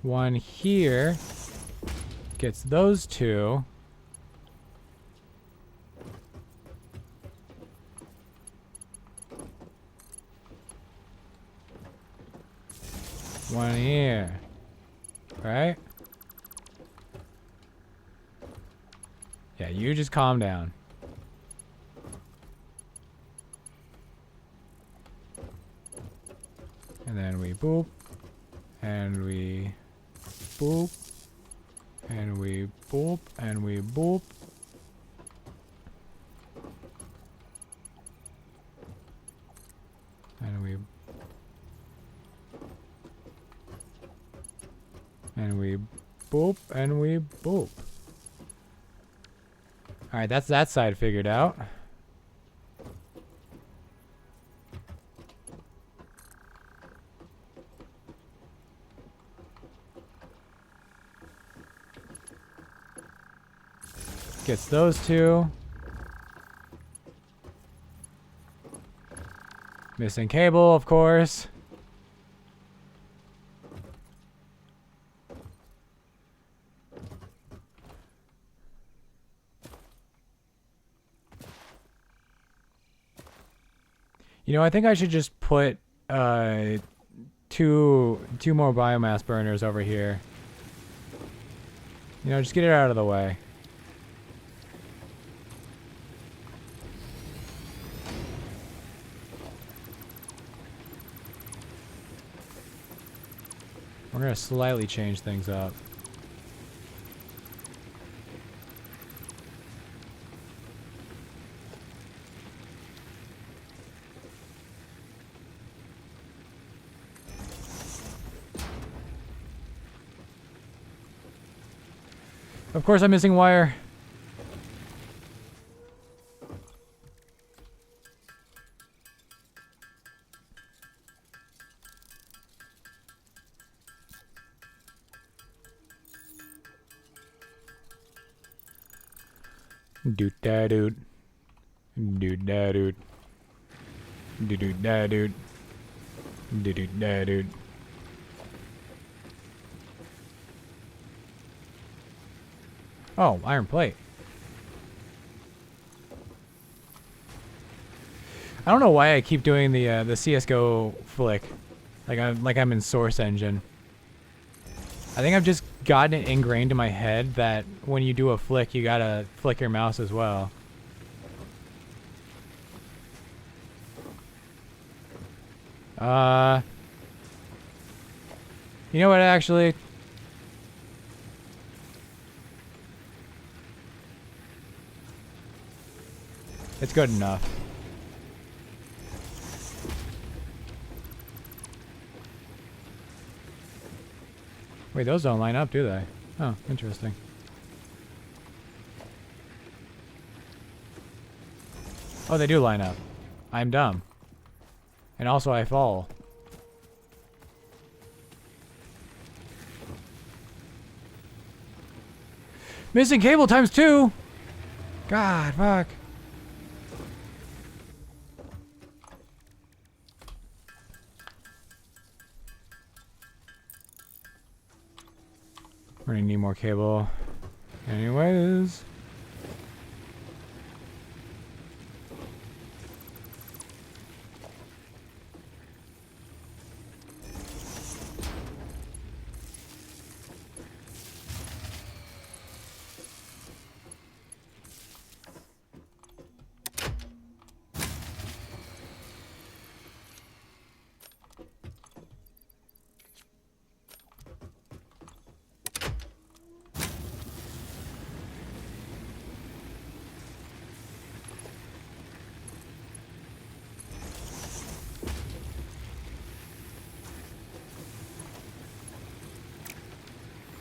One here gets those two. One here. Right? Yeah, you just calm down. And then we boop. And we boop. And we boop. And we boop. And we boop. And we boop. Alright, that's that side figured out. Gets those two. Missing cable, of course. You know, I think I should just put two more biomass burners over here. You know, just get it out of the way. We're gonna slightly change things up. Of course I'm missing wire. Doot da doot. Doot da doot. Doot doot da doot. Doot doot da doot. Oh, iron plate. I don't know why I keep doing the CS:GO flick, like I'm in Source Engine. I think I've just gotten it ingrained in my head that when you do a flick, you gotta flick your mouse as well. You know what, actually? It's good enough. Wait, those don't line up, do they? Oh, interesting. Oh, they do line up. I'm dumb. And also I fall. Missing cable times 2! God, fuck. We're gonna need more cable. Anyways.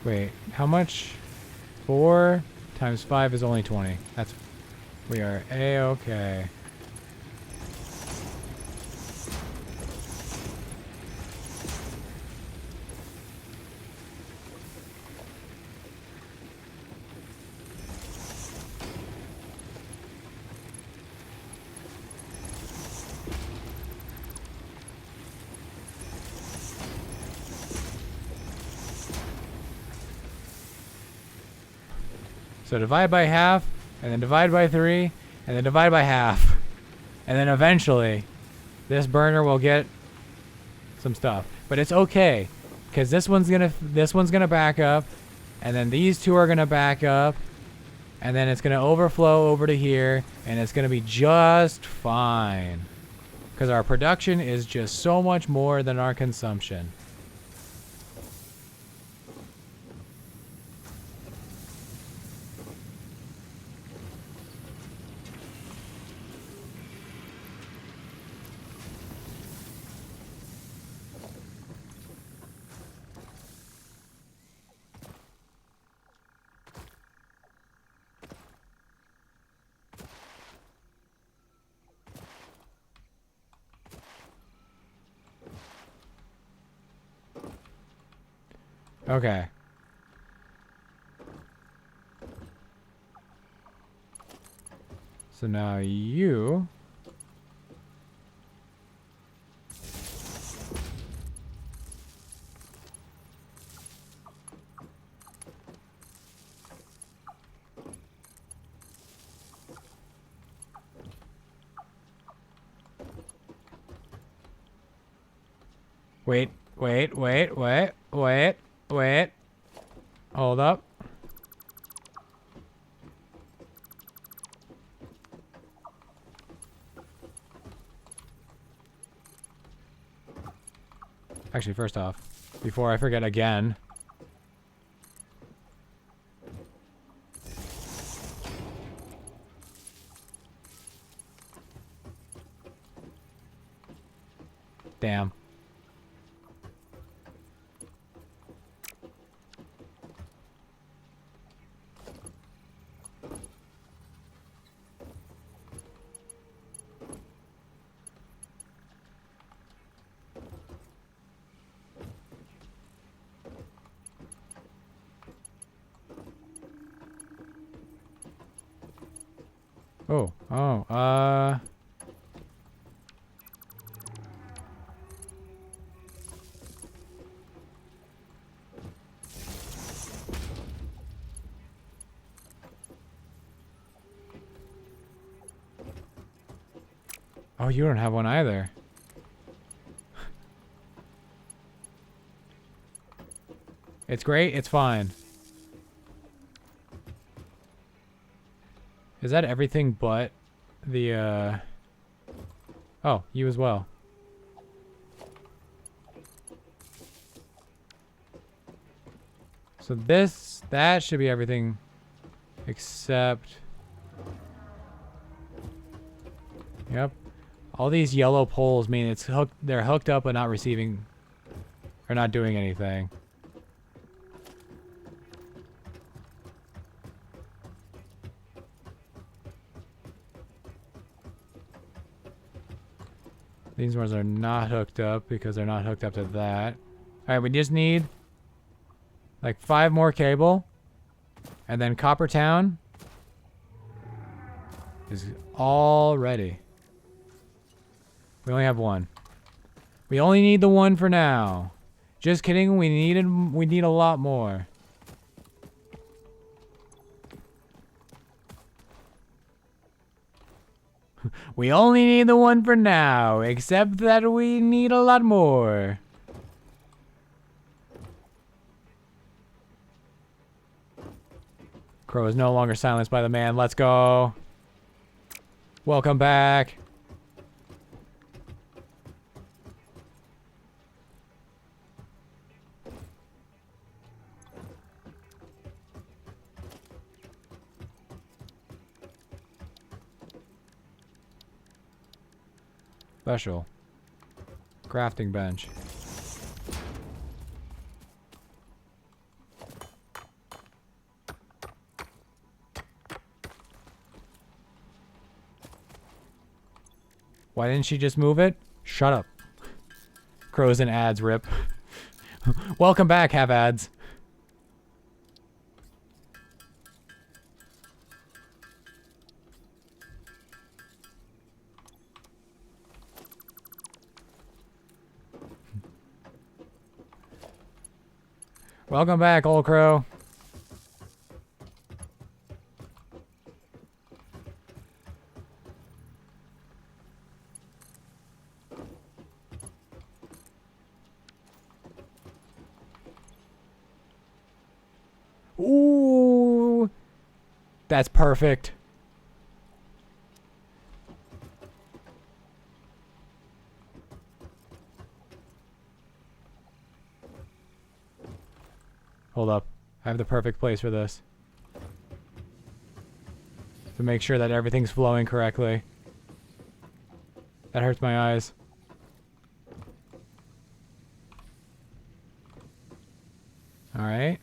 Wait, how much? 4 times 5 is only 20. That's... We are A-okay. So divide by half, and then divide by 3, and then divide by half. And then eventually, this burner will get some stuff. But it's okay, because this one's gonna back up, and then these two are gonna back up, and then it's gonna overflow over to here, and it's gonna be just fine. Because our production is just so much more than our consumption. Okay. So now you... Wait. Hold up. Actually, first off, before I forget again. Damn. Oh, oh, oh, you don't have one either. It's great, it's fine. Is that everything but the, oh, you as well. So that should be everything except... Yep. All these yellow poles mean it's hooked, they're hooked up but not receiving, or not doing anything. These ones are not hooked up because they're not hooked up to that. Alright, we just need like 5 more cable. And then Copper Town is all ready. We only have one. We only need the one for now. Just kidding, we need a lot more. We only need the one for now, except that we need a lot more. Crow is no longer silenced by the man. Let's go. Welcome back. Special. Crafting bench. Why didn't she just move it? Shut up. Crows and ads, rip. Welcome back, have ads. Welcome back, old crow. Ooh, that's perfect. Hold up. I have the perfect place for this. To make sure that everything's flowing correctly. That hurts my eyes. Alright.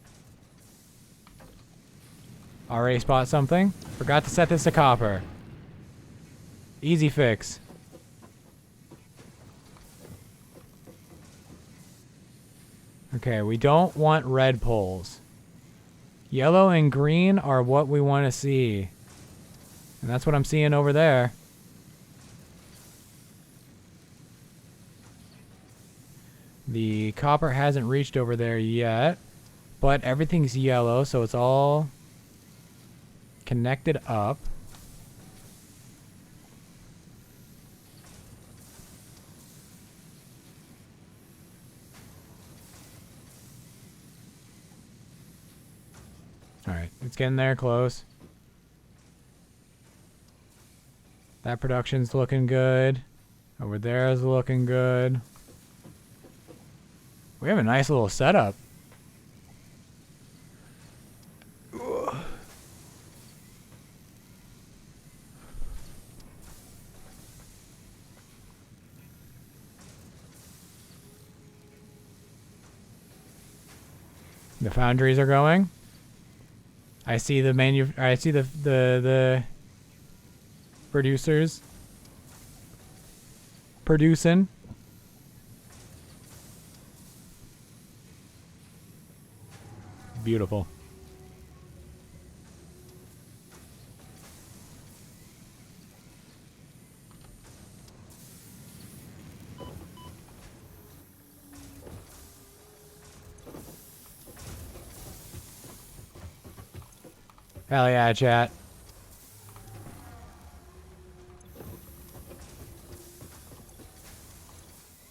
Already spot something. Forgot to set this to copper. Easy fix. Okay, we don't want red poles. Yellow and green are what we want to see. And that's what I'm seeing over there. The copper hasn't reached over there yet. But everything's yellow, so it's all connected up. Alright, it's getting there close. That production's looking good. Over there is looking good. We have a nice little setup. The foundries are going. I see the the producers producing. Beautiful. Hell yeah, chat.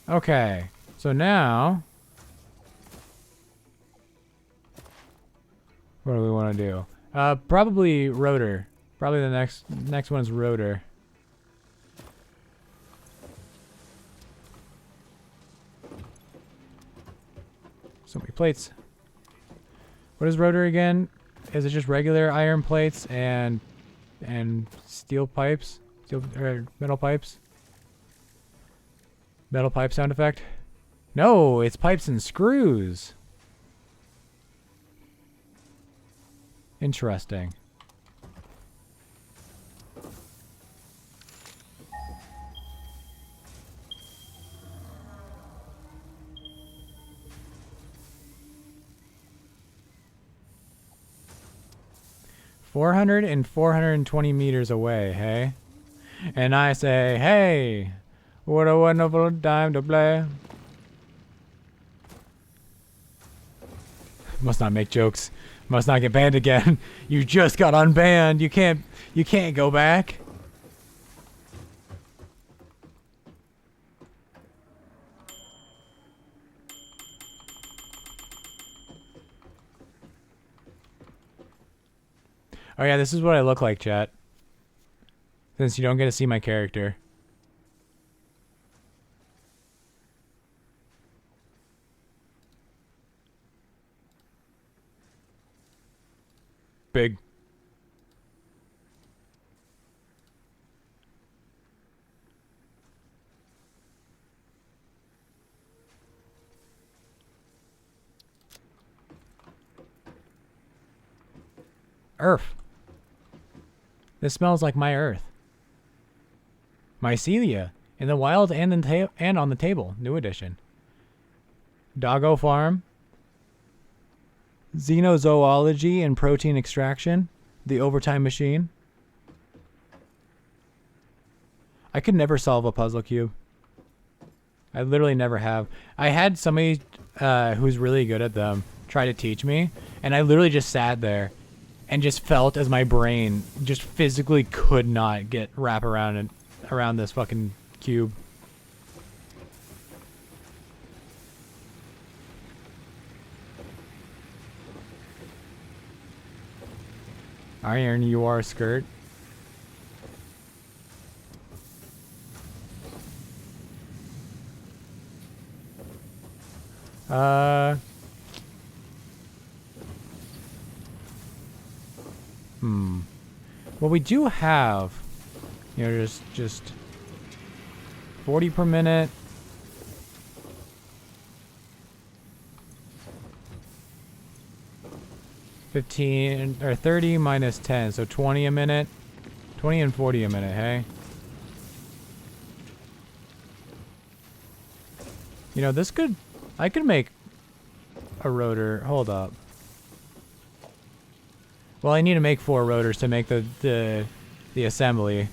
Okay, so now what do we want to do? Probably rotor. Probably the next one is rotor. So many plates. What is rotor again? Is it just regular iron plates and steel pipes? Steel or metal pipes? Metal pipe sound effect? No, it's pipes and screws. Interesting. Four hundred and 20 meters away, hey? And I say, hey, what a wonderful time to play. Must not make jokes. Must not get banned again. You just got unbanned. You can't go back. Oh yeah, this is what I look like, chat. Since you don't get to see my character. Big. Earth. This smells like my earth. Mycelia. In the wild and on the table. New edition. Doggo Farm. Xenozoology and protein extraction. The overtime machine. I could never solve a puzzle cube. I literally never have. I had somebody who's really good at them try to teach me, and I literally just sat there and just felt as my brain just physically could not wrap around this fucking cube. Iron, you are skirt. Well, we do have, you know, just 40 per minute. $15 or 30 minus 10, so 20 a minute. 20 and 40 a minute, hey? You know, I could make a rotor. Hold up. Well, I need to make 4 rotors to make the assembly.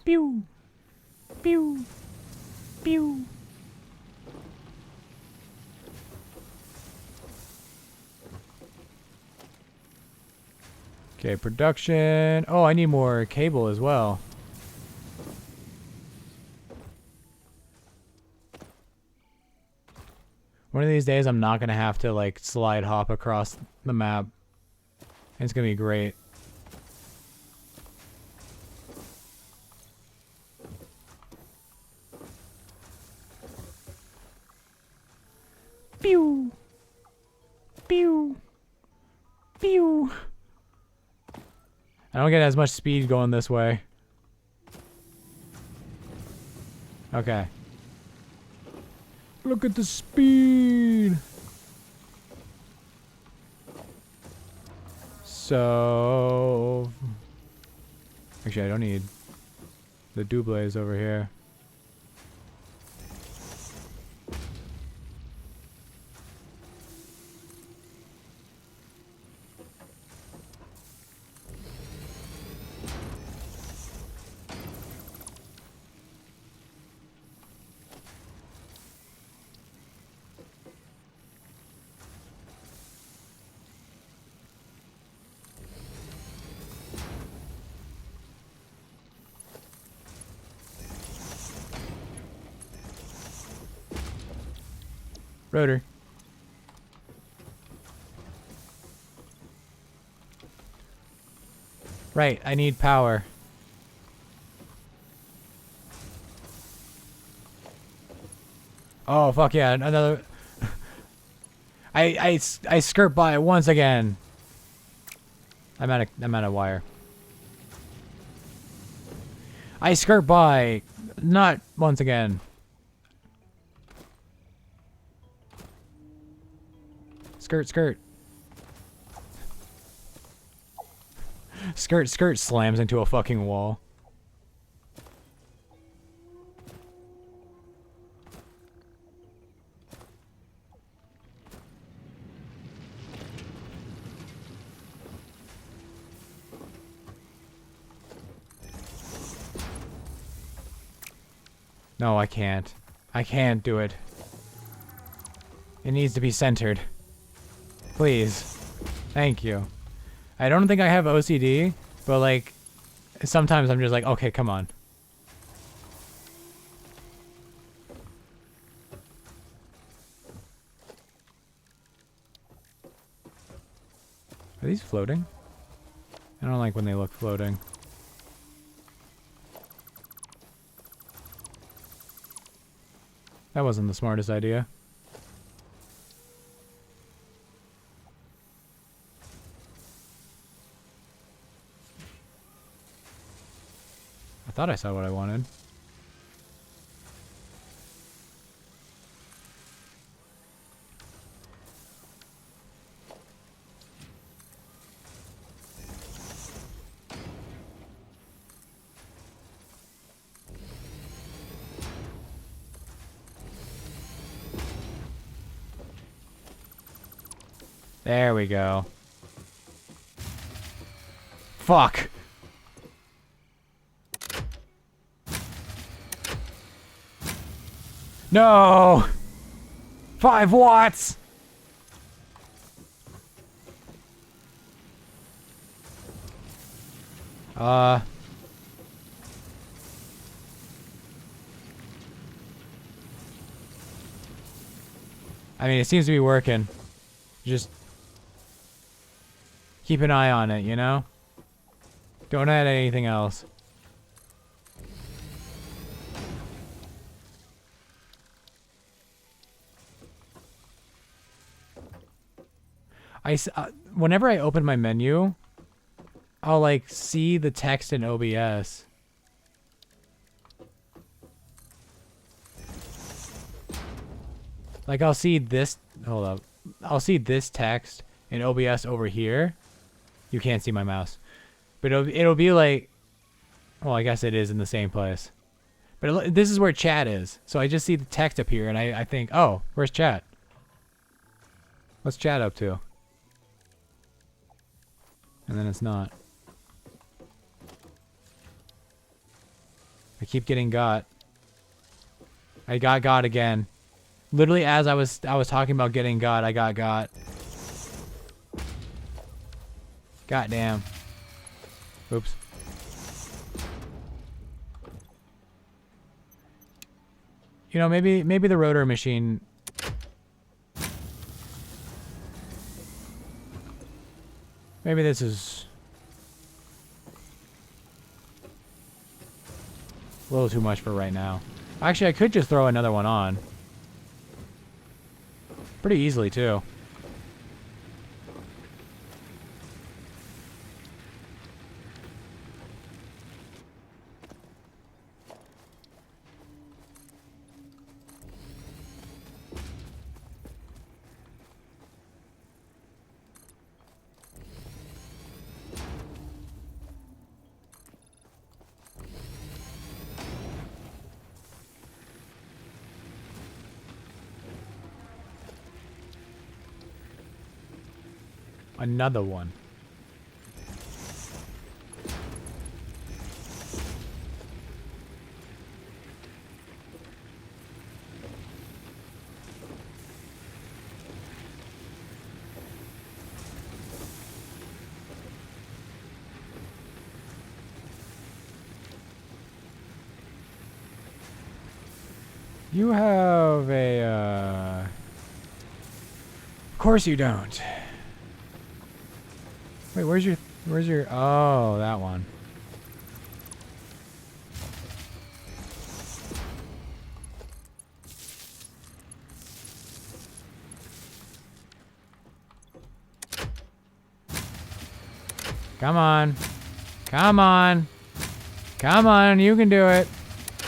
Pew. Pew. Pew. Okay, production. Oh, I need more cable as well. One of these days, I'm not going to have to, like, slide hop across the map. And it's going to be great. Pew! Pew! Pew! I don't get as much speed going this way. Okay. Look at the speed! So... Actually, I don't need the doubles over here. Rotor. Right, I need power. Oh, fuck yeah, another... I skirt by it once again. I'm out of wire. I skirt by, not once again. Skirt, skirt. Skirt, skirt slams into a fucking wall. No, I can't. I can't do it. It needs to be centered. Please. Thank you. I don't think I have OCD, but like, sometimes I'm just like, okay, come on. Are these floating? I don't like when they look floating. That wasn't the smartest idea. I thought I saw what I wanted. There we go. Fuck. No! 5 watts! I mean, it seems to be working. Just keep an eye on it, you know? Don't add anything else. Whenever I open my menu, I'll like see the text in OBS. Like I'll see this, hold up. I'll see this text in OBS over here. You can't see my mouse. But it'll be like, well, I guess it is in the same place. But this is where chat is. So I just see the text appear and I think, oh, where's chat? What's chat up to? And then it's not. I keep getting got. I got again. Literally as I was talking about getting got, I got. Goddamn. Oops. You know, maybe the rotor machine. Maybe this is a little too much for right now. Actually, I could just throw another one on. Pretty easily, too. Another one. You have a, course you don't. Wait, where's your... Oh, that one. Come on. Come on. Come on, you can do it.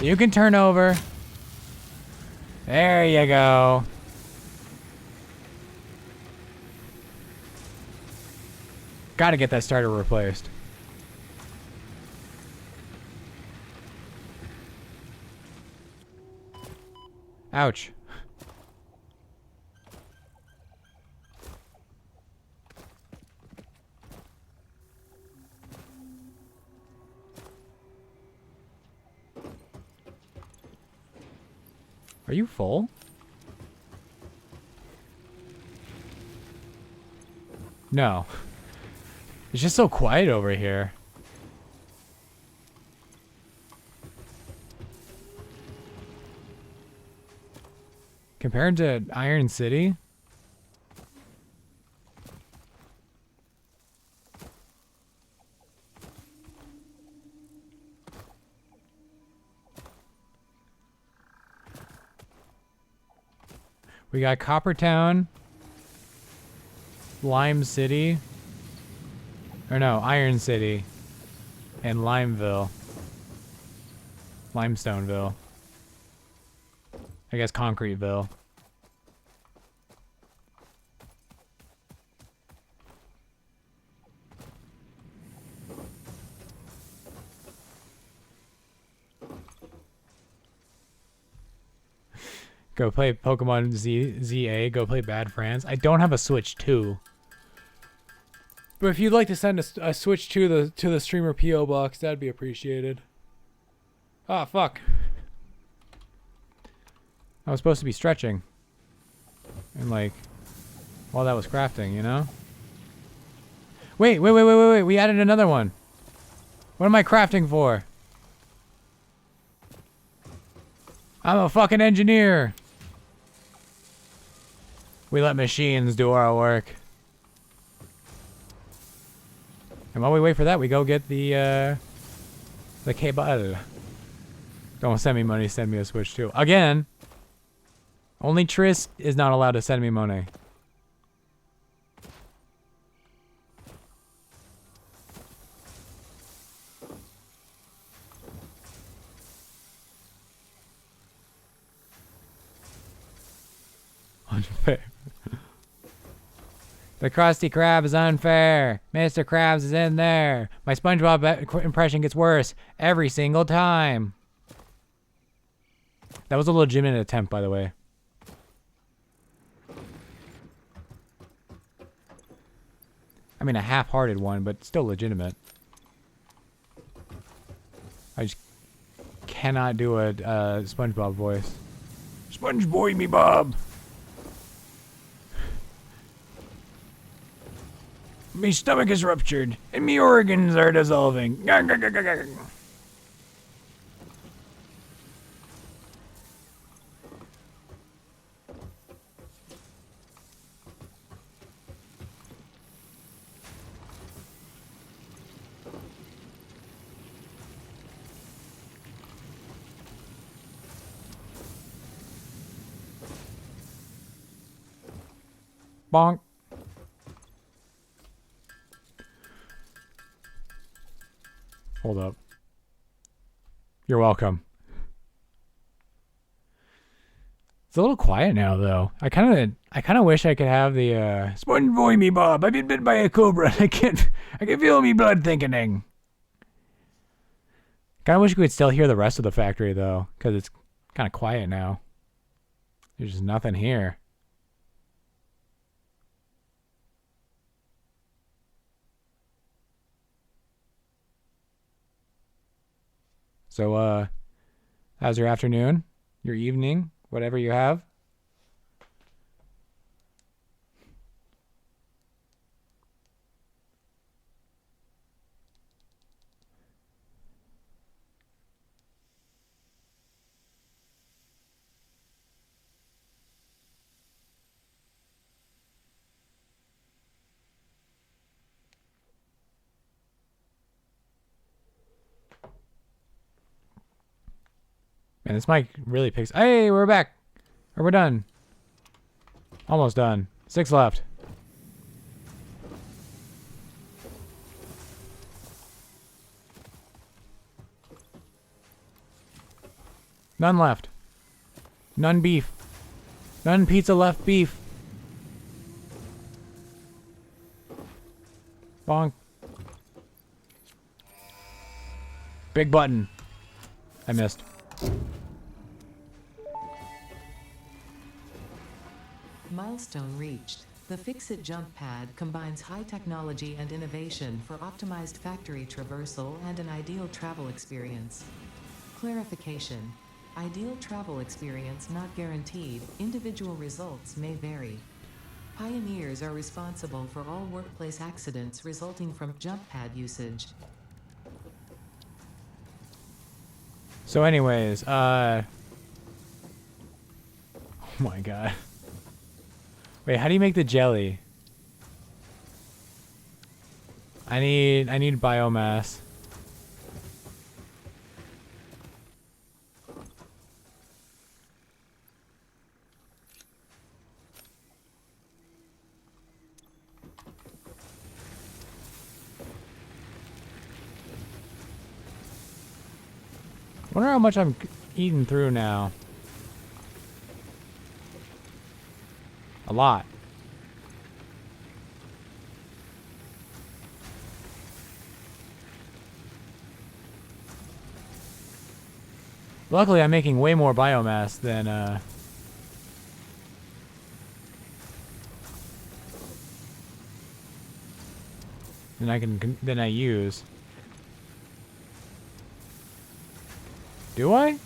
You can turn over. There you go. Gotta get that starter replaced. Ouch. Are you full? No. It's just so quiet over here. Compared to Iron City? We got Coppertown, Lime City, or no, Iron City, and Limeville. Limestoneville. I guess Concreteville. Go play Pokemon ZA. Go play Bad Friends. I don't have a Switch 2. But if you'd like to send a Switch 2 to the streamer PO box, that'd be appreciated. Ah, fuck. I was supposed to be stretching. And like, while that was crafting, you know? Wait. We added another one. What am I crafting for? I'm a fucking engineer. We let machines do our work. And while we wait for that, we go get the cable. Don't send me money, send me a Switch 2. Again! Only Triss is not allowed to send me money. Unfair. The Krusty Krab is unfair. Mr. Krabs is in there. My SpongeBob impression gets worse every single time. That was a legitimate attempt, by the way. I mean, a half-hearted one, but still legitimate. I just cannot do a SpongeBob voice. Sponge boy me Bob. Me stomach is ruptured, and me organs are dissolving. Bonk. Hold up. You're welcome. It's a little quiet now, though. I kind of wish I could have the Sponge boy me Bob. I've been bitten by a cobra. I can feel me blood thickening. Kind of wish we could still hear the rest of the factory, though, because it's kind of quiet now. There's just nothing here. So, how's your afternoon? Your evening? Whatever you have? And this mic really picks. Hey, we're back. Or we're done. Almost done. 6 left. None left. None beef. None pizza left beef. Bonk. Big button. I missed. Milestone reached. The Fix-It jump pad combines high technology and innovation for optimized factory traversal and an ideal travel experience. Clarification. Ideal travel experience not guaranteed. Individual results may vary. Pioneers are responsible for all workplace accidents resulting from jump pad usage. So anyways, oh my god. Wait, how do you make the jelly? I need biomass. Wonder how much I'm eating through now. A lot. Luckily, I'm making way more biomass than than I use. Do I?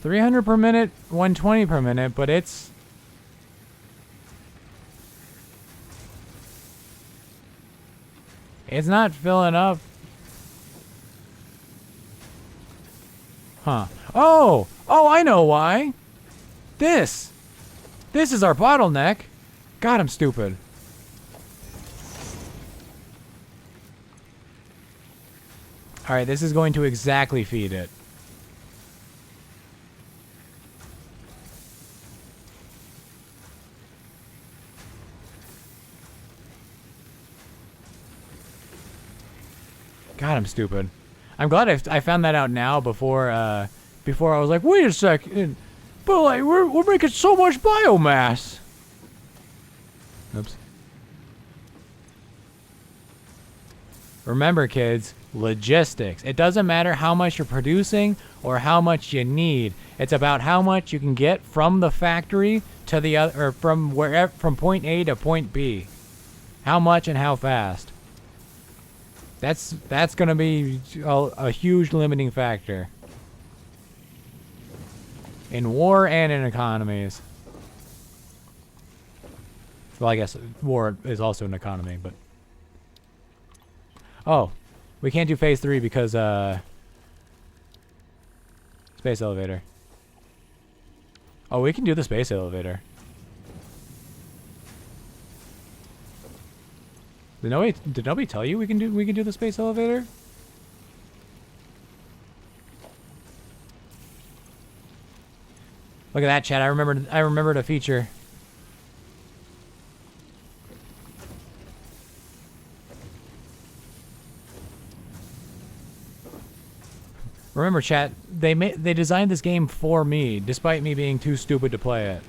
300 per minute, 120 per minute, but it's not filling up. Huh. Oh, I know why. This is our bottleneck. God, I'm stupid. All right, this is going to exactly feed it. God, I'm stupid. I'm glad I found that out now before I was like, wait a second, but like we're making so much biomass. Oops. Remember, kids, logistics. It doesn't matter how much you're producing or how much you need. It's about how much you can get from the factory to the other, or from wherever, from point A to point B. How much and how fast. That's gonna be a huge limiting factor in war and in economies. Well, I guess war is also an economy, but oh, we can't do phase 3 because space elevator. Oh, we can do the space elevator. Did nobody tell you we can do the space elevator? Look at that, chat. I remembered a feature. Remember, chat, they designed this game for me, despite me being too stupid to play it.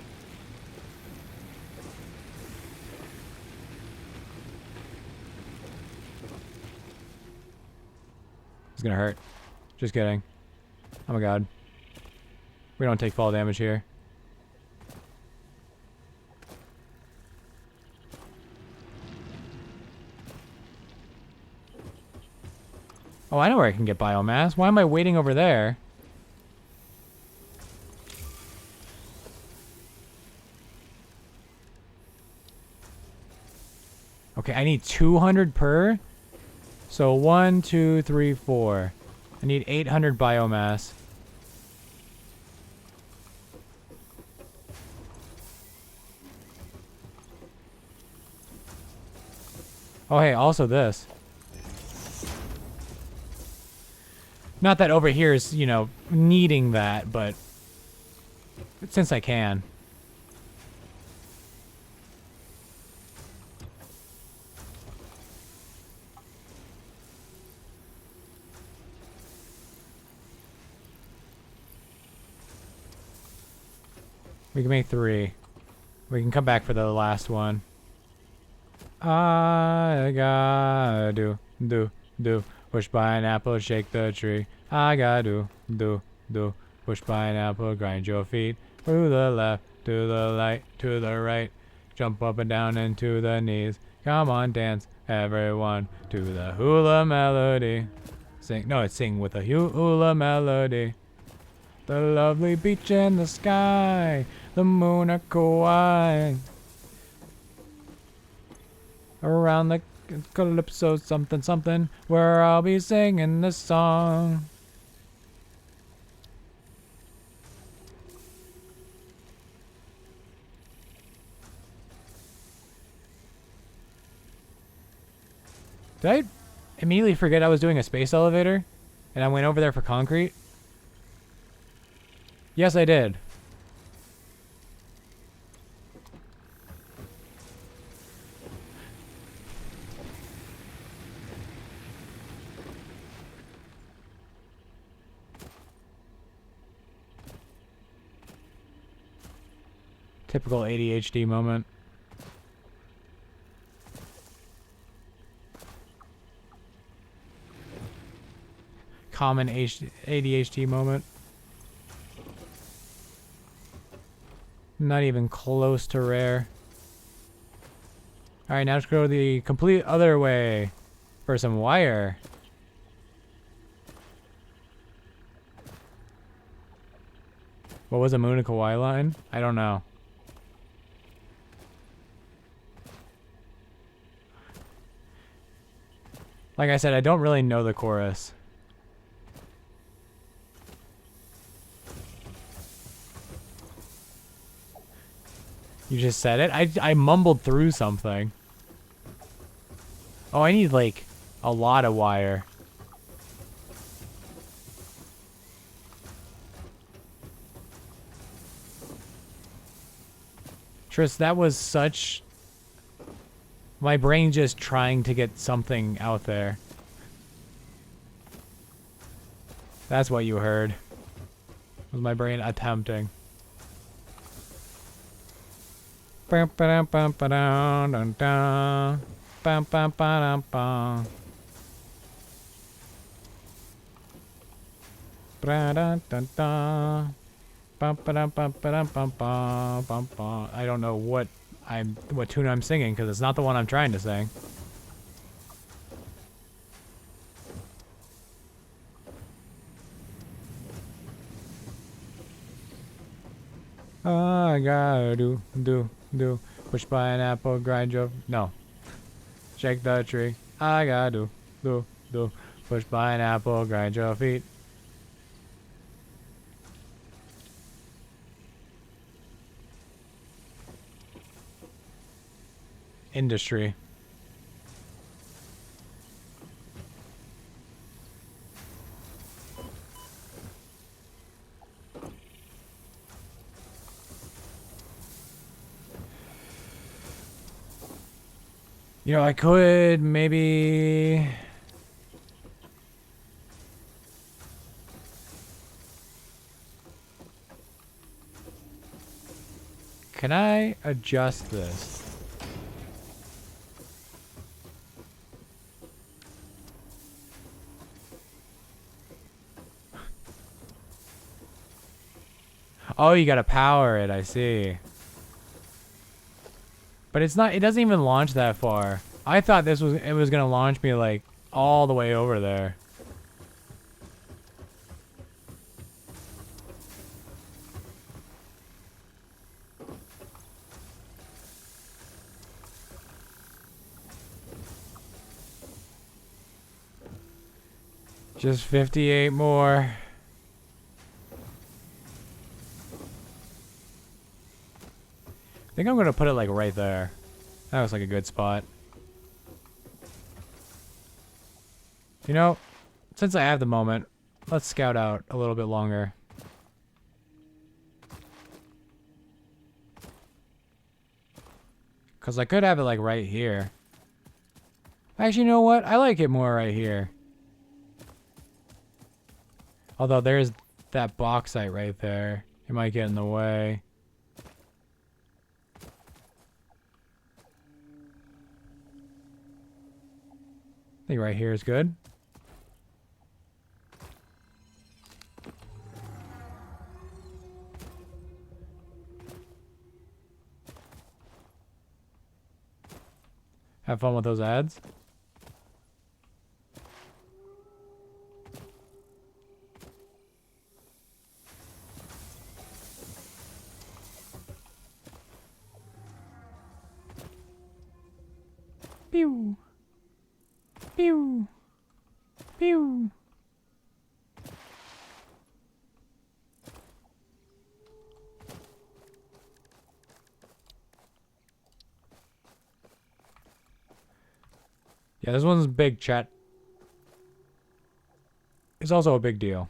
It's gonna hurt. Just kidding. Oh my god. We don't take fall damage here. Oh, I know where I can get biomass. Why am I waiting over there? Okay, I need 200 per. So 1, 2, 3, 4. I need 800 biomass. Oh, hey, also this. Not that over here is, you know, needing that, but since I can. We can make 3. We can come back for the last one. I gotta do. Push pineapple, shake the tree. I gotta do. Push pineapple, grind your feet. To the left, to the light, to the right. Jump up and down into the knees. Come on, dance, everyone, to the hula melody. Sing, no, it's sing with a hula melody. The lovely beach and the sky, the moon are Kauai. Around the calypso something something, where I'll be singing this song. Did I immediately forget I was doing a space elevator? And I went over there for concrete? Yes, I did. Typical ADHD moment. Common ADHD moment. Not even close to rare. Alright, now let's go the complete other way for some wire. What was a Moon and Kauai line? I don't know. Like I said, I don't really know the chorus. You just said it? I mumbled through something. Oh, I need, like, a lot of wire. Tris, that was such... My brain just trying to get something out there. That's what you heard. Was my brain attempting. Bum ba bum ba dum dum dum. Bum bum ba dum bum. Ba dum dum dum. Bum ba dum bum ba dum bum bum bum bum. I don't know what tune I'm singing because it's not the one I'm trying to sing. I gotta do. Push pineapple, grind your... No. Shake the tree. I gotta do. Push pineapple, grind your feet. Industry. You know, I could maybe... Can I adjust this? Oh, you gotta power it, I see. But it's not, it doesn't even launch that far. I thought it was gonna launch me like all the way over there. Just 58 more. I think I'm gonna put it like right there. That looks like a good spot. You know, since I have the moment, let's scout out a little bit longer. Cause I could have it like right here. Actually, you know what? I like it more right here. Although there's that bauxite right there. It might get in the way. I think right here is good. Have fun with those ads. Pew. Pew. Pew. Yeah, this one's big, chat. It's also a big deal.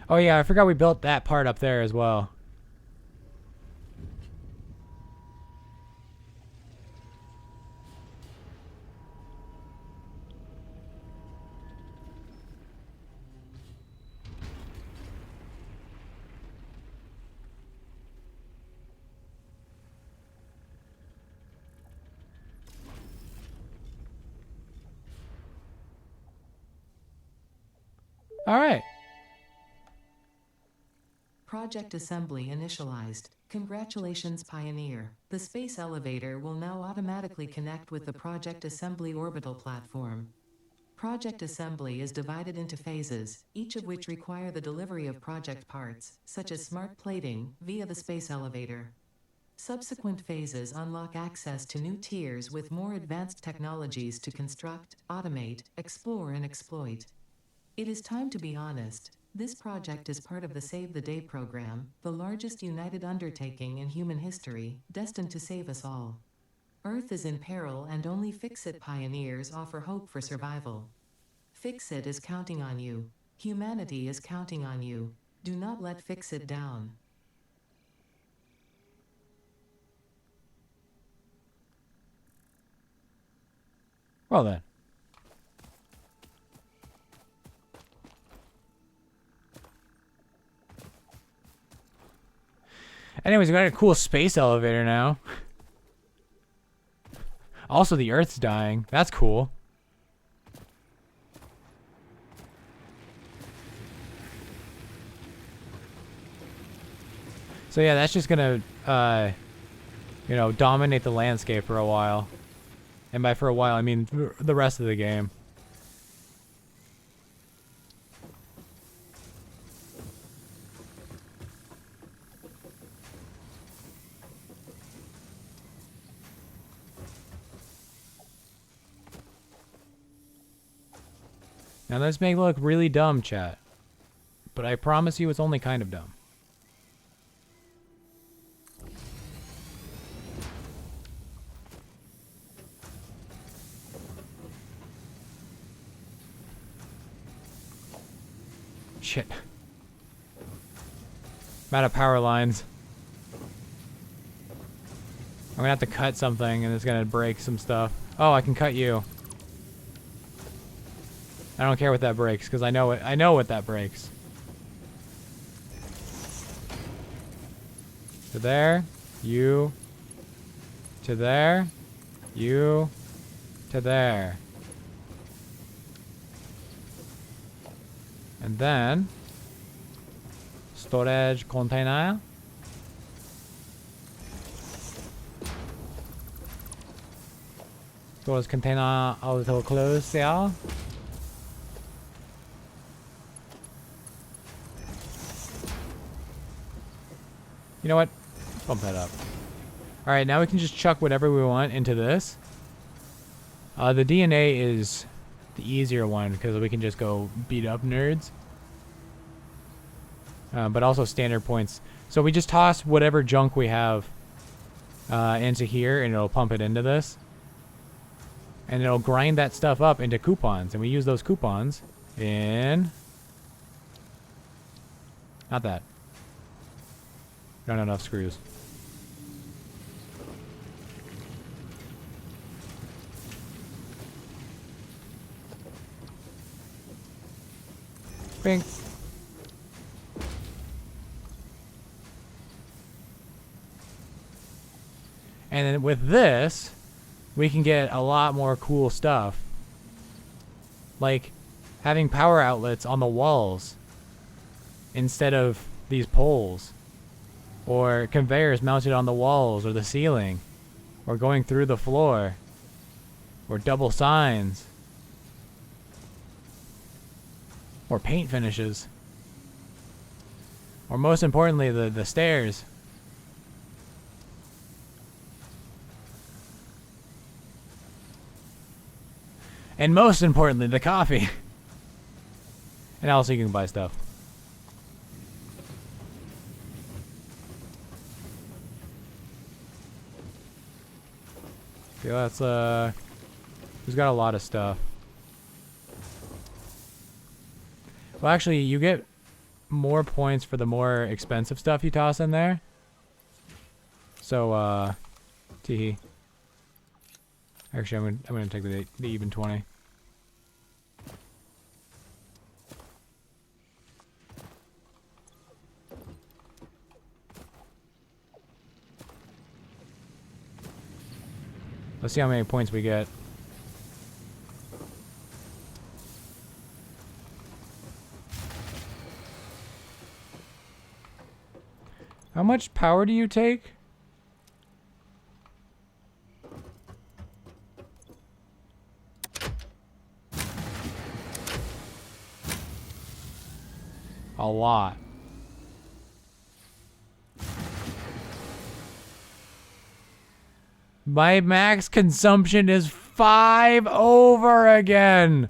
Oh yeah, I forgot we built that part up there as well. All right. Project assembly initialized. Congratulations, Pioneer. The space elevator will now automatically connect with the Project Assembly orbital platform. Project assembly is divided into phases, each of which require the delivery of project parts, such as smart plating, via the space elevator. Subsequent phases unlock access to new tiers with more advanced technologies to construct, automate, explore and exploit. It is time to be honest. This project is part of the Save the Day program, the largest united undertaking in human history, destined to save us all. Earth is in peril and only Fix-It pioneers offer hope for survival. Fix-It is counting on you. Humanity is counting on you. Do not let Fix-It down. Well then. Anyways, we got a cool space elevator now. Also, the Earth's dying. That's cool. So yeah, that's just gonna, you know, dominate the landscape for a while. And by for a while, I mean the rest of the game. Now this may look really dumb, chat. But I promise you it's only kind of dumb. Shit. I'm out of power lines. I'm gonna have to cut something and it's gonna break some stuff. Oh, I can cut you. I don't care what that breaks, because I know it. I know what that breaks. To there, you. To there, you. To there. And then storage container. Storage container a little close here. You know what? Bump that up. Alright, now we can just chuck whatever we want into this. The DNA is the easier one because we can just go beat up nerds. But also standard points. So we just toss whatever junk we have into here and it'll pump it into this. And it'll grind that stuff up into coupons. And we use those coupons in... Not that. Not enough screws. Bing. And then with this, we can get a lot more cool stuff. Like having power outlets on the walls instead of these poles. Or conveyors mounted on the walls or the ceiling. Or going through the floor. Or double signs. Or paint finishes. Or most importantly, the stairs. And most importantly, the coffee. And also you can buy stuff. Okay, let's who's got a lot of stuff? Well, actually, you get more points for the more expensive stuff you toss in there. So, teehee. Actually, I'm gonna take the even 20. Let's see how many points we get. How much power do you take? A lot. My max consumption is 5 over again.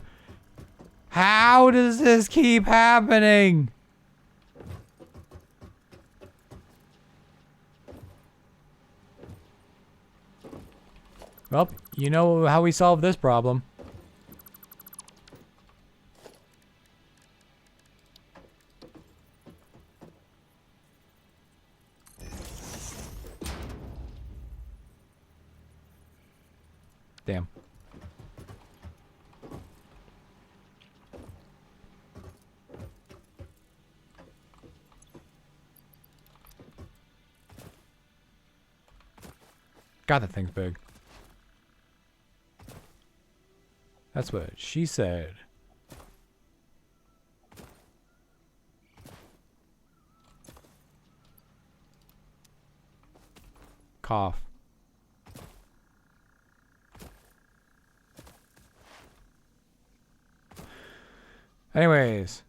How does this keep happening? Well, you know how we solve this problem. Damn. God, that thing's big. That's what she said. Cough. Anyways,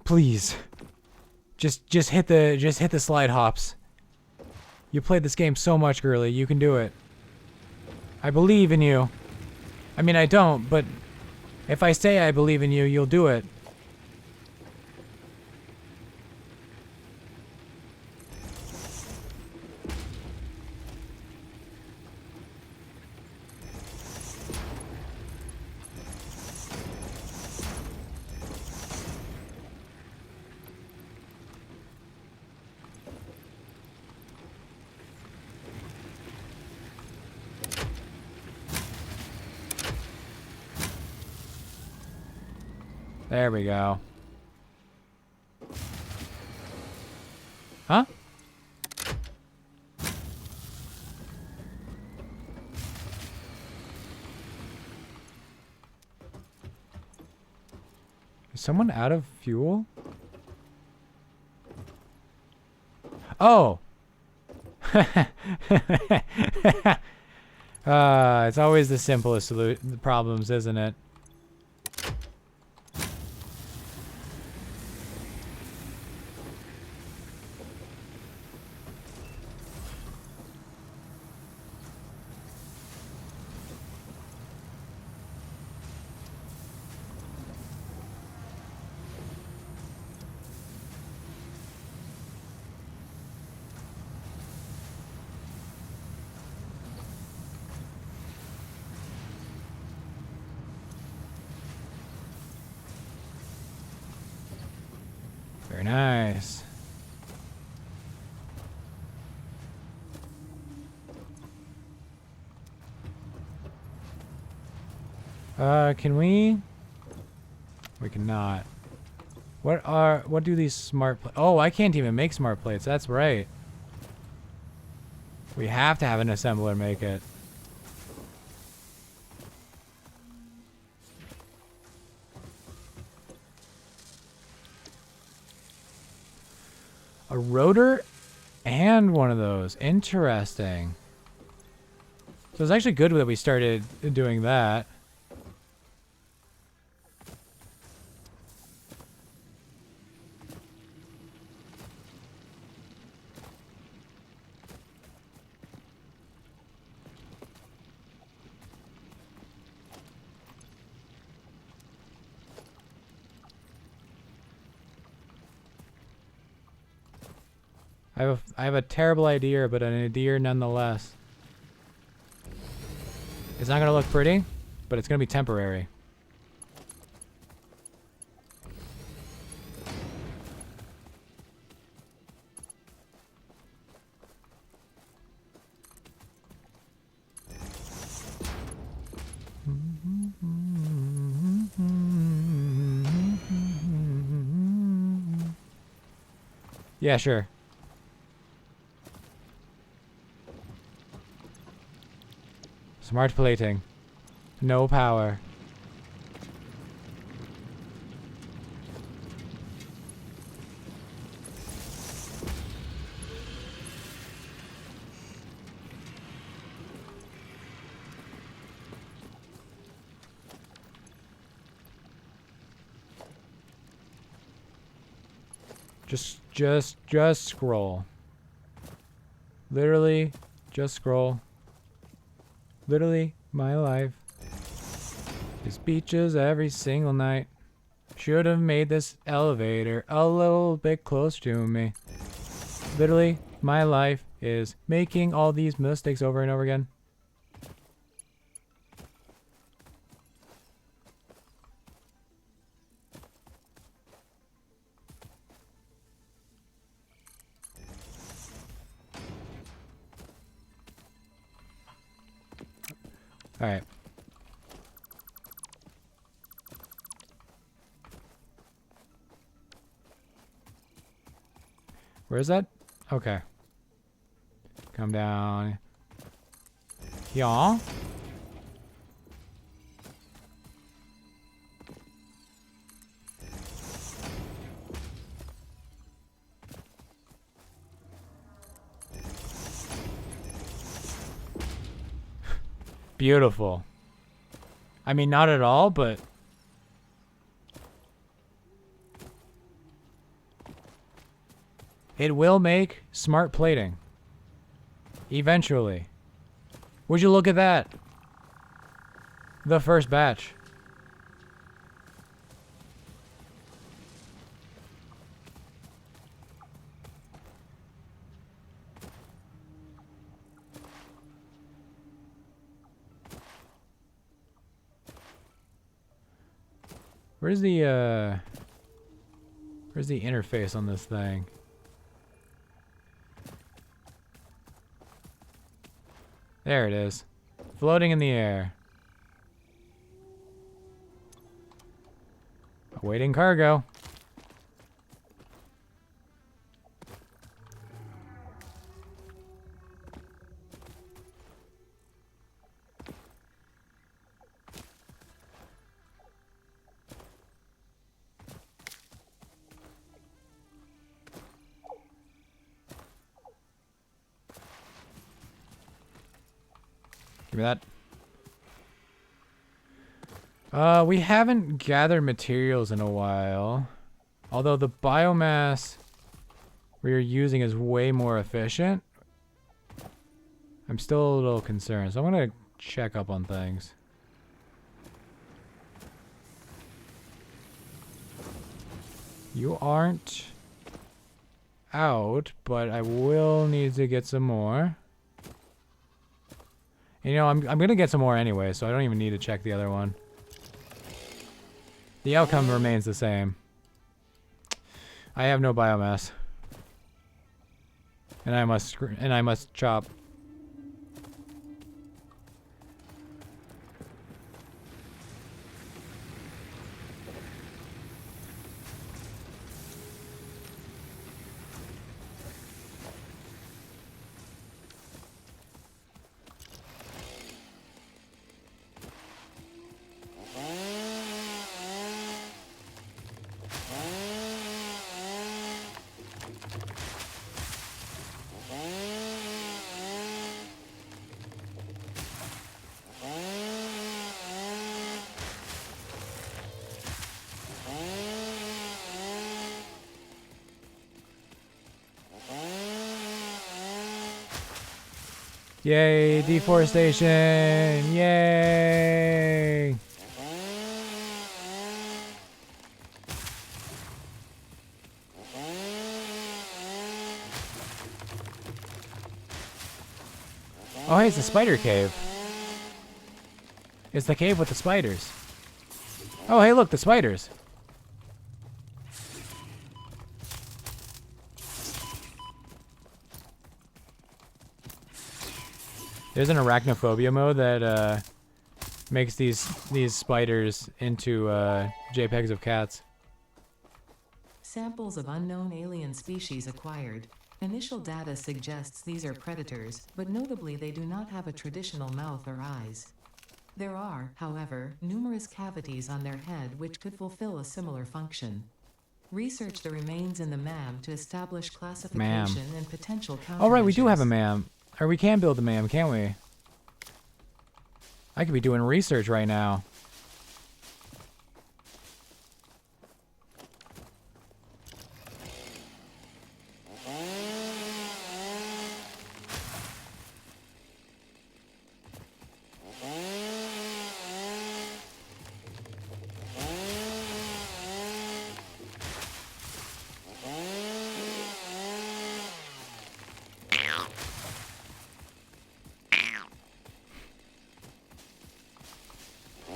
please, just hit the slide hops. You played this game so much, girly. You can do it. I believe in you. I mean, I don't, but if I say I believe in you, you'll do it. There we go. Huh? Is someone out of fuel? Oh! It's always the simplest problems, isn't it? Very nice. Can we? We cannot. What do these smart oh, I can't even make smart plates. That's right. We have to have an assembler make it. A rotor and one of those. Interesting. So it's actually good that we started doing that. I have a terrible idea, but an idea nonetheless. It's not gonna look pretty, but it's gonna be temporary. Yeah, sure. Smart plating. No power. Just scroll. Literally, just scroll. Literally, my life is beaches every single night. Should have made this elevator a little bit closer to me. Literally, my life is making all these mistakes over and over again. All right. Where is that? Okay. Come down. Yeah. Beautiful. I mean, not at all, but it will make smart plating. Eventually. Would you look at that? The first batch. Where's the interface on this thing? There it is. Floating in the air. Awaiting cargo. Give me that. We haven't gathered materials in a while. Although the biomass we are using is way more efficient. I'm still a little concerned, so I'm gonna check up on things. You aren't out, but I will need to get some more. You know, I'm gonna get some more anyway, so I don't even need to check the other one. The outcome remains the same. I have no biomass. And I must chop. Yay, deforestation! Yay! Oh, hey, it's the spider cave. It's the cave with the spiders. Oh, hey, look, the spiders. There's an arachnophobia mode that makes these spiders into JPEGs of cats. Samples of unknown alien species acquired. Initial data suggests these are predators, but notably they do not have a traditional mouth or eyes. There are, however, numerous cavities on their head which could fulfill a similar function. Research the remains in the MAM to establish classification and potential countermeasures. Oh, right, we do have a MAM. Or we can build a MAM, can't we? I could be doing research right now.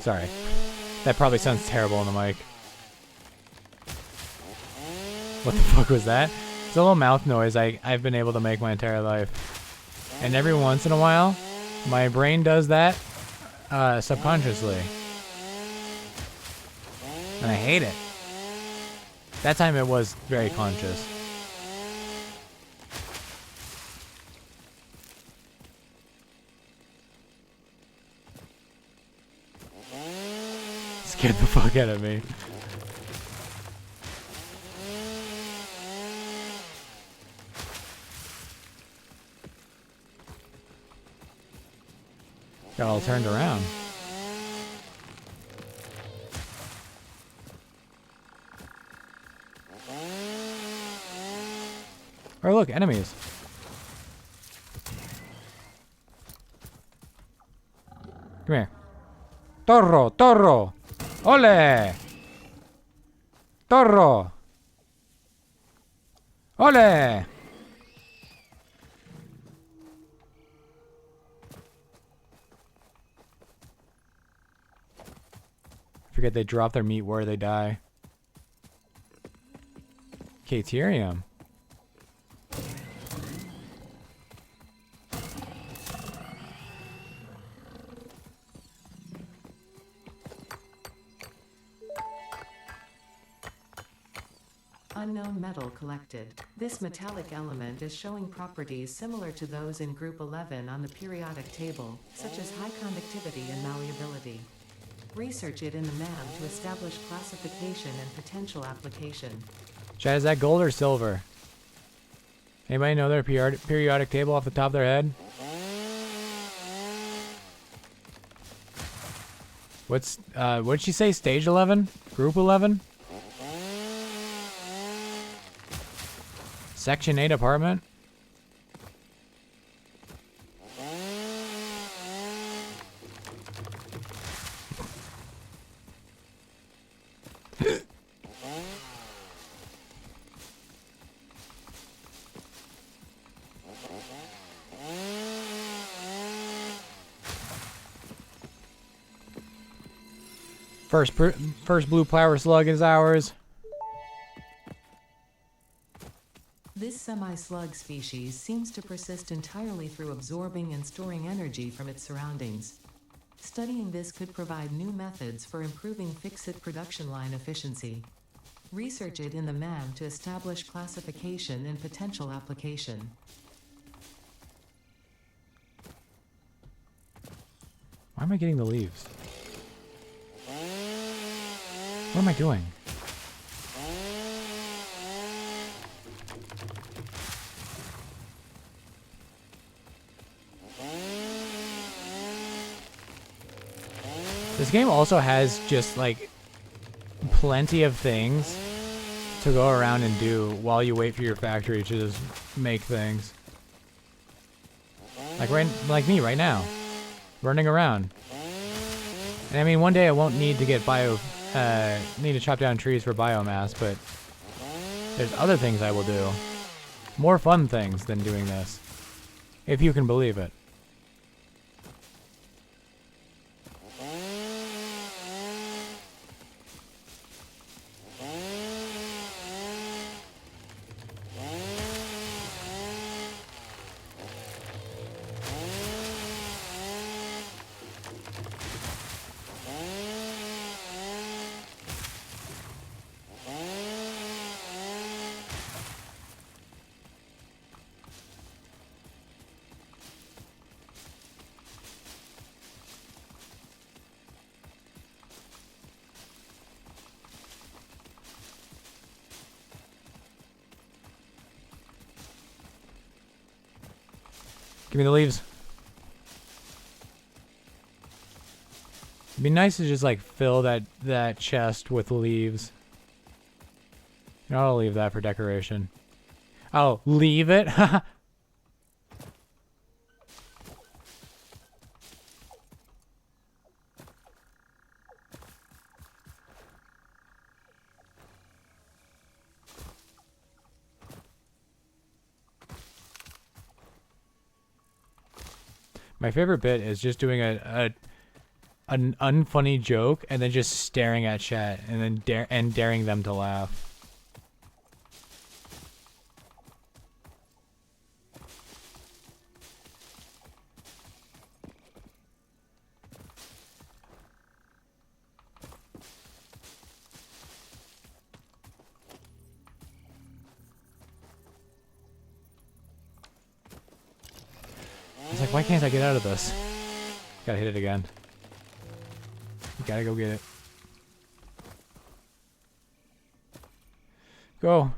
Sorry. That probably sounds terrible on the mic. What the fuck was that? It's a little mouth noise I've been able to make my entire life. And every once in a while, my brain does that subconsciously. And I hate it. That time it was very conscious. Scared the fuck out of me. Got all turned around. Oh, look, enemies. Come here. Torro, torro. Ole! Torro! Ole! Forget they drop their meat where they die. Caterium. Unknown metal collected. This metallic element is showing properties similar to those in Group 11 on the periodic table, such as high conductivity and malleability. Research it in the MAM to establish classification and potential application. Chad, is that gold or silver? Anybody know their periodic table off the top of their head? What'd she say? Stage 11? Group 11? Section 8 apartment? First blue power slug is ours. nearby slug species seems to persist entirely through absorbing and storing energy from its surroundings. Studying this could provide new methods for improving fixit production line efficiency. Research it in the MAM to establish classification and potential application. Why am I getting the leaves? What am I doing? This game also has just like plenty of things to go around and do while you wait for your factory to just make things. Like me right now, running around. And I mean, one day I won't need to get need to chop down trees for biomass, but there's other things I will do. More fun things than doing this, if you can believe it. Give me the leaves. It'd be nice to just like fill that chest with leaves. You know, I'll leave that for decoration. I'll leave it. My favorite bit is just doing an unfunny joke and then just staring at chat and then daring them to laugh. It's like, why can't I get out of this? Gotta hit it again. Gotta go get it. Go.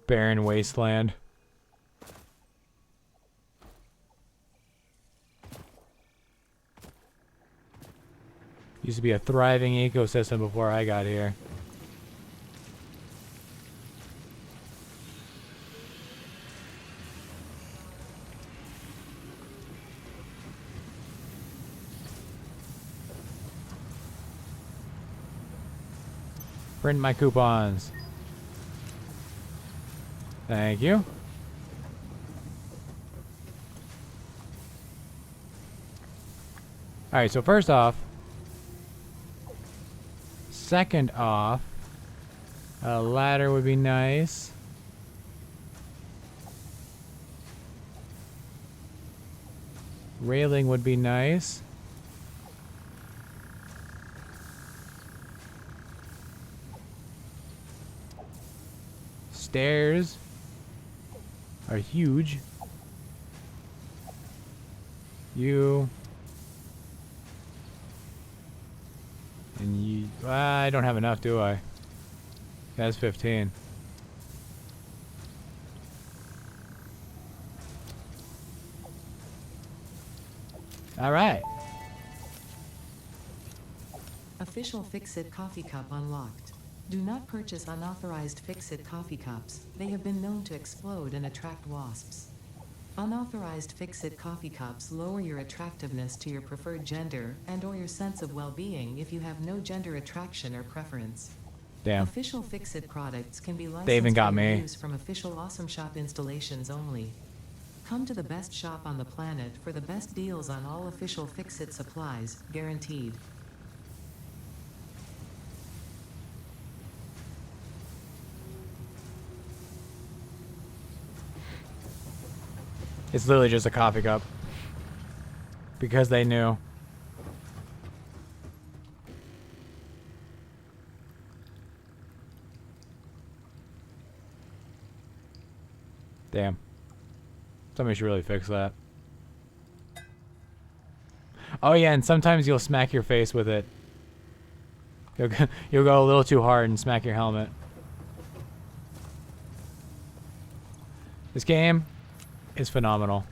Barren wasteland. Used to be a thriving ecosystem before I got here. Print my coupons. Thank you. Alright, so first off, second off, a ladder would be nice. Railing would be nice. Stairs are huge. You and you. I don't have enough, do I? That's 15. All right. Official Fixit coffee cup unlocked. Do not purchase unauthorized Fixit coffee cups. They have been known to explode and attract wasps. Unauthorized Fixit coffee cups lower your attractiveness to your preferred gender and/or your sense of well-being if you have no gender attraction or preference. Damn. Official Fix-It products can be They even licensed got for me. use from official Awesome Shop installations only. Come to the best shop on the planet for the best deals on all official Fix-It supplies, guaranteed. It's literally just a coffee cup. Because they knew. Damn. Somebody should really fix that. Oh yeah, and sometimes you'll smack your face with it. You'll go a little too hard and smack your helmet. This game is phenomenal.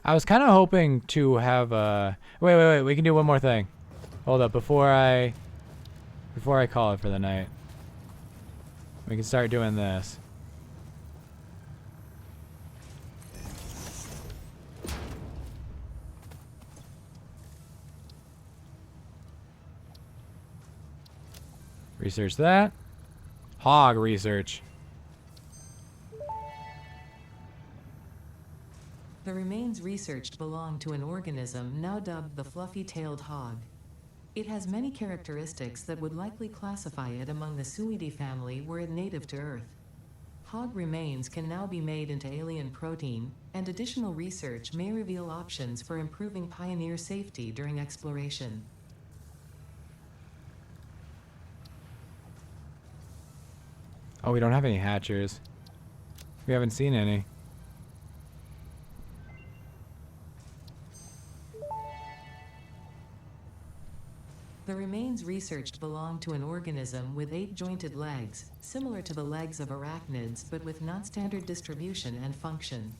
I was kind of hoping to have wait, we can do one more thing. Hold up, before I call it for the night. We can start doing this. Research that. Hog research. The remains researched belong to an organism now dubbed the fluffy-tailed hog. It has many characteristics that would likely classify it among the Suidae family were it native to Earth. Hog remains can now be made into alien protein, and additional research may reveal options for improving pioneer safety during exploration. Oh, we don't have any hatchers. We haven't seen any. The remains researched belong to an organism with 8 jointed legs, similar to the legs of arachnids but with non-standard distribution and function.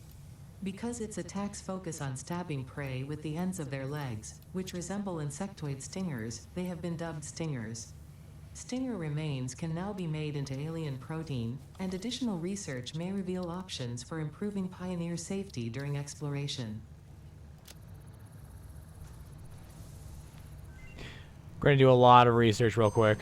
Because its attacks focus on stabbing prey with the ends of their legs, which resemble insectoid stingers, they have been dubbed stingers. Stinger remains can now be made into alien protein, and additional research may reveal options for improving pioneer safety during exploration. We're going to do a lot of research real quick.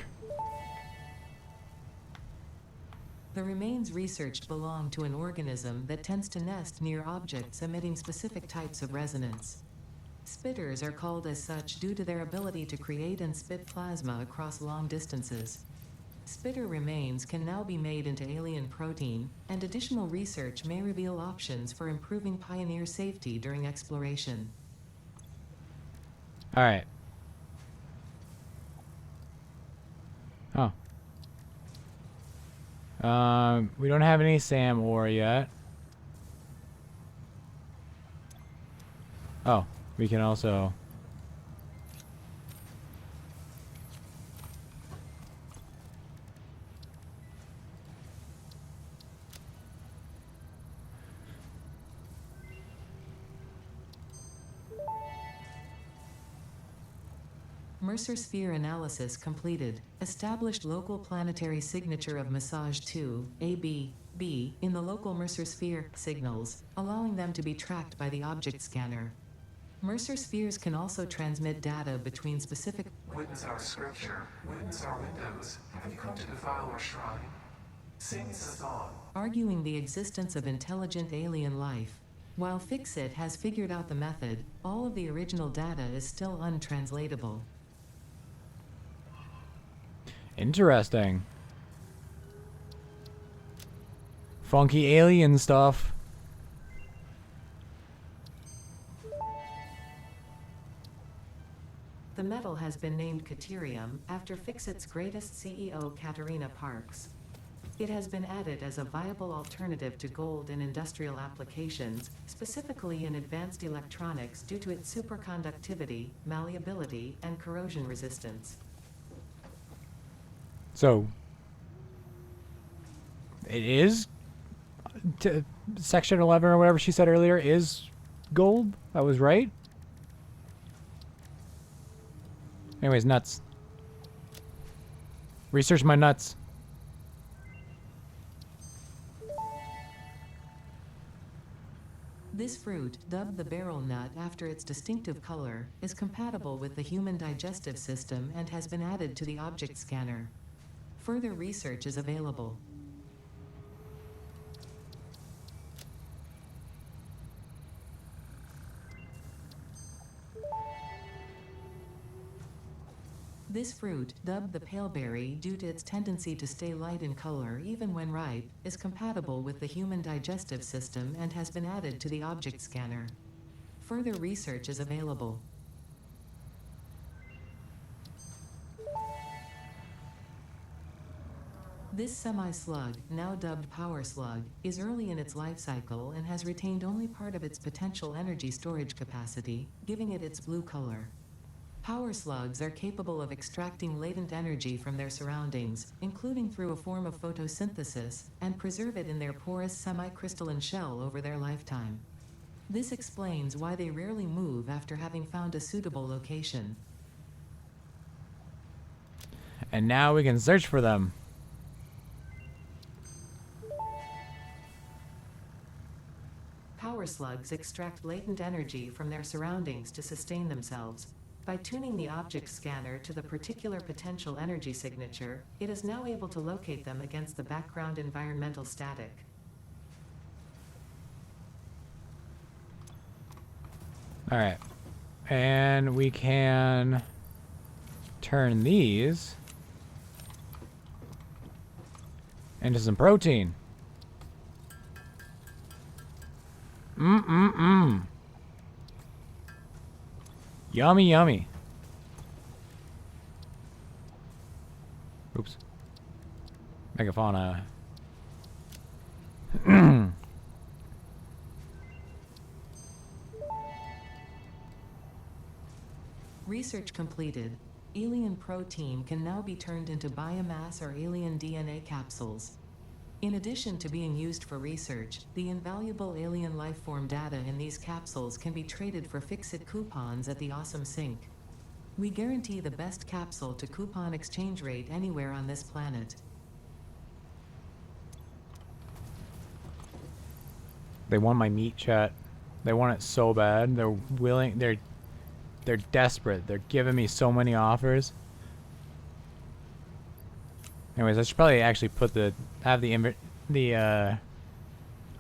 The remains researched belong to an organism that tends to nest near objects emitting specific types of resonance. Spitters are called as such due to their ability to create and spit plasma across long distances. Spitter remains can now be made into alien protein, and additional research may reveal options for improving pioneer safety during exploration. All right. Oh. We don't have any SAM ore yet. Oh, we can also... Mercer sphere analysis completed. Established local planetary signature of massage 2, AB, B, in the local Mercer sphere signals, allowing them to be tracked by the object scanner. Mercer spheres can also transmit data between specific... Witness our scripture, witness our windows. Have you come to defile our shrine? Sing us a song. Arguing the existence of intelligent alien life. While Fix-It has figured out the method, all of the original data is still untranslatable. Interesting. Funky alien stuff. The metal has been named Caterium after Fix-It's greatest CEO, Katerina Parks. It has been added as a viable alternative to gold in industrial applications, specifically in advanced electronics due to its superconductivity, malleability, and corrosion resistance. So, it is... Section 11 or whatever she said earlier is gold? I was right? Anyways, nuts. Research my nuts. This fruit, dubbed the barrel nut after its distinctive color, is compatible with the human digestive system and has been added to the object scanner. Further research is available. This fruit, dubbed the paleberry due to its tendency to stay light in color even when ripe, is compatible with the human digestive system and has been added to the object scanner. Further research is available. This semi-slug, now dubbed power slug, is early in its life cycle and has retained only part of its potential energy storage capacity, giving it its blue color. Power slugs are capable of extracting latent energy from their surroundings, including through a form of photosynthesis, and preserve it in their porous semi-crystalline shell over their lifetime. This explains why they rarely move after having found a suitable location. And now we can search for them. Power slugs extract latent energy from their surroundings to sustain themselves. By tuning the object scanner to the particular potential energy signature, it is now able to locate them against the background environmental static. All right. And we can turn these into some protein. Yummy, yummy. Oops. Megafauna. Research completed. Alien protein can now be turned into biomass or alien DNA capsules. In addition to being used for research, the invaluable alien lifeform data in these capsules can be traded for fixed coupons at the Awesome Sink. We guarantee the best capsule to coupon exchange rate anywhere on this planet. They want my meat, chat. They want it so bad. They're willing. They're desperate. They're giving me so many offers. Anyways, I should probably actually have the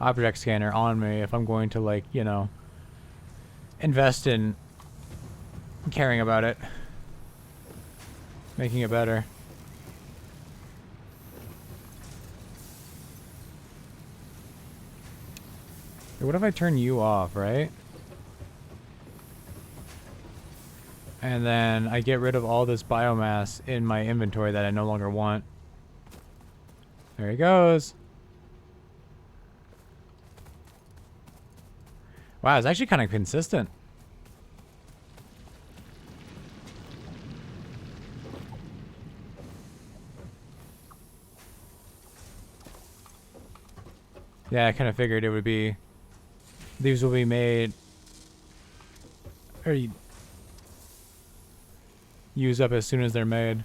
object scanner on me if I'm going to, like, you know, invest in caring about it, making it better. Hey, what if I turn you off, right? And then I get rid of all this biomass in my inventory that I no longer want. There he goes. Wow, it's actually kind of consistent. Yeah, I kind of figured it would be. These will be made. Or use up as soon as they're made.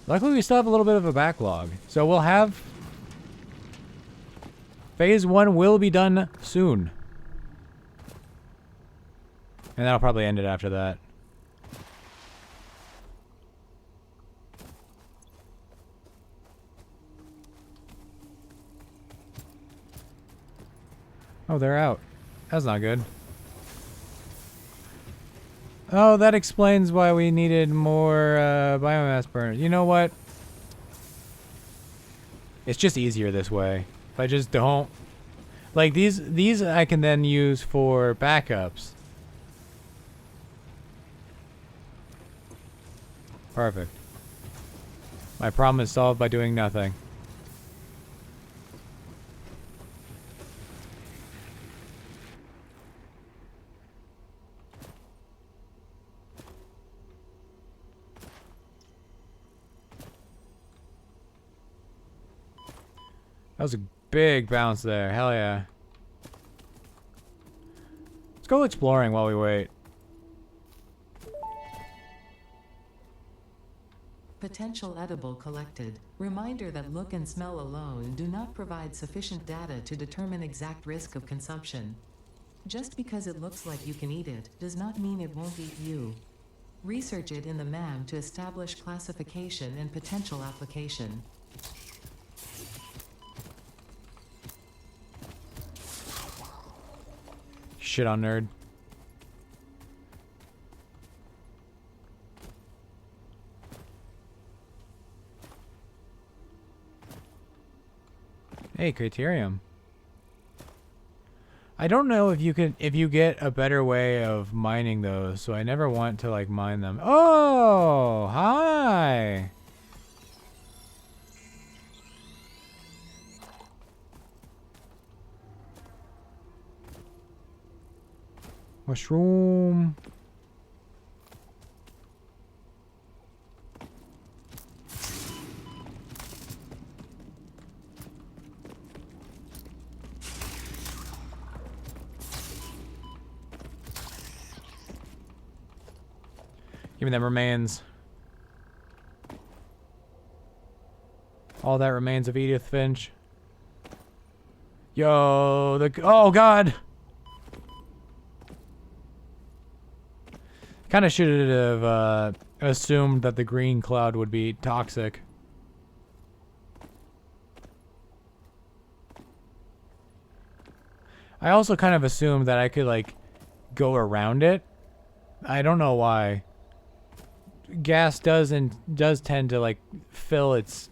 Luckily, we still have a little bit of a backlog. So we'll have... Phase 1 will be done soon. And that'll probably end it after that. Oh, they're out. That's not good. Oh, that explains why we needed more biomass burners. You know what? It's just easier this way. If I just don't... Like, these I can then use for backups. Perfect. My problem is solved by doing nothing. That was a big bounce there. Hell yeah. Let's go exploring while we wait. Potential edible collected. Reminder that look and smell alone do not provide sufficient data to determine exact risk of consumption. Just because it looks like you can eat it, does not mean it won't eat you. Research it in the MAM to establish classification and potential application. Shit on nerd. Hey, Criterium. I don't know if you get a better way of mining those, so I never want to like mine them. Oh, hi. Mushroom. Give me them remains. All that remains of Edith Finch. Yo, oh god. Kind of should have assumed that the green cloud would be toxic. I also kind of assumed that I could like go around it. I don't know why. Gas does tend to like fill its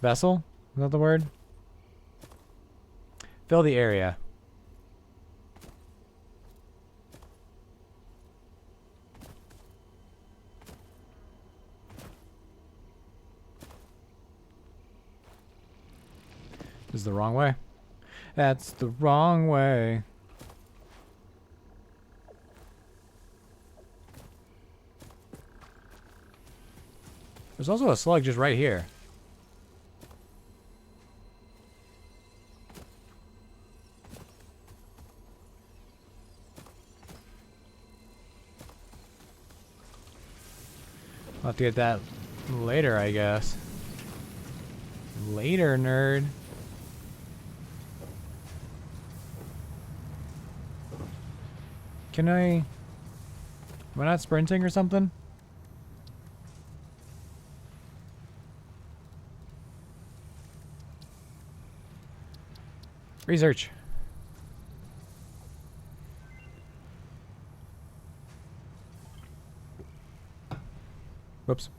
vessel. Is that the word? Fill the area. This is the wrong way. That's the wrong way. There's also a slug just right here. I'll have to get that later, I guess. Later, nerd. Can I... Am I not sprinting or something? Research. Whoops.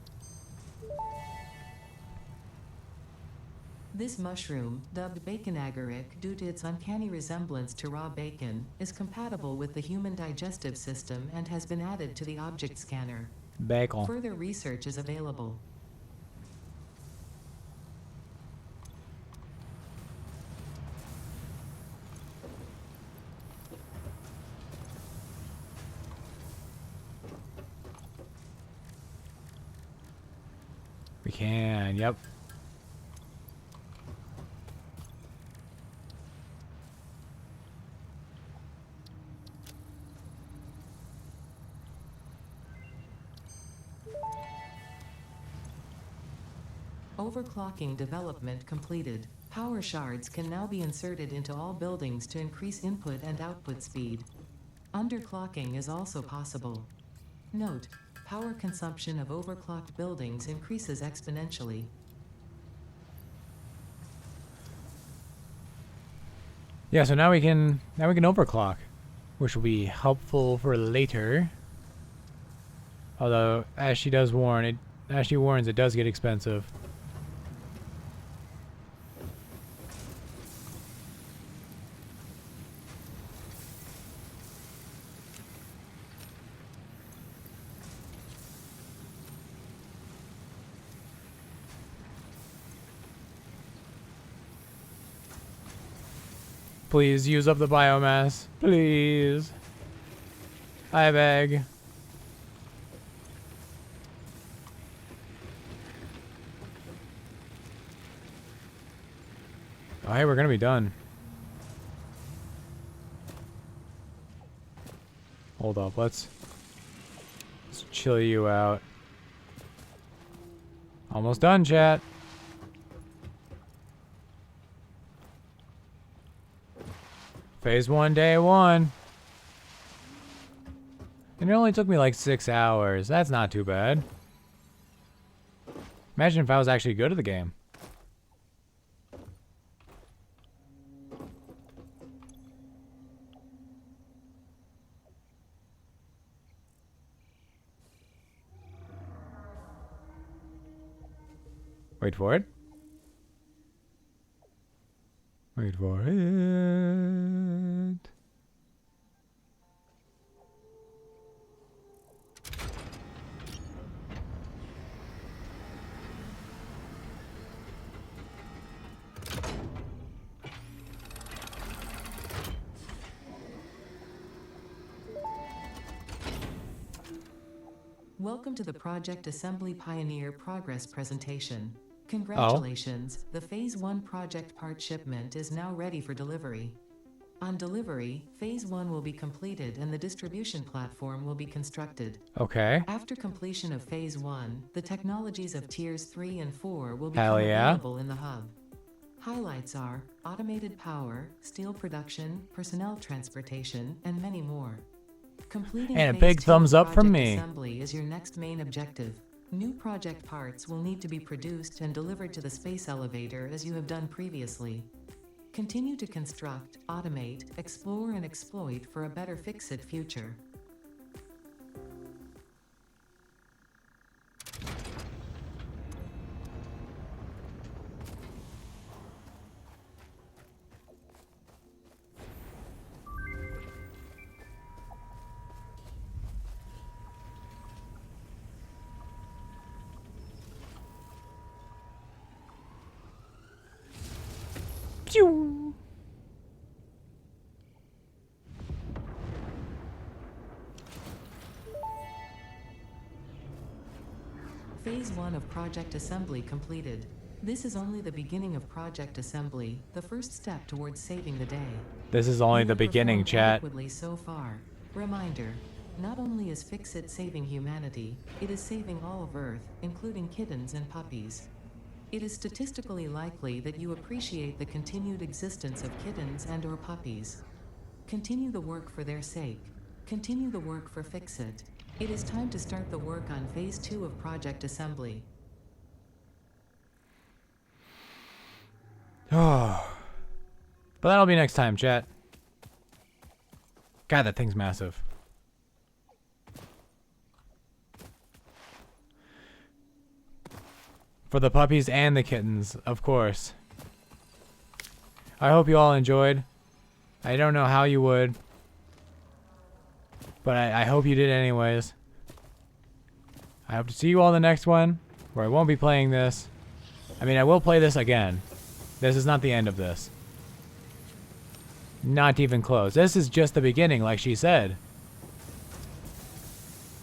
This mushroom, dubbed bacon agaric due to its uncanny resemblance to raw bacon, is compatible with the human digestive system and has been added to the object scanner. Bacon. Further research is available. We can, yep. Overclocking development completed. Power shards can now be inserted into all buildings to increase input and output speed. Underclocking is also possible. Note: power consumption of overclocked buildings increases exponentially. Yeah, so now we can overclock, which will be helpful for later. Although, as she warns, it does get expensive. Please use up the biomass. Please. I beg. Oh, hey, we're gonna be done. Hold up, let's Let's chill you out. Almost done, chat. Phase 1, day 1. And it only took me like 6 hours. That's not too bad. Imagine if I was actually good at the game. Wait for it. Wait for it. Welcome to the Project Assembly Pioneer Progress presentation. Congratulations, the Phase 1 project part shipment is now ready for delivery. On delivery, Phase 1 will be completed and the distribution platform will be constructed. Okay. After completion of Phase 1, the technologies of Tiers 3 and 4 will Hell become yeah. available in the hub. Highlights are automated power, steel production, personnel transportation, and many more. Completing And a Phase big 2 thumbs up from project me. Assembly is your next main objective. New project parts will need to be produced and delivered to the space elevator as you have done previously. Continue to construct, automate, explore and exploit for a better Fix-It future. Pew! Phase 1 of Project Assembly completed. This is only the beginning of Project Assembly, the first step towards saving the day. This is only You the have beginning, performed chat. adequately so far. Reminder, not only is Fix-It saving humanity, it is saving all of Earth, including kittens and puppies. It is statistically likely that you appreciate the continued existence of kittens and/or puppies. Continue the work for their sake. Continue the work for Fix-It. It is time to start the work on Phase 2 of Project Assembly. Oh. But that'll be next time, chat. God, that thing's massive. For the puppies and the kittens, of course. I hope you all enjoyed. I don't know how you would. But I hope you did anyways. I hope to see you all in the next one, where I won't be playing this. I mean, I will play this again. This is not the end of this. Not even close. This is just the beginning, like she said.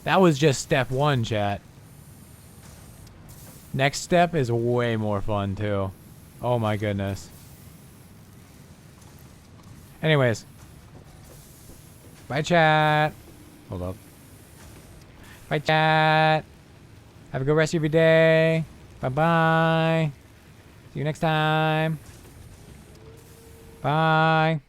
That was just step 1, chat. Next step is way more fun, too. Oh my goodness. Anyways. Bye, chat. Hold up. Bye, chat. Have a good rest of your day. Bye-bye. See you next time. Bye.